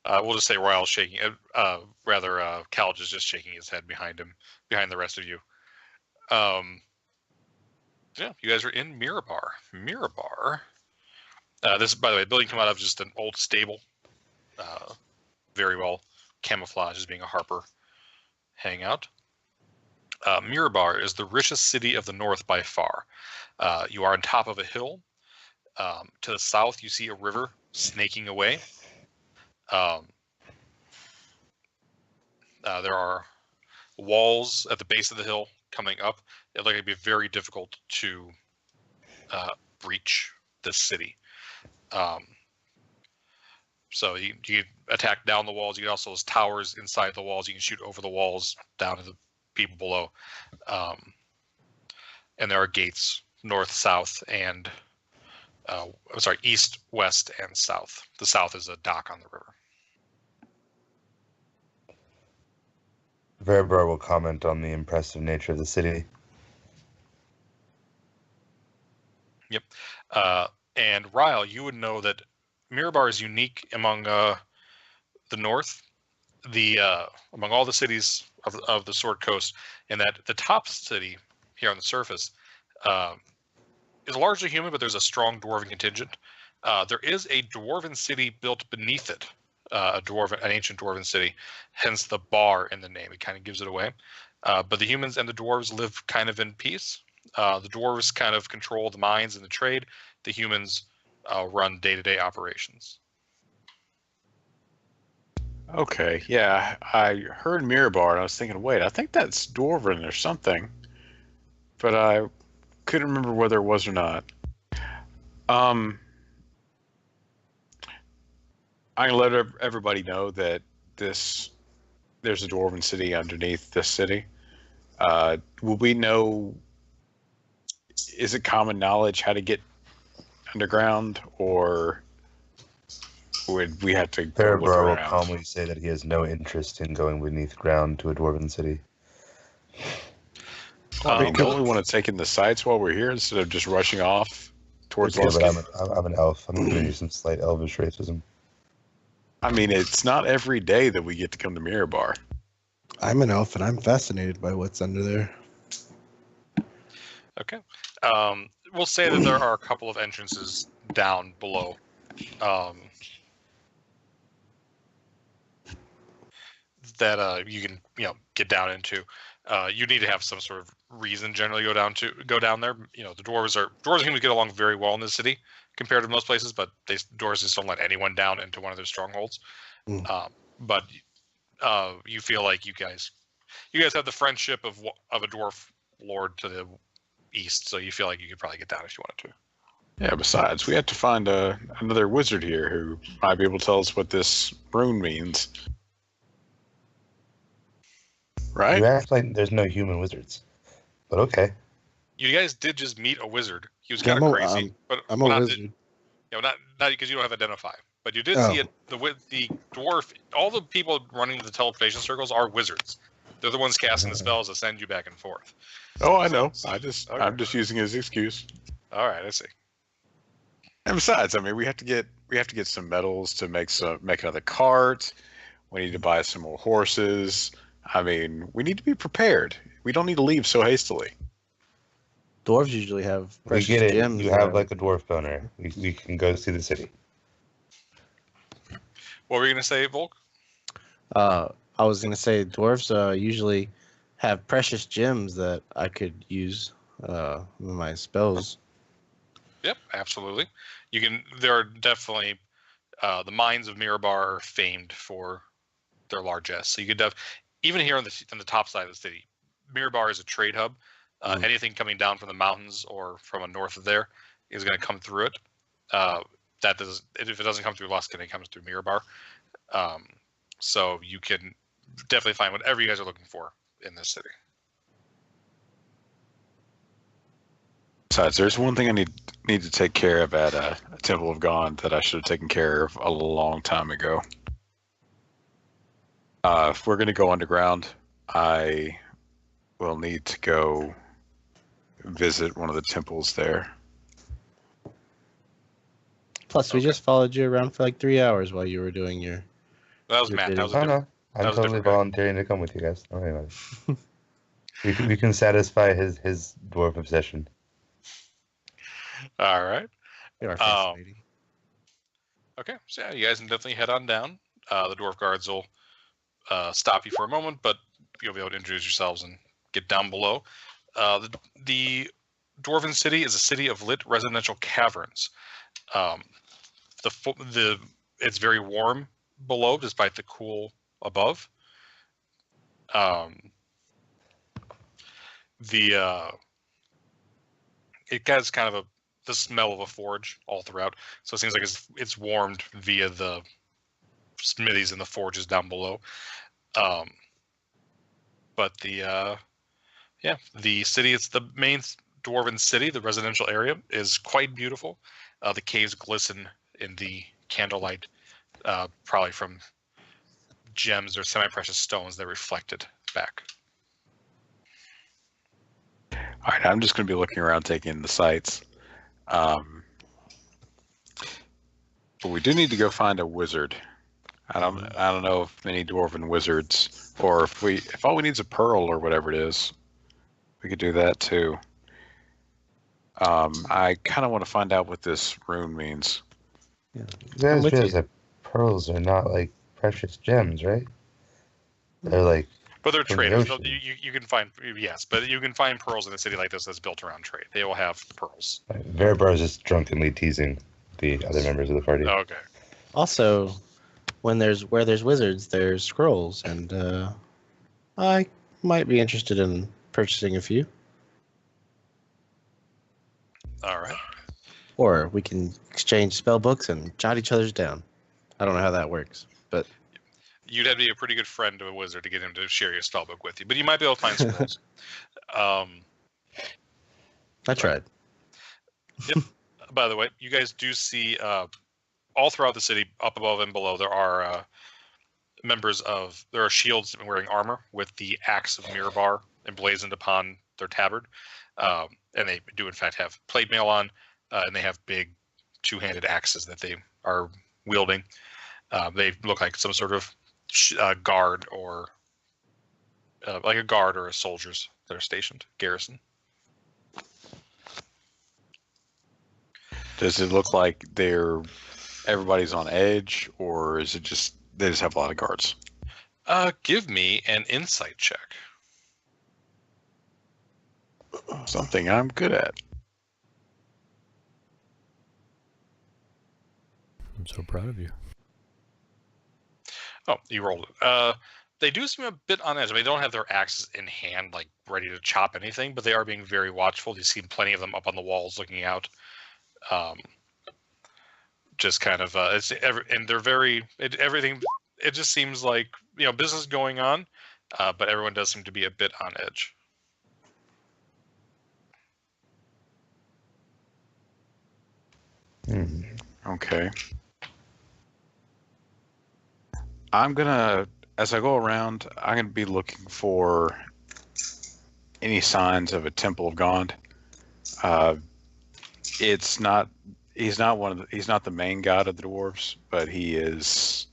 We'll just say Ryle's shaking. Calge is just shaking his head behind him, behind the rest of you. Yeah, you guys are in Mirabar. This, by the way, the building come out of just an old stable. Very well camouflaged as being a Harper hangout. Mirabar is the richest city of the north by far. You are on top of a hill. To the south, you see a river snaking away. There are walls at the base of the hill coming up. It's going to be very difficult to breach this city. So you can attack down the walls. You can also, those towers inside the walls, you can shoot over the walls down to the people below. And there are gates north, south, and east, west, and south. The south is a dock on the river. Verbar will comment on the impressive nature of the city. Yep. And Ryle, you would know that Mirabar is unique among the north, among all the cities of the Sword Coast, in that the top city here on the surface is largely human, but there's a strong dwarven contingent. There is a dwarven city built beneath it, an ancient dwarven city, hence the bar in the name. It kind of gives it away. But the humans and the dwarves live kind of in peace. The dwarves kind of control the mines and the trade. The humans run day-to-day operations. Okay, yeah, I heard Mirabar and I was thinking, wait, I think that's Dwarven or something, but I couldn't remember whether it was or not. I'm gonna let everybody know that there's a Dwarven city underneath this city. Will we know? Is it common knowledge how to get underground, or would we have to go look Verbar will around? calmly say that he has no interest in going beneath ground to a dwarven city. I mean, don't we want to take in the sights while we're here instead of just rushing off towards Okay, Luskin? but I'm an elf. I'm giving you some slight elvish racism. I mean, it's not every day that we get to come to Mirabar. I'm an elf, and I'm fascinated by what's under there. Okay. We'll say that there are a couple of entrances down below. That you can get down into. You need to have some sort of reason generally go down there. The dwarves and humans get along very well in this city compared to most places, but dwarves just don't let anyone down into one of their strongholds. But you feel like you guys have the friendship of a dwarf lord to the east, so you feel like you could probably get down if you wanted to. Yeah, besides, we have to find another wizard here who might be able to tell us what this rune means. Right? You act like there's no human wizards. But okay. You guys did just meet a wizard. He was kind of crazy. But I'm a wizard. Not because you don't have identify. But you did see it. The dwarf, all the people running the teleportation circles are wizards. They're the ones casting the spells that send you back and forth. Oh, I know. Okay. I'm just using his excuse. All right, I see. And besides, I mean, we have to get some metals to make another cart. We need to buy some more horses. I mean, we need to be prepared. We don't need to leave so hastily. Dwarves usually have We precious get it. gems. You have like a dwarf boner. We can go see the city. What were you going to say, Volk? I was gonna say dwarves usually have precious gems that I could use with my spells. Yep, absolutely. You can. There are definitely The mines of Mirabar are famed for their largesse. So you could even here on the top side of the city, Mirabar is a trade hub. Anything coming down from the mountains or from north of there is going to come through it. If it doesn't come through Luskan, it comes through Mirabar. So you can definitely find whatever you guys are looking for in this city. Besides, there's one thing I need to take care of at Temple of Gond that I should have taken care of a long time ago. If we're going to go underground, I will need to go visit one of the temples there. Plus, we just followed you around for like 3 hours while you were doing your. That was Matt. That was I'm totally volunteering to come with you guys. Don't worry about it. we can satisfy his dwarf obsession. All right. You are fascinating. Okay, so yeah, you guys can definitely head on down. The dwarf guards will stop you for a moment, but you'll be able to introduce yourselves and get down below. The Dwarven City is a city of lit residential caverns. It's very warm below, despite the cool above. It has kind of the smell of a forge all throughout, so it seems like it's warmed via the smithies and the forges down below. But the city, it's the main Dwarven city. The residential area is quite beautiful. The caves glisten in the candlelight, probably from gems or semi-precious stones that reflected back. All right, I'm just going to be looking around, taking the sights. But we do need to go find a wizard. I don't know if many dwarven wizards, or if all we need is a pearl or whatever it is, we could do that too. I kind of want to find out what this rune means. Yeah. You guys realize that pearls are not like precious gems, right? They're like. But they're traders. So you can find but you can find pearls in a city like this that's built around trade. They will have pearls. Verbar is just drunkenly teasing the other members of the party. Okay. Also, where there's wizards, there's scrolls, and I might be interested in purchasing a few. All right. Or we can exchange spell books and jot each other's down. I don't know how that works, but you'd have to be a pretty good friend to a wizard to get him to share your spellbook with you, but you might be able to find scrolls. I tried. Yep. By the way, you guys do see all throughout the city, up above and below, there are shields wearing armor with the axe of Mirabar emblazoned upon their tabard. And they do, in fact, have plate mail on, and they have big two-handed axes that they are wielding. They look like some sort of guard or like a guard or a soldiers that are stationed, garrison. Does it look like everybody's on edge, or is it just they just have a lot of guards? Give me an insight check. Something I'm good at. I'm so proud of you. Oh, you rolled it. They do seem a bit on edge. I mean, they don't have their axes in hand, like ready to chop anything, but they are being very watchful. You see plenty of them up on the walls looking out. Just kind of, and they're everything. It just seems like, business going on, but everyone does seem to be a bit on edge. Okay. As I go around, I'm gonna be looking for any signs of a Temple of Gond. He's not the main god of the dwarves, but he is.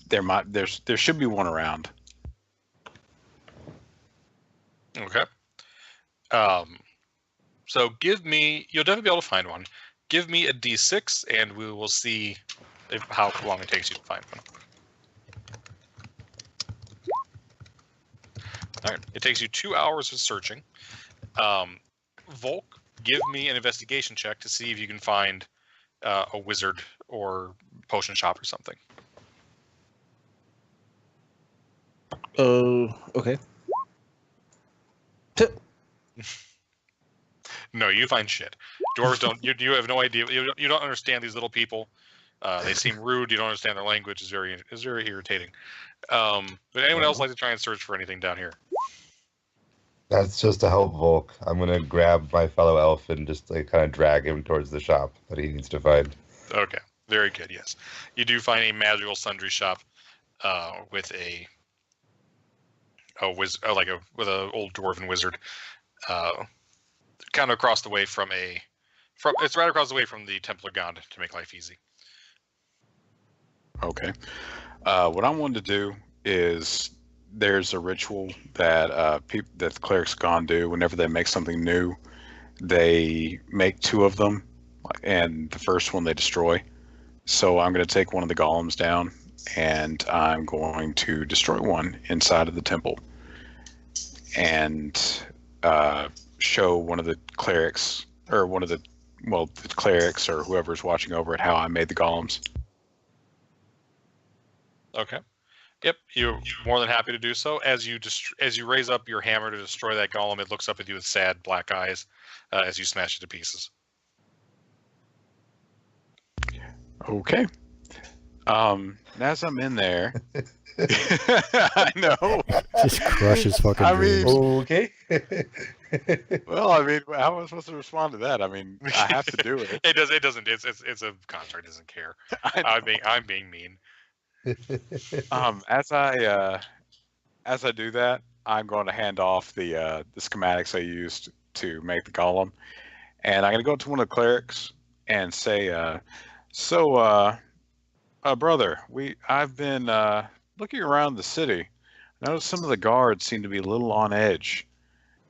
There should be one around. Okay. So you'll definitely be able to find one. Give me a D6, and we will see how long it takes you to find one. All right. It takes you 2 hours of searching. Volk, give me an investigation check to see if you can find a wizard or potion shop or something. Oh, okay. No, you find shit. Dwarves don't. You have no idea. You don't understand these little people. They seem rude. You don't understand their language. It's very irritating. But anyone else like to try and search for anything down here? That's just to help Volk. I'm gonna grab my fellow elf and just like kind of drag him towards the shop that he needs to find. Okay, very good. Yes, you do find a magical sundry shop with a with an old dwarven wizard, kind of across the way from it's right across the way from the Templar Gond to make life easy. Okay. What I wanted to do is there's a ritual that that the clerics gone do whenever they make something new. They make 2 of them, and the first one they destroy. So I'm going to take one of the golems down, and I'm going to destroy one inside of the temple, and show one of the clerics, or the clerics or whoever's watching over it, how I made the golems. Okay. Yep, you're more than happy to do so. As you raise up your hammer to destroy that golem, it looks up at you with sad black eyes as you smash it to pieces. Okay. As I'm in there, I know. Just crushes fucking dreams. Okay. Well, I mean, how am I supposed to respond to that? I mean, I have to do it. It doesn't. It's a contract. It doesn't care. I'm being mean. As I do that, I'm going to hand off the schematics I used to make the golem, and I'm going to go to one of the clerics and say, brother, I've been looking around the city. I noticed some of the guards seem to be a little on edge.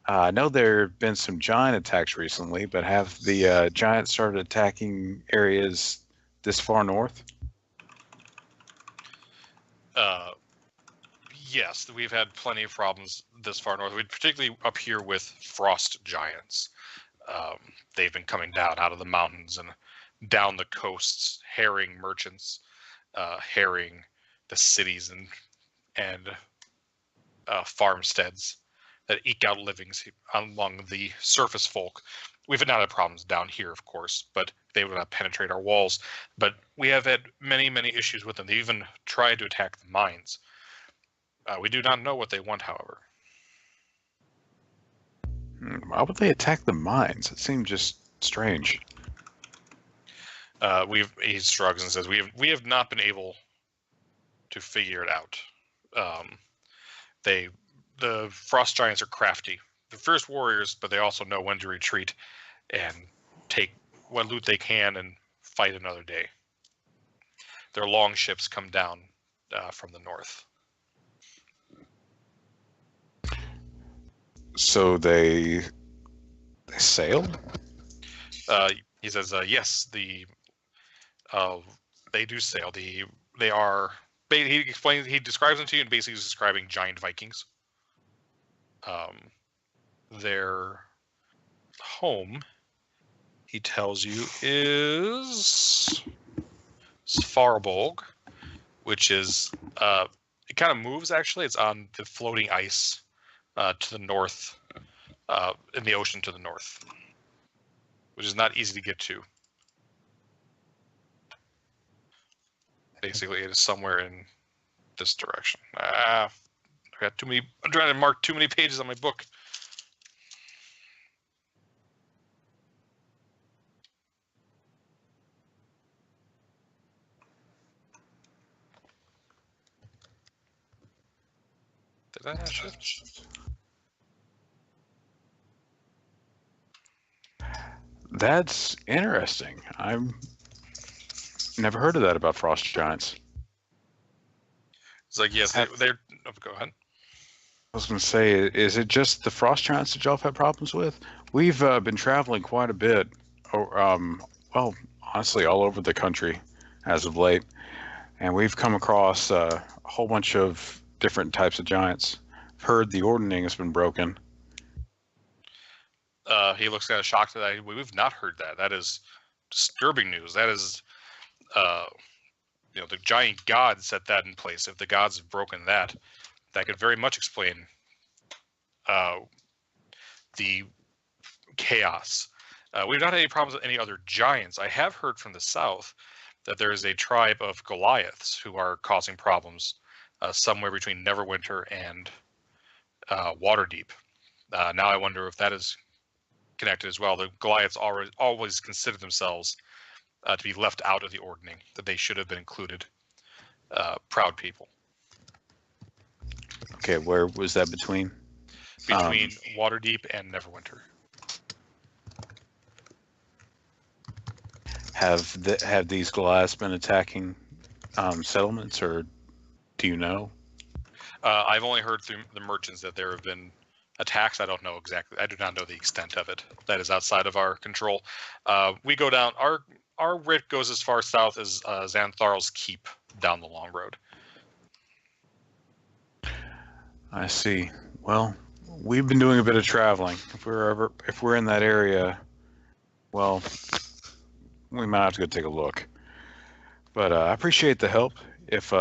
I know there have been some giant attacks recently, but have the giants started attacking areas this far north? Yes, we've had plenty of problems this far north. Particularly up here with frost giants. They've been coming down out of the mountains and down the coasts, harrying merchants, harrying the cities and farmsteads that eke out livings among the surface folk. We've not had problems down here, of course, but they would not penetrate our walls. But we have had many, many issues with them. They even tried to attack the mines. We do not know what they want, however. Why would they attack the mines? It seemed just strange. He shrugs and says, "We have not been able to figure it out. The frost giants are crafty. They're fierce warriors, but they also know when to retreat and take what loot they can and fight another day. Their long ships come down from the north." So they sailed? He says, yes, they do sail. He describes them to you, and basically he's describing giant Vikings. Their home, he tells you, is Svarbolg, which is it kind of moves actually. It's on the floating ice to the north, in the ocean to the north, which is not easy to get to. Basically, it is somewhere in this direction. I got too many. I'm trying to mark too many pages on my book. Did I not shift? That's interesting. I've never heard of that about frost giants. It's like, yes, they're. Oh, go ahead. I was going to say, is it just the frost giants that y'all have had problems with? We've been traveling quite a bit, well, honestly, all over the country as of late, and we've come across a whole bunch of different types of giants. I've heard the ordning has been broken. He looks kind of shocked at that. We've not heard that. That is disturbing news. That is, the giant god set that in place. If the gods have broken that, that could very much explain the chaos. We've not had any problems with any other giants. I have heard from the south that there is a tribe of Goliaths who are causing problems somewhere between Neverwinter and Waterdeep. Now I wonder if that is connected as well. The Goliaths always consider themselves to be left out of the Ordning, that they should have been included. Proud people. Okay, where was that between? Between Waterdeep and Neverwinter. Have these Goliaths been attacking settlements, or do you know? I've only heard through the merchants that there have been attacks. I don't know exactly. I do not know the extent of it. That is outside of our control. We go down. Our writ goes as far south as Xantharl's Keep down the long road. I see. Well, we've been doing a bit of traveling. If we're in that area, well, we might have to go take a look. But I appreciate the help. If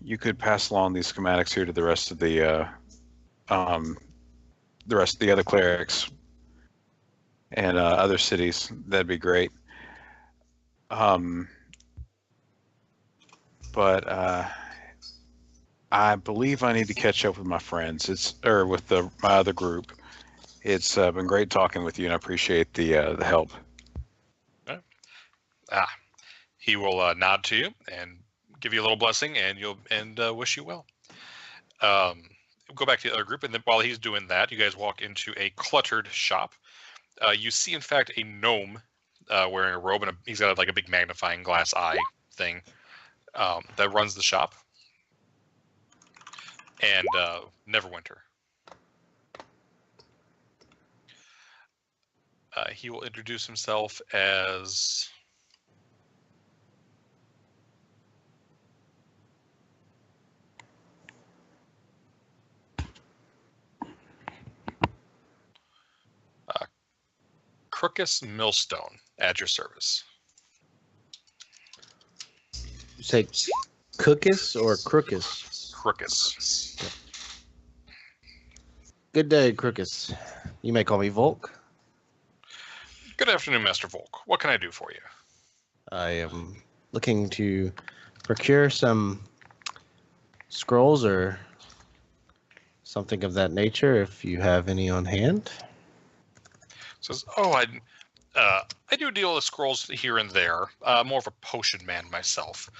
you could pass along these schematics here to the rest of the other clerics and other cities, that'd be great. But I believe I need to catch up with my friends. With my other group. It's been great talking with you, and I appreciate the help. He will nod to you and give you a little blessing, and wish you well. Go back to the other group, and then while he's doing that, you guys walk into a cluttered shop. You see, in fact, a gnome wearing a robe, and he's got like a big magnifying glass eye thing that runs the shop. And Neverwinter. He will introduce himself as Crookus Millstone, at your service. You say Crookus or Crookus? Crookus. Good day, Crookus. You may call me Volk. Good afternoon, Master Volk. What can I do for you? I am looking to procure some scrolls or something of that nature, if you have any on hand. Says, I do deal with scrolls here and there. More of a potion man myself.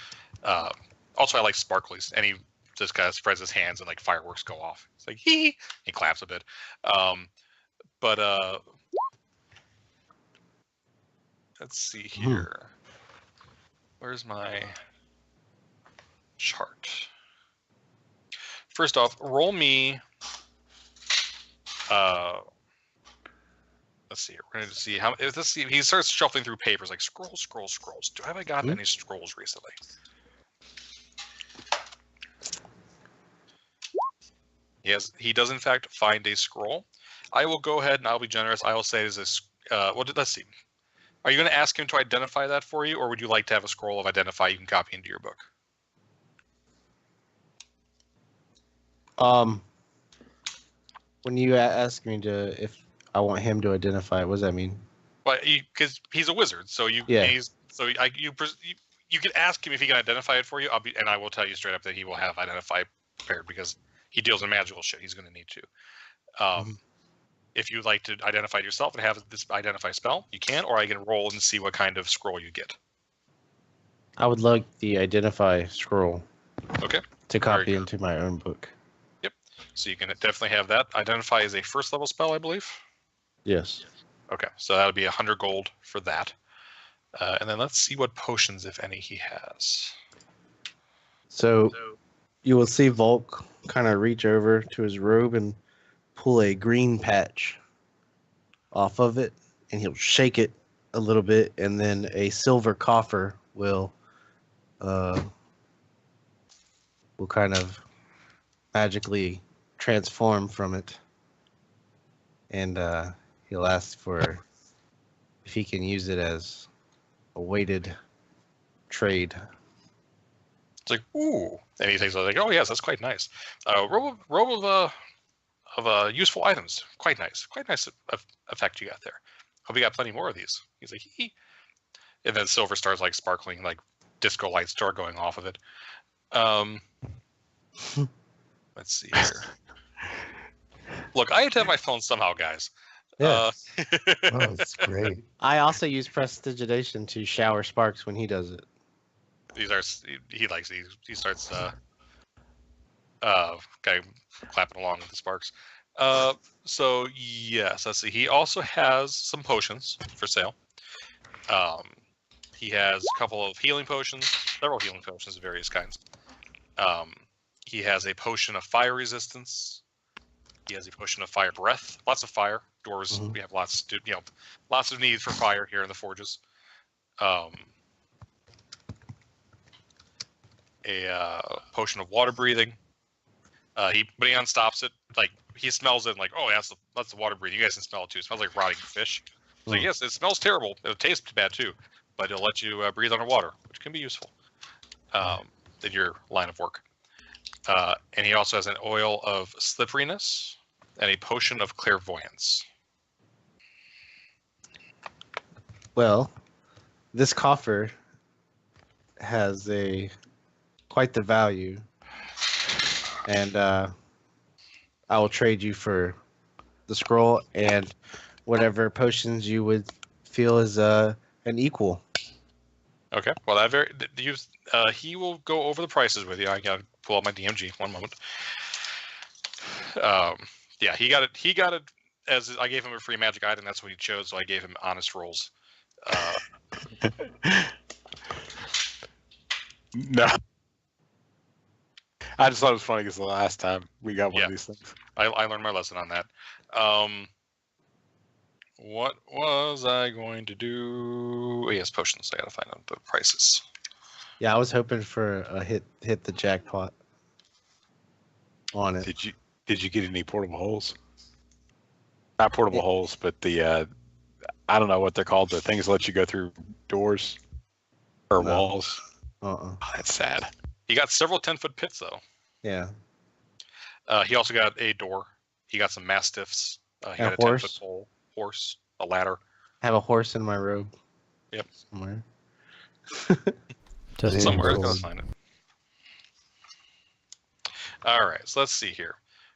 Also, I like sparklies. And he just kind of spreads his hands and like fireworks go off. It's like, hee. He claps a bit. Let's see here. Where's my chart? First off, roll me. Let's see here. We're going to see how. He starts shuffling through papers like scrolls. Have I gotten any scrolls recently? Yes, he does in fact find a scroll. I will go ahead and I'll be generous. I will say is this. Let's see. Are you going to ask him to identify that for you, or would you like to have a scroll of identify you can copy into your book? When you ask me if I want him to identify it, what does that mean? Well, because he's a wizard, so you can ask him if he can identify it for you. I will tell you straight up that he will have identify prepared because he deals in magical shit. He's going to need to. If you'd like to identify it yourself and have this identify spell, you can, or I can roll and see what kind of scroll you get. I would like the identify scroll. Okay. To copy into my own book. Yep. So you can definitely have that. Identify is a first level spell, I believe. Yes. Okay, so that would be 100 gold for that. And then let's see what potions, if any, he has. So you will see Volk kind of reach over to his robe and pull a green patch off of it, and he'll shake it a little bit, and then a silver coffer will kind of magically transform from it, and he'll ask for if he can use it as awaited trade. It's like, ooh, and he thinks like, oh yes, that's quite nice. Row of useful items, quite nice effect you got there. Hope you got plenty more of these. He's like, hee. And then silver starts like sparkling, like disco lights start going off of it. Let's see here. Look, I have to have my phone somehow, guys. Yeah. Oh, that's great. I also use prestidigitation to shower sparks when he does it. He likes it. He starts kind of clapping along with the sparks. So yes, let's see. He also has some potions for sale. He has a couple of healing potions, several healing potions of various kinds. He has a potion of fire resistance. He has a potion of fire breath. Lots of fire. Doors. We have lots of need for fire here in the forges. A potion of water breathing. But he unstops it. Like he smells it. And like, oh, that's the water breathing. You guys can smell it too. It smells like rotting fish. So yes, it smells terrible. It'll taste bad too, but it'll let you breathe underwater, which can be useful in your line of work. And he also has an oil of slipperiness and a potion of clairvoyance. Well, this coffer has quite the value, and I will trade you for the scroll and whatever potions you would feel is an equal. Okay. Well, he will go over the prices with you. I gotta pull out my DMG. One moment. Yeah, he got it as I gave him a free magic item. That's what he chose. So I gave him honest rolls. No. I just thought it was funny because the last time we got one of these things. I learned my lesson on that. What was I going to do? Oh, yes, potions. I gotta find out the prices. Yeah, I was hoping for a hit the jackpot on it. Did you get any portable holes? Not portable holes, but the I don't know what they're called. The things that let you go through doors or walls. Oh, that's sad. He got several 10-foot pits though. Yeah. He also got a door. He got some mastiffs. He got a horse. 10-foot pole, horse, a ladder. I have a horse in my robe. Yep. Somewhere. Somewhere. I gotta find it. All right. So let's see here.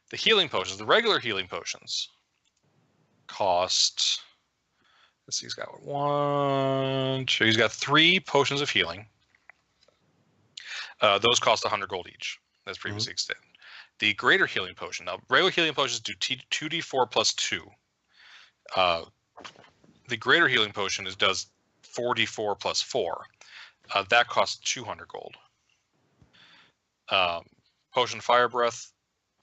The healing potions, the regular healing potions, cost. Let's see. He's got one, two. He's got 3 potions of healing. Those cost 100 gold each, as previously explained. The greater healing potion. Now, regular healing potions do 2d4 plus 2. The greater healing potion does 4d4 plus 4. That costs 200 gold. Potion of fire breath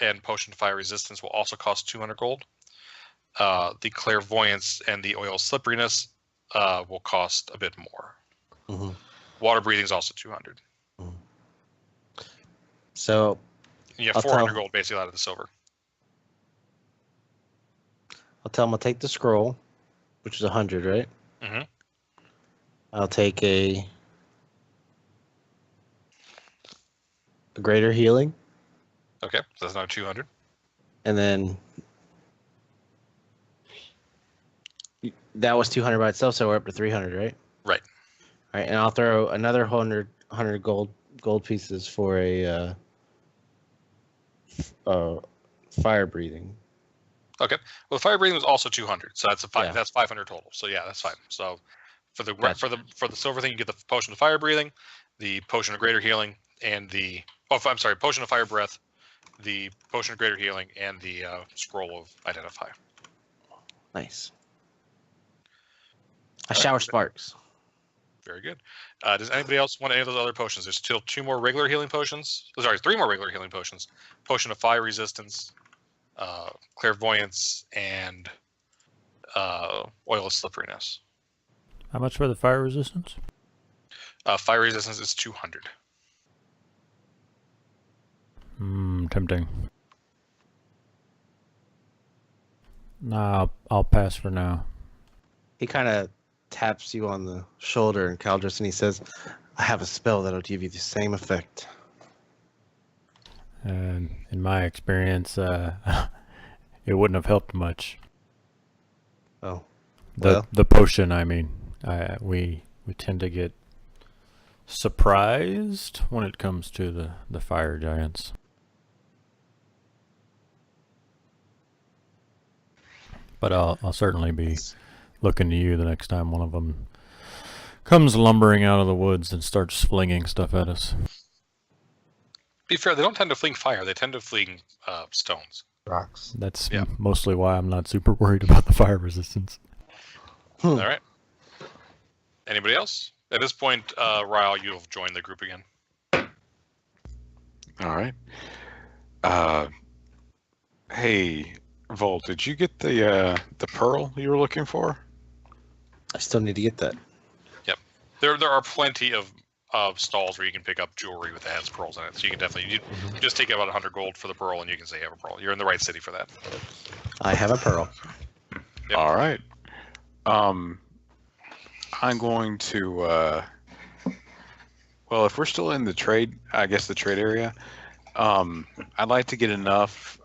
and potion of fire resistance will also cost 200 gold. The clairvoyance and the oil slipperiness will cost a bit more. Water breathing is also 200. So you have 400 gold basically out of the silver. I'll tell him I'll take the scroll, which is 100, right? Mm-hmm. I'll take a greater healing. Okay, so that's another 200. And then that was 200 by itself, so we're up to 300, right? Right. All right, and I'll throw another 100 gold pieces for a fire breathing. Okay. Well, the fire breathing was also 200, so that's that's 500 total. So yeah, that's fine. So for the for the silver thing, you get the potion of fire breathing, the potion of greater healing, and the potion of fire breath, the potion of greater healing, and the scroll of identify. Nice. I shower sparks. Very good. Does anybody else want any of those other potions? There's still 2 more regular healing potions. Sorry, 3 more regular healing potions. Potion of fire resistance, clairvoyance, and oil of slipperiness. How much for the fire resistance? Fire resistance is 200. Tempting. Nah, I'll pass for now. He kind of taps you on the shoulder, and Caldress, and he says, "I have a spell that'll give you the same effect." And in my experience, it wouldn't have helped much. Oh, The potion, I mean, we tend to get surprised when it comes to the fire giants. But I'll certainly be looking to you the next time one of them comes lumbering out of the woods and starts flinging stuff at us. Be fair, they don't tend to fling fire. They tend to fling stones. Rocks. That's Yeah. mostly why I'm not super worried about the fire resistance. All right. Anybody else? At this point, Ryle, you've joined the group again. All right. Hey, Volt, did you get the pearl you were looking for? I still need to get that. There are plenty of stalls where you can pick up jewelry with that has pearls in it. So you can definitely you just take about 100 gold for the pearl, and you can say you have a pearl. You're in the right city for that. I have a pearl. Yep. All right. I'm going to. Well, if we're still in the trade, I guess the trade area, I'd like to get enough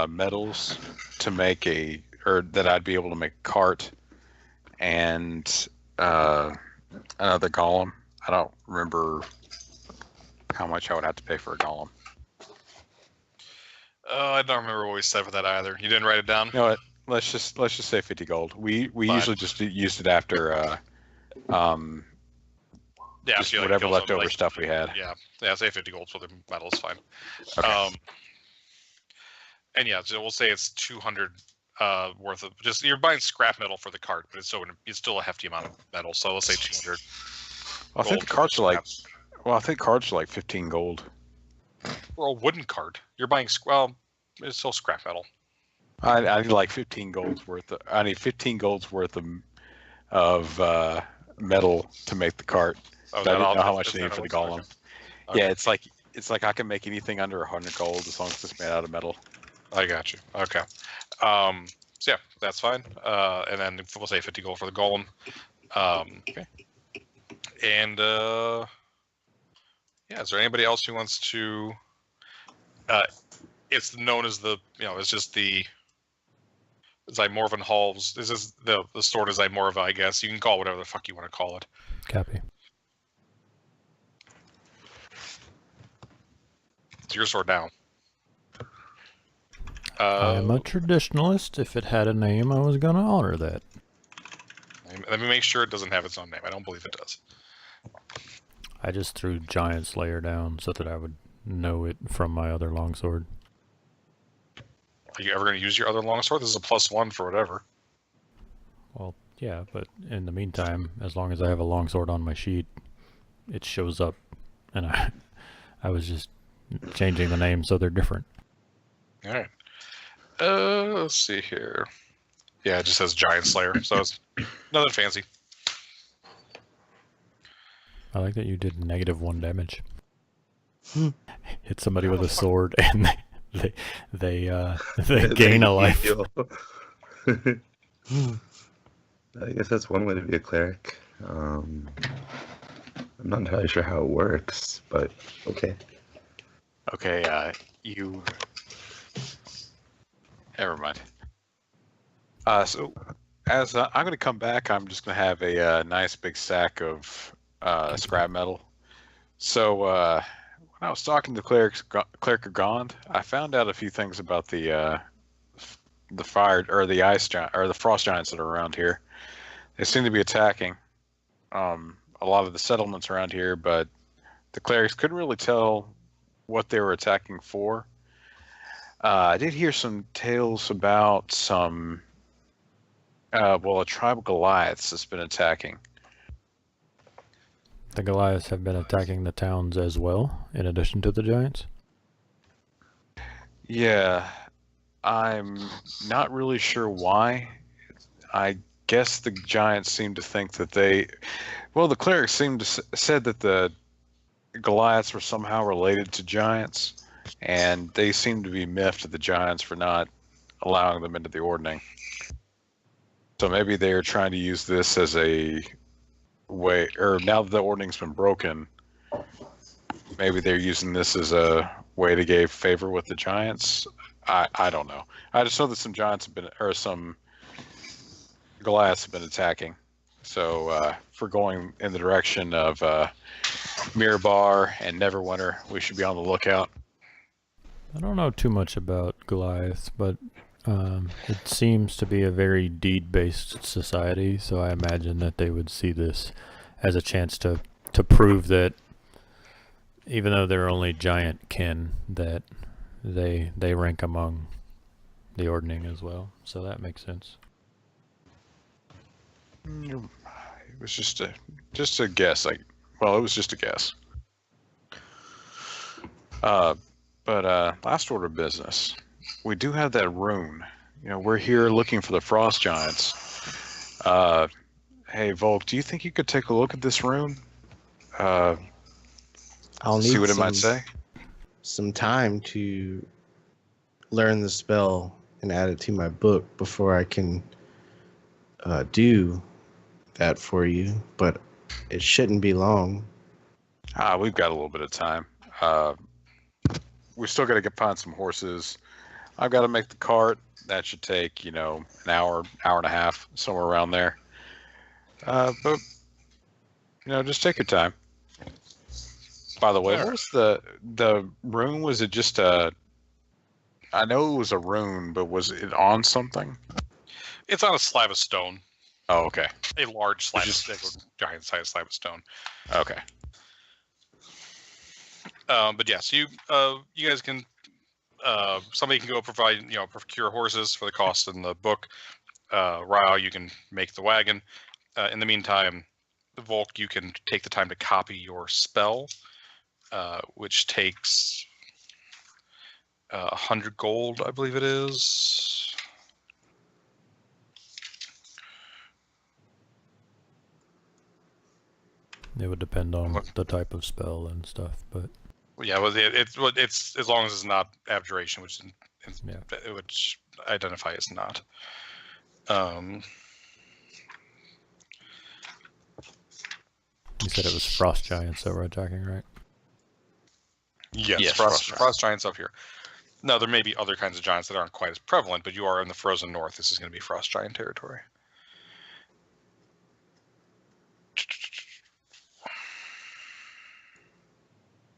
metals to make or that I'd be able to make a cart and another golem. I don't remember how much I would have to pay for a golem. I don't remember what we said for that either. You didn't write it down? You know what? Let's just say 50 gold. We Fine. usually just used it after Yeah, just if you, like, whatever kill something, leftover like, stuff we had. Yeah, say 50 gold for the metal is fine. Okay. And yeah, so we'll say it's 200 worth of just you're buying scrap metal for the cart, but it's still a hefty amount of metal. So let's say 200. Well, I think the carts are like. Well, I think carts are like 15 gold. For a wooden cart, you're buying well, it's still scrap metal. I need like 15 gold's worth. I need 15 gold's worth of metal to make the cart. Oh, So I that didn't all- know how much is I that need for all the it's golem. okay. Yeah, it's like I can make anything under 100 gold as long as it's made out of metal. I got you. Okay. So yeah, that's fine. And then we'll say 50 gold for the golem. Okay. And yeah, is there anybody else who wants to? It's known as it's just the Zymorvan Halls. This is the sword of Zymorva, I guess. You can call it whatever the fuck you want to call it. Copy. It's your sword now. I'm a traditionalist. If it had a name, I was going to honor that. Let me make sure it doesn't have its own name. I don't believe it does. I just threw Giant Slayer down so that I would know it from my other longsword. Are you ever going to use your other longsword? This is a +1 for whatever. Well, yeah, but in the meantime, as long as I have a longsword on my sheet, it shows up. And I was just changing the name so they're different. All right. Let's see here. Yeah, it just says Giant Slayer, so it's nothing fancy. I like that you did -1 damage. Hit somebody with a sword and they gain a life. I guess that's one way to be a cleric. I'm not entirely sure how it works, but okay. Okay, you. Never mind. So as I'm going to come back, I'm just going to have a nice big sack of scrap metal. So when I was talking to Cleric Gond, I found out a few things about the fire or the ice giant or the frost giants that are around here. They seem to be attacking a lot of the settlements around here, but the clerics couldn't really tell what they were attacking for. I did hear some tales about some, a tribe of Goliaths that's been attacking. The Goliaths have been attacking the towns as well, in addition to the giants? Yeah, I'm not really sure why. I guess the giants seem to think that the clerics seemed to said that the Goliaths were somehow related to giants. And they seem to be miffed at the giants for not allowing them into the ordning. So maybe they're trying to use this as a way, or now that the ordning's been broken, maybe they're using this as a way to gain favor with the giants. I don't know. I just know that some giants have been, or some Goliaths have been attacking. So if we're going in the direction of Mirabar and Neverwinter, we should be on the lookout. I don't know too much about Goliath, but it seems to be a very deed-based society, so I imagine that they would see this as a chance to prove that even though they're only giant kin, that they rank among the Ordning as well. So that makes sense. It was just a guess. It was just a guess. But last order of business, we do have that rune. We're here looking for the frost giants. Hey, Volk, do you think you could take a look at this rune? I'll need see what it might say. Some time to learn the spell and add it to my book before I can do that for you, but it shouldn't be long. We've got a little bit of time. We still got to find some horses. I've got to make the cart. That should take, an hour and a half, somewhere around there. But just take your time. By the way, what was the rune? Was it just a? I know it was a rune, but was it on something? It's on a slab of stone. Oh, okay. A large slab, giant-sized slab of stone. Okay. But yeah, so you guys can somebody can go provide procure horses for the cost in the book. Ryle, you can make the wagon. In the meantime, Volk, you can take the time to copy your spell, which takes 100 gold, I believe it is. It would depend on the type of spell and stuff, but Yeah, well, it's as long as it's not abjuration, which identify as not. You said it was frost giants that we're attacking, right? Yes, frost giants up here. Now, there may be other kinds of giants that aren't quite as prevalent, but you are in the frozen north. This is going to be frost giant territory.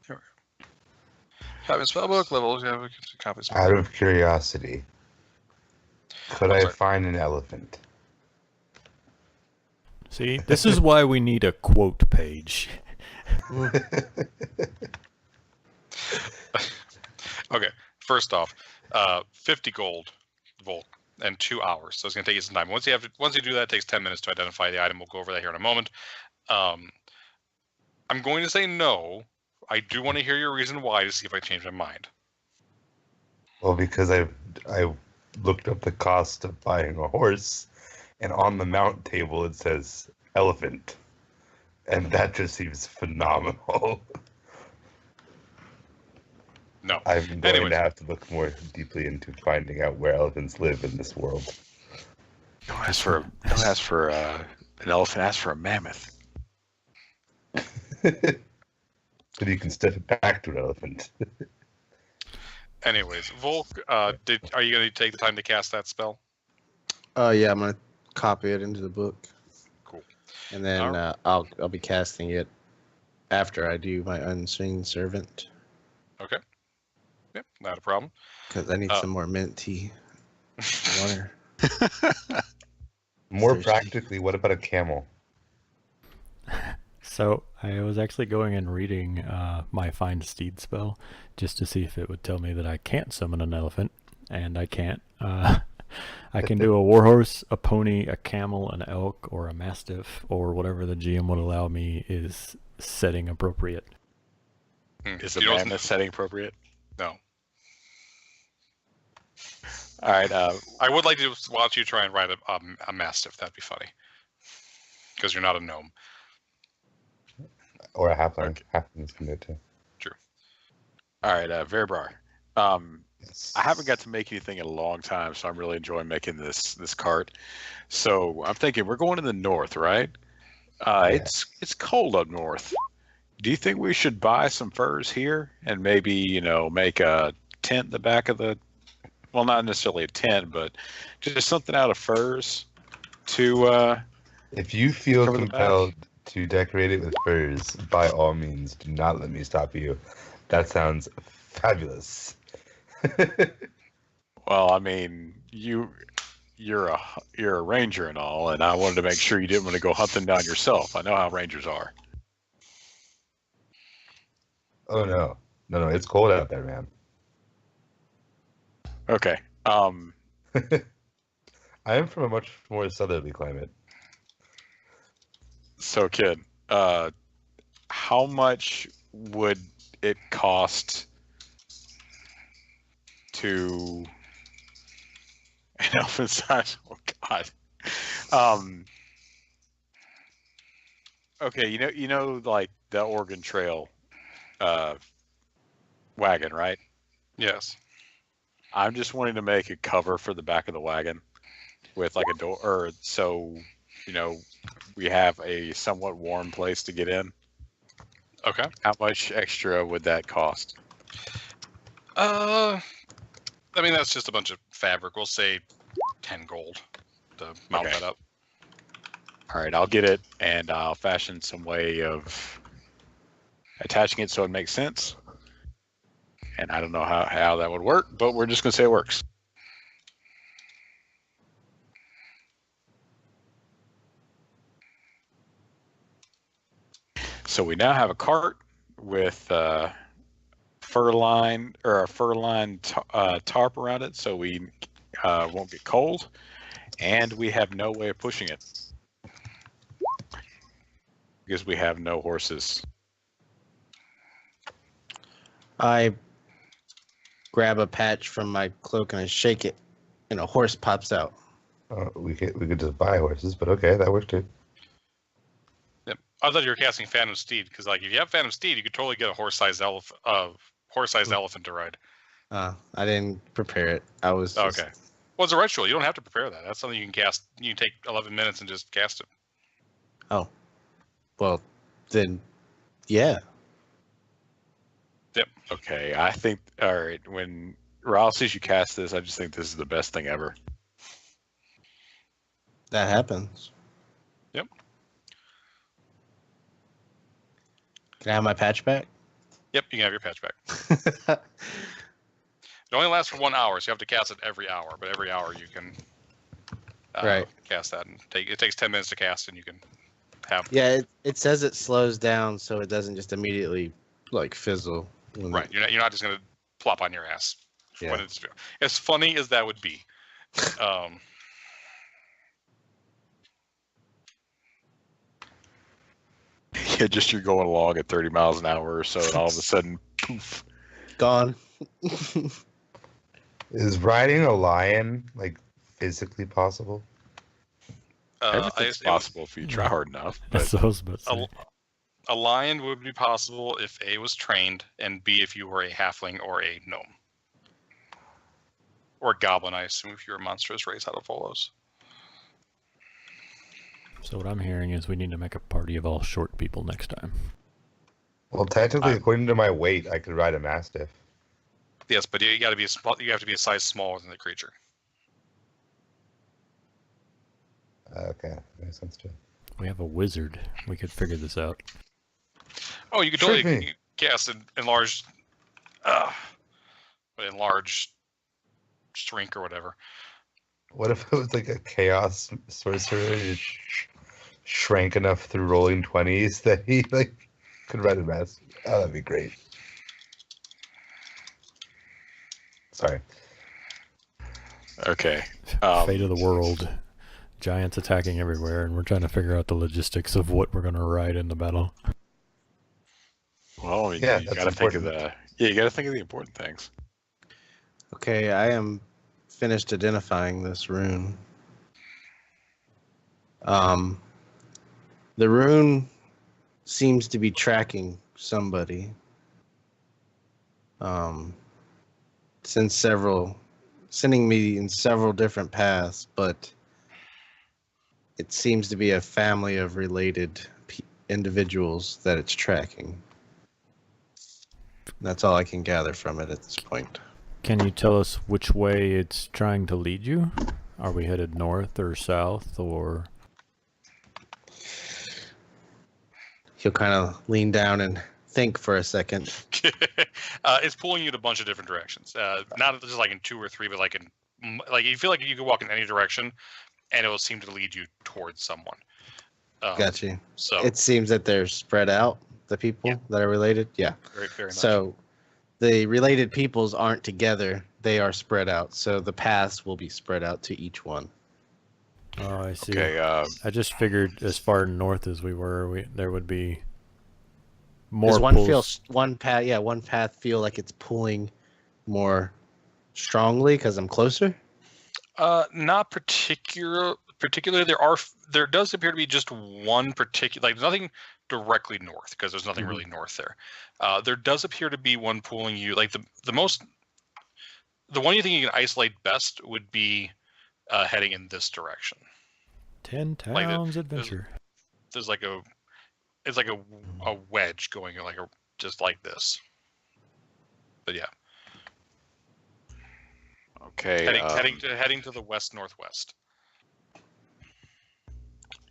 Here we go. Copy spellbook, levels, copy spellbook. Out of curiosity, could I find an elephant? See, this is why we need a quote page. Okay, first off, 50 gold, Volk, and 2 hours. So it's going to take you some time. Once you do that, it takes 10 minutes to identify the item. We'll go over that here in a moment. I'm going to say no. I do want to hear your reason why to see if I change my mind. Well, because I looked up the cost of buying a horse, and on the mount table it says elephant, and that just seems phenomenal. No. I'm going to have to look more deeply into finding out where elephants live in this world. Don't ask for an elephant. Ask for a mammoth. But you can step it back to an elephant. Anyways, Volk, are you going to take the time to cast that spell? Yeah, I'm gonna copy it into the book. Cool. And then I'll be casting it after I do my Unseen Servant. Okay. Yep, not a problem. Because I need some more mint tea. Water. More Thirsty. practically, what about a camel? So I was actually going and reading my Find Steed spell just to see if it would tell me that I can't summon an elephant, and I can't. I can do a warhorse, a pony, a camel, an elk, or a mastiff, or whatever the GM would allow me is setting appropriate. Is the mammoth setting appropriate? No. All right. I would like to watch you try and ride a mastiff. That'd be funny. Because you're not a gnome. Or a halfling. Okay. Halflings can do it too. True. All right, Verbar. I haven't got to make anything in a long time, so I'm really enjoying making this cart. So I'm thinking we're going to the north, right? Yeah. It's cold up north. Do you think we should buy some furs here and maybe make a tent in the back of the? Well, not necessarily a tent, but just something out of furs to. If you feel Cover the back. compelled to decorate it with furs, by all means, do not let me stop you. That sounds fabulous. Well, I mean, you're a ranger and all, and I wanted to make sure you didn't want to go hunting down yourself. I know how rangers are. Oh no, it's cold out there, man. Okay. I am from a much more southerly climate. So, kid, how much would it cost to an elfin size? Oh God. Okay, you know, like the Oregon Trail wagon, right? Yes. I'm just wanting to make a cover for the back of the wagon with like a door, or so we have a somewhat warm place to get in. Okay. How much extra would that cost? I mean, that's just a bunch of fabric. We'll say 10 gold to mount Okay. that up. All right, I'll get it, and I'll fashion some way of attaching it so it makes sense. And I don't know how that would work, but we're just going to say it works. So we now have a cart with fur line tarp around it, so we won't get cold, and we have no way of pushing it because we have no horses. I grab a patch from my cloak and I shake it, and a horse pops out. We could just buy horses, but okay, that works too. Yep. I thought you were casting Phantom Steed because, like, if you have Phantom Steed, you could totally get a horse-sized elephant to ride. I didn't prepare it. I was just, Okay. Well, it's a ritual. You don't have to prepare that. That's something you can cast. You can take 11 minutes and just cast it. Oh, well, then, yeah. Yep. Okay, I think, all right, when Raul says you cast this, I just think this is the best thing ever. That happens. Yep. Can I have my patch back? Yep, you can have your patch back. It only lasts for 1 hour, so you have to cast it every hour. But every hour you can Right. cast that. And it takes 10 minutes to cast, and you can have... Yeah, it says it slows down so it doesn't just immediately like fizzle. Right, you're not just going to plop on your ass. Yeah. When it's, as funny as that would be. Yeah, just you're going along at 30 miles an hour or so, and all of a sudden, poof. Gone. Is riding a lion like physically possible? Everything's possible if you try hard enough. That's But what I was about to say. A lion would be possible if A, was trained, and B, if you were a halfling or a gnome. Or a goblin, I assume, if you're a monstrous race out of Volos. So what I'm hearing is we need to make a party of all short people next time. Well, technically, according to my weight, I could ride a mastiff. Yes, but you got to be you have to be a size smaller than the creature. Okay, that makes sense too. We have a wizard. We could figure this out. Oh, you could Sure totally thing. cast enlarged shrink or whatever. What if it was like a chaos sorcerer who shrank enough through rolling 20s that he like could ride a mask? Oh, that'd be great. Sorry. okay. Fate of the world. Giants attacking everywhere, and we're trying to figure out the logistics of what we're going to ride in the battle. Well, Yeah, you that's got to think of important. you got to think of the important things. Okay, I am finished identifying this rune. The rune seems to be tracking somebody. sending me in several different paths, but it seems to be a family of related individuals that it's tracking. That's all I can gather from it at this point. Can you tell us which way it's trying to lead you? Are we headed north or south or? He'll kind of lean down and think for a second. It's pulling you in a bunch of different directions. Not just like in 2 or 3, but like you feel like you can walk in any direction, and it will seem to lead you towards someone. Got you. So it seems that they're spread out. The people that are related, yeah. Very much. So the related peoples aren't together; they are spread out. So the paths will be spread out to each one. Oh, I see. Okay. I just figured as far north as we were, there would be more. Does one pulls. one path feel like it's pulling more strongly because I'm closer? Not particularly. There does appear to be just one particular, like nothing directly north, because there's nothing really north there. There does appear to be one pulling you, like the one you think you can isolate best would be heading in this direction. 10 Like Towns Adventure. It's like a wedge going just like this. But yeah. Okay. Heading to the west northwest.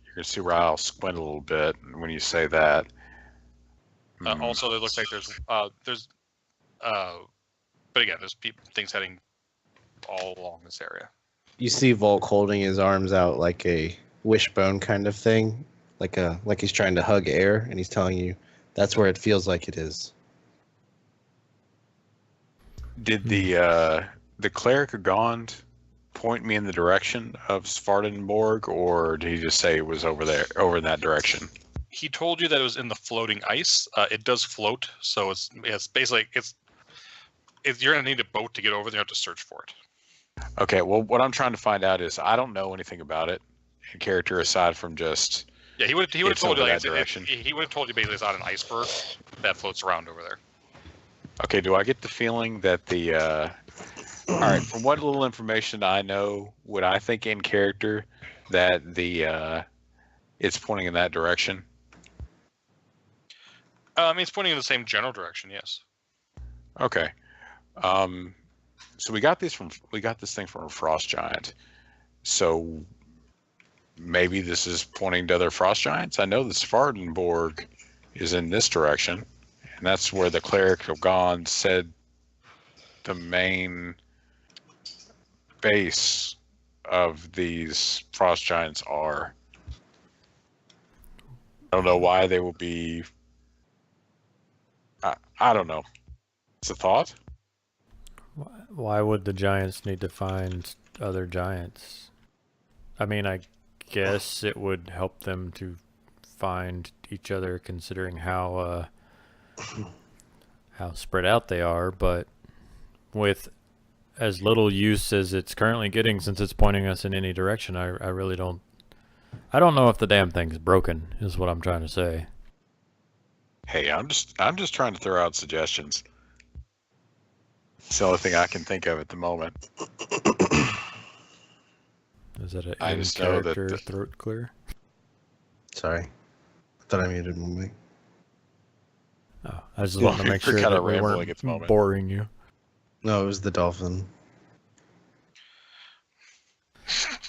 You're gonna see where I'll squint a little bit when you say that. Also, it looks like there's but again, there's things heading all along this area. You see Volk holding his arms out like a wishbone kind of thing, like he's trying to hug air, and he's telling you that's where it feels like it is. Did the cleric of Gond point me in the direction of Svardenborg, or did he just say it was over in that direction? He told you that it was in the floating ice. It does float, so it's basically you're gonna need a boat to get over there. You have to search for it. Okay. Well, what I'm trying to find out is I don't know anything about it in character aside from just he would have told you that direction. He would have told you basically it's on an iceberg that floats around over there. Okay. Do I get the feeling that the all right, from what little information I know, would I think in character that the it's pointing in that direction? It's pointing in the same general direction, yes. Okay. So we got this thing from a frost giant. So maybe this is pointing to other frost giants. I know the Svardenborg is in this direction, and that's where the cleric of Gond said the main base of these frost giants are. I don't know why they will be. I don't know. It's a thought. Why would the giants need to find other giants? I mean, I guess it would help them to find each other, considering how spread out they are, but with as little use as it's currently getting, since it's pointing us in any direction, I really don't. I don't know if the damn thing's broken, is what I'm trying to say. Hey, I'm just trying to throw out suggestions. It's the only thing I can think of at the moment. Is that an I just know that in-character throat clear? Sorry, I thought I muted my mic. Oh, I just wanted to make You're sure kinda that we rambling at the weren't moment. boring you. No, it was the dolphin.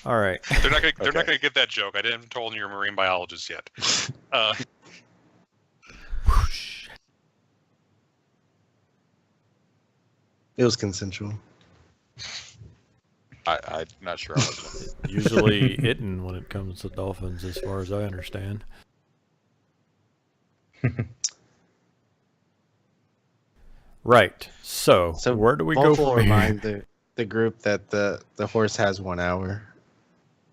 All right. They're not gonna Okay. get that joke. I didn't told you're a marine biologist yet. Whoosh. It was consensual. I'm not sure. I was. Usually hitting when it comes to dolphins, as far as I understand. Right. So where do we go Volk will from here? remind the group that the horse has 1 hour,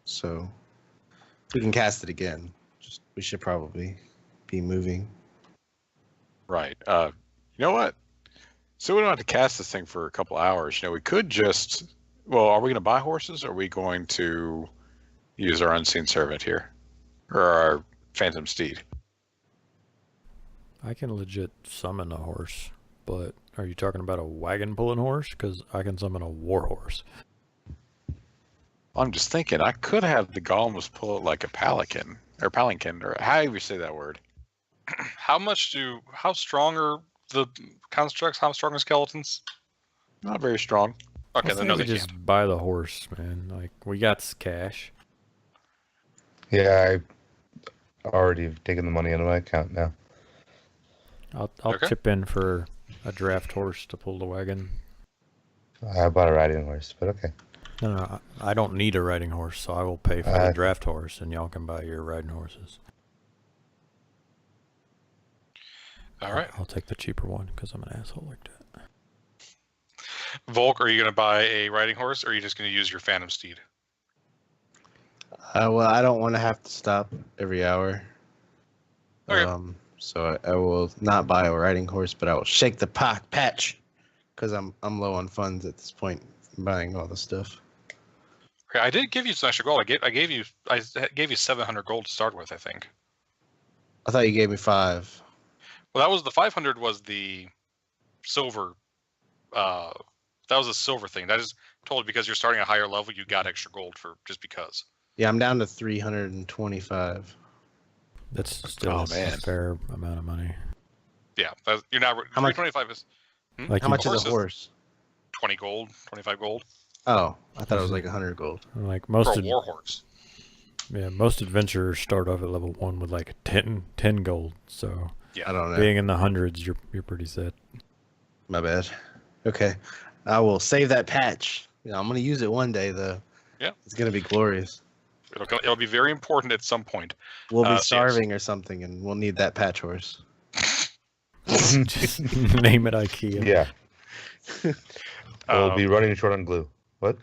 so we can cast it again. We should probably be moving. Right. You know what? So we don't have to cast this thing for a couple hours. We could just. Well, are we going to buy horses? Or are we going to use our unseen servant here, or our phantom steed? I can legit summon a horse. but are you talking about a wagon pulling horse? Because I can summon a war horse. I'm just thinking I could have the golems pull it like a palanquin, or however you say that word. How strong are the constructs? How strong are skeletons? Not very strong. Okay, then no, they just can't. buy the horse, man. Like, we got cash. Yeah, I already have taken the money into my account now. I'll Okay. chip in for a draft horse to pull the wagon. I bought a riding horse, but okay. No, I don't need a riding horse, so I will pay for the draft horse, and y'all can buy your riding horses. All right. I'll take the cheaper one because I'm an asshole like that. Volk, are you going to buy a riding horse, or are you just going to use your Phantom Steed? Well, I don't want to have to stop every hour. Okay. So I will not buy a riding horse, but I will shake the patch because I'm low on funds at this point, buying all the stuff. Okay, I did give you some extra gold. I gave you 700 gold to start with, I think. I thought you gave me 5. Well, that was the 500 was the silver. That was a silver thing. That is totally because you're starting a higher level. You got extra gold for just because. Yeah, I'm down to 325. That's still a fair amount of money. Yeah, you're not. How much? 325 is. Like How much is a horse? 20 gold, 25 gold. Oh, I thought it was like 100 gold. Like For most a war horse. Yeah, most adventurers start off at level 1 with like 10 gold. So Yeah. I don't know. being in the hundreds, you're pretty set. My bad. Okay, I will save that patch. I'm gonna use it one day though. Yeah. It's gonna be glorious. It'll be very important at some point. We'll be Yes. starving or something, and we'll need that patch horse. Just name it IKEA. Yeah. We'll be running short on glue. What?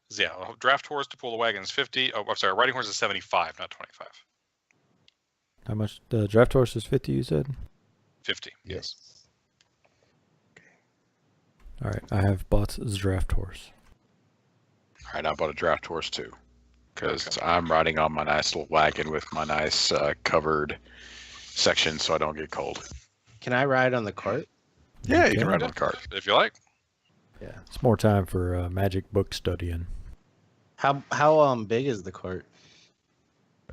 Yeah, a draft horse to pull the wagon is 50. Oh, I'm sorry, a riding horse is 75, not 25. How much? The draft horse is 50, you said? 50. Yes. All right, I have bought the draft horse. All right, I bought a draft horse too, because I'm riding on my nice little wagon with my nice covered section, so I don't get cold. Can I ride on the cart? Yeah, you can ride on the cart. If you like. Yeah. It's more time for magic book studying. How big is the cart?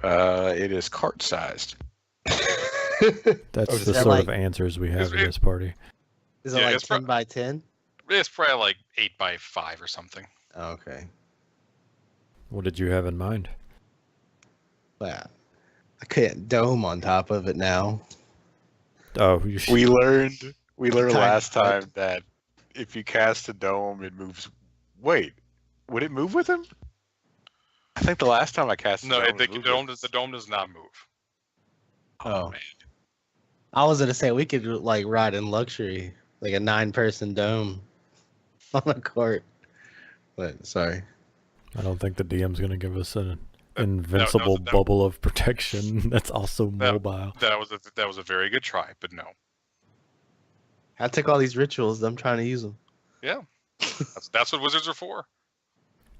It is cart sized. That's the that sort like- of answers we have Is at it- this party. Is it Yeah, like it's 10 by 10? It's probably like 8 by 5 or something. Oh, okay. What did you have in mind? Well, I can't dome on top of it now. Oh, We learned Tiny last cart. time that if you cast a dome, it moves. Wait, would it move with him? I think the last time I cast a No, dome, the it moved dome with- the dome does not move. Oh. man. I was gonna say we could like ride in luxury, like a 9-person dome on a cart. But sorry. I don't think the DM's going to give us an invincible that- bubble of protection that's also mobile. That was a very good try, but no. I took all these rituals. I'm trying to use them. Yeah. That's what wizards are for.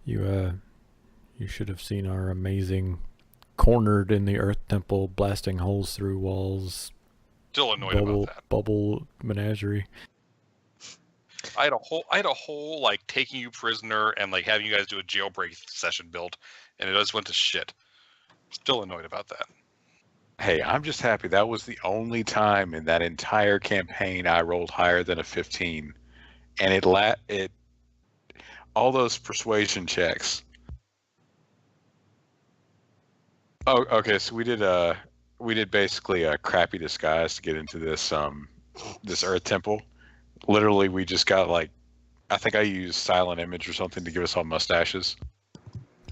You should have seen our amazing cornered in the Earth Temple, blasting holes through walls, Still annoyed about that. bubble menagerie. I had a whole like taking you prisoner and like having you guys do a jailbreak session build, and it just went to shit. Still annoyed about that. Hey, I'm just happy that was the only time in that entire campaign I rolled higher than a 15, and it all those persuasion checks. Oh, okay. So we did basically a crappy disguise to get into this this Earth Temple. Literally, we just got like, I think I used silent image or something to give us all mustaches,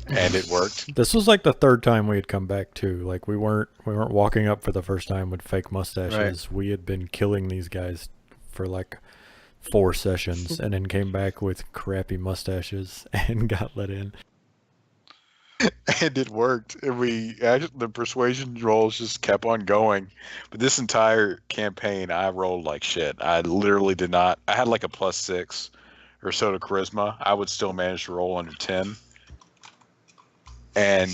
and it worked. This was like the third time we had come back too. Like we weren't walking up for the first time with fake mustaches. We had been killing these guys for like 4 sessions and then came back with crappy mustaches and got let in. And it worked. And the persuasion rolls just kept on going. But this entire campaign, I rolled like shit. I literally did not. I had like a +6 or so to charisma. I would still manage to roll under 10. And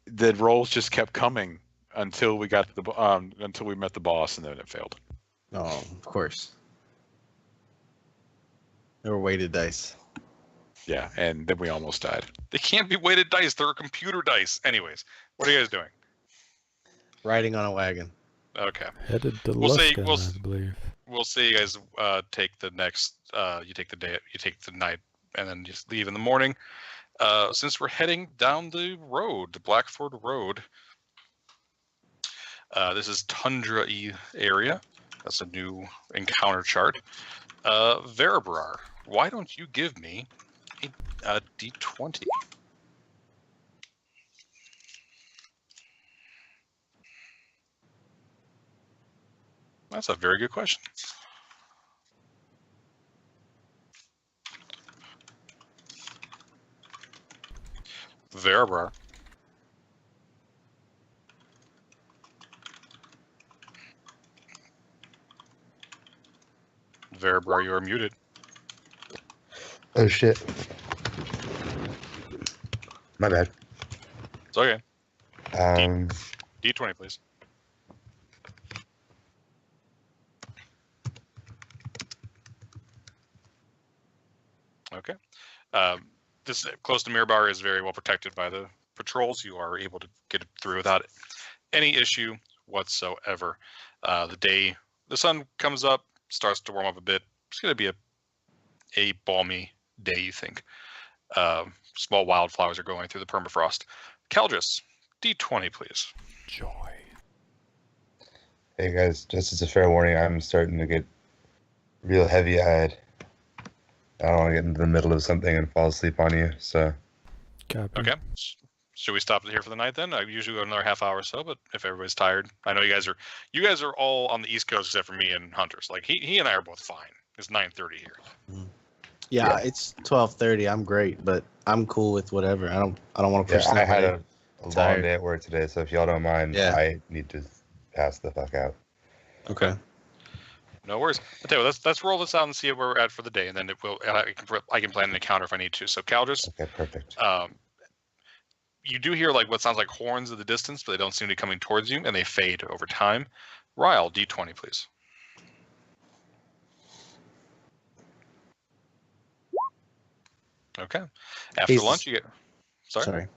the rolls just kept coming until we got to until we met the boss, and then it failed. Oh, of course. They were weighted dice. Yeah, and then we almost died. They can't be weighted dice. They're computer dice. Anyways, what are you guys doing? Riding on a wagon. Okay. Headed to We'll say- Luskan, I believe. We'll see you guys take the next you take the night and then just leave in the morning. Since we're heading down the road, the Blackford Road. This is Tundra-y area. That's a new encounter chart. Verabrar, why don't you give me a D20? That's a very good question. Verabrar. Verabrar, you are muted. Oh shit. My bad. It's okay. D20, please. Okay. This close to Mirabar is very well protected by the patrols. You are able to get through without any issue whatsoever. The sun comes up, starts to warm up a bit. It's going to be a balmy day, you think. Small wildflowers are going through the permafrost. Caldris, D20, please. Joy. Hey guys, just as a fair warning, I'm starting to get real heavy-eyed. I don't want to get into the middle of something and fall asleep on you, so... Copy. Okay. Should we stop it here for the night then? I usually go another half hour or so, but if everybody's tired, I know you guys are all on the East Coast except for me and Hunters. Like he and I are both fine. It's 9:30 here. Yeah, it's 12:30. I'm great, but I'm cool with whatever. I don't want to push Yeah, I had somebody. a long Tired. day at work today, so if y'all don't mind, Yeah. I need to pass the fuck out. Okay. No worries. I'll tell you what, let's roll this out and see where we're at for the day, and then I can plan an encounter if I need to. So Caldris, Okay, perfect. you do hear like what sounds like horns in the distance, but they don't seem to be coming towards you, and they fade over time. Ryle, D20, please. Okay. After He's- lunch, you get. Sorry. Sorry.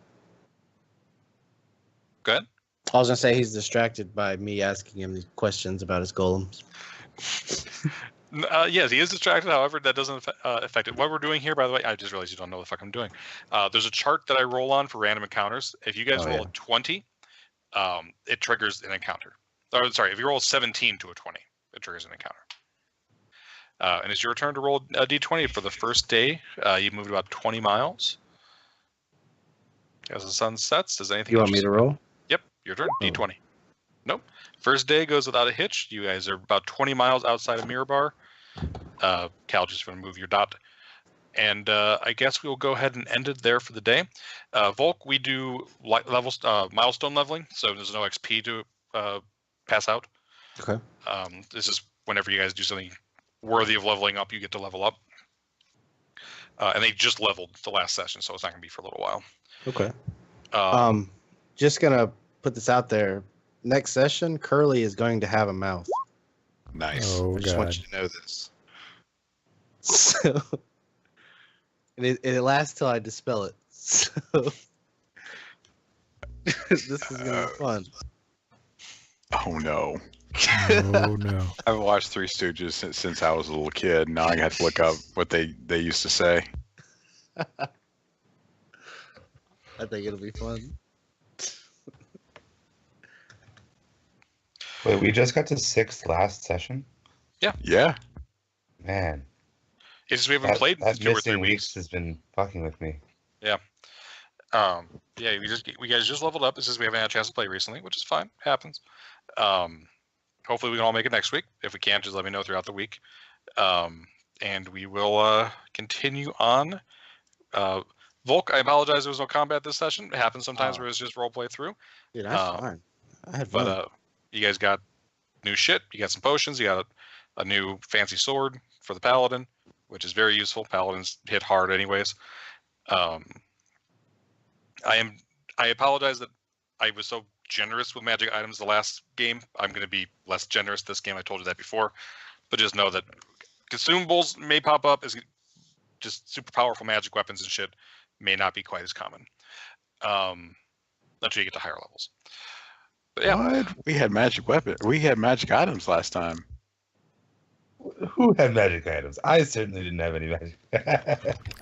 Go ahead. I was gonna say he's distracted by me asking him these questions about his golems. Yes, he is distracted. However, that doesn't affect it. What we're doing here, by the way, I just realized you don't know what the fuck I'm doing. There's a chart that I roll on for random encounters. If you guys Oh, roll yeah. a 20, it triggers an encounter. Or, sorry, if you roll a 17 to a 20, it triggers an encounter. And it's your turn to roll a d20 for the first day. You moved about 20 miles. As the sun sets, does anything? You want me to roll? Yep, your turn. Oh. D20. Nope. First day goes without a hitch. You guys are about 20 miles outside of Mirabar. Cal, just going to move your dot. And I guess we'll go ahead and end it there for the day. Volk, we do milestone leveling, so there's no XP to pass out. Okay. This is whenever you guys do something worthy of leveling up, you get to level up. And they just leveled the last session, so it's not going to be for a little while. Okay. Just gonna put this out there. Next session, Curly is going to have a mouth. Nice. Oh, I just God. want you to know this. So, and it lasts till I dispel it. So, this is gonna be fun. Oh no. Oh, no. I've watched Three Stooges since I was a little kid. Now I have to look up what they used to say. I think it'll be fun. Wait, we just got to 6th last session? Yeah. Man. It's just we haven't played in that 2 or 3 missing weeks. weeks has been fucking with me. Yeah, we guys just leveled up. It's just we haven't had a chance to play recently, which is fine. Happens. Hopefully we can all make it next week. If we can't, just let me know throughout the week. And we will continue on. Volk, I apologize there was no combat this session. It happens sometimes where it's just role play through. Dude, that's fine. I had fun. But you guys got new shit. You got some potions. You got a new fancy sword for the paladin, which is very useful. Paladins hit hard anyways. I apologize that I was so generous with magic items the last game. I'm going to be less generous this game. I told you that before. But just know that consumables may pop up. just super powerful magic weapons and shit may not be quite as common. Until you get to higher levels. But yeah. What? We had magic weapon. We had magic items last time. Who had magic items? I certainly didn't have any magic.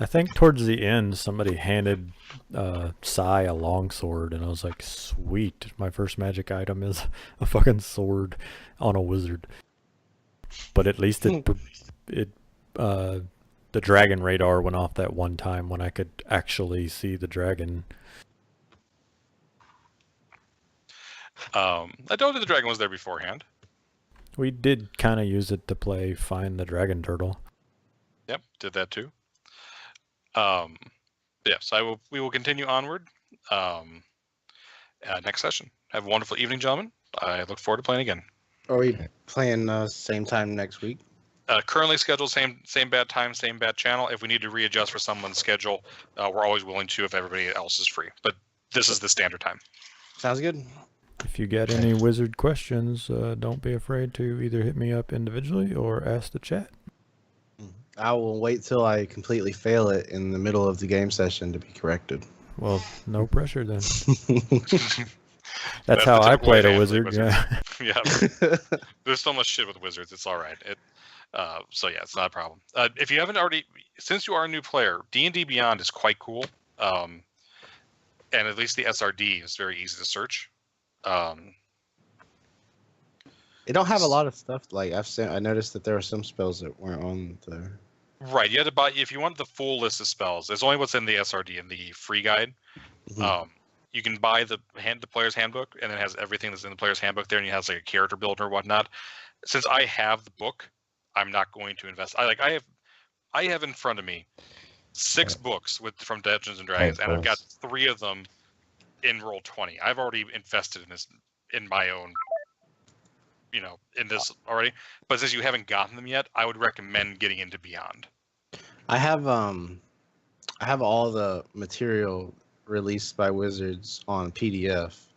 I think towards the end, somebody handed Sai a longsword, and I was like, sweet, my first magic item is a fucking sword on a wizard. But at least the dragon radar went off that one time when I could actually see the dragon. I told you the dragon was there beforehand. We did kind of use it to play Find the Dragon Turtle. Yep, did that too. Yes, we will continue onward next session. Have a wonderful evening, gentlemen. I look forward to playing again. Are we playing same time next week? Currently scheduled same bad time, same bad channel. If we need to readjust for someone's schedule, we're always willing to if everybody else is free. But this is the standard time. Sounds good. If you got any wizard questions, don't be afraid to either hit me up individually or ask the chat. I will wait till I completely fail it in the middle of the game session to be corrected. Well, no pressure then. That's how I played a wizard. Yeah. Yeah. There's so much shit with wizards. It's all right. So yeah, it's not a problem. If you haven't already, since you are a new player, D&D Beyond is quite cool. And at least the SRD is very easy to search. It don't have a lot of stuff. Like I noticed that there were some spells that weren't on there. Right, you had to buy if you want the full list of spells. There's only what's in the SRD in the free guide. Mhm. You can buy the player's handbook, and it has everything that's in the player's handbook there, and it has like a character builder or whatnot. Since I have the book, I'm not going to invest. I have in front of me 6 books from Dungeons and Dragons, and I've got 3 of them in Roll20. I've already invested in this in my own, in this already. But since you haven't gotten them yet, I would recommend getting into Beyond. I have all the material released by Wizards on PDF.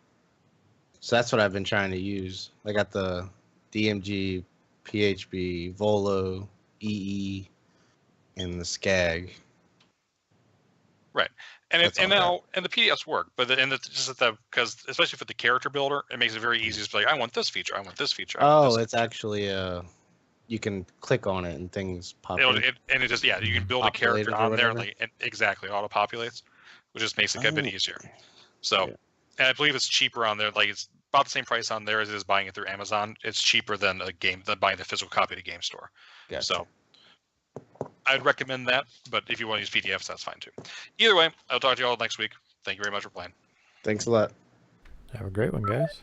So that's what I've been trying to use. I got the DMG, PHB, Volo, EE, and the SCAG. Right. And That's the PDFs work, but because especially for the character builder, it makes it very easy to be like, I want this feature, I want this feature. It's actually you can click on it and things pop in. You can build a character on there, and exactly auto populates, which just makes it a bit easier. So, and I believe it's cheaper on there. Like it's about the same price on there as it is buying it through Amazon. It's cheaper than buying the physical copy at a game store. Gotcha. So I'd recommend that, but if you want to use PDFs, that's fine too. Either way, I'll talk to you all next week. Thank you very much for playing. Thanks a lot. Have a great one, guys.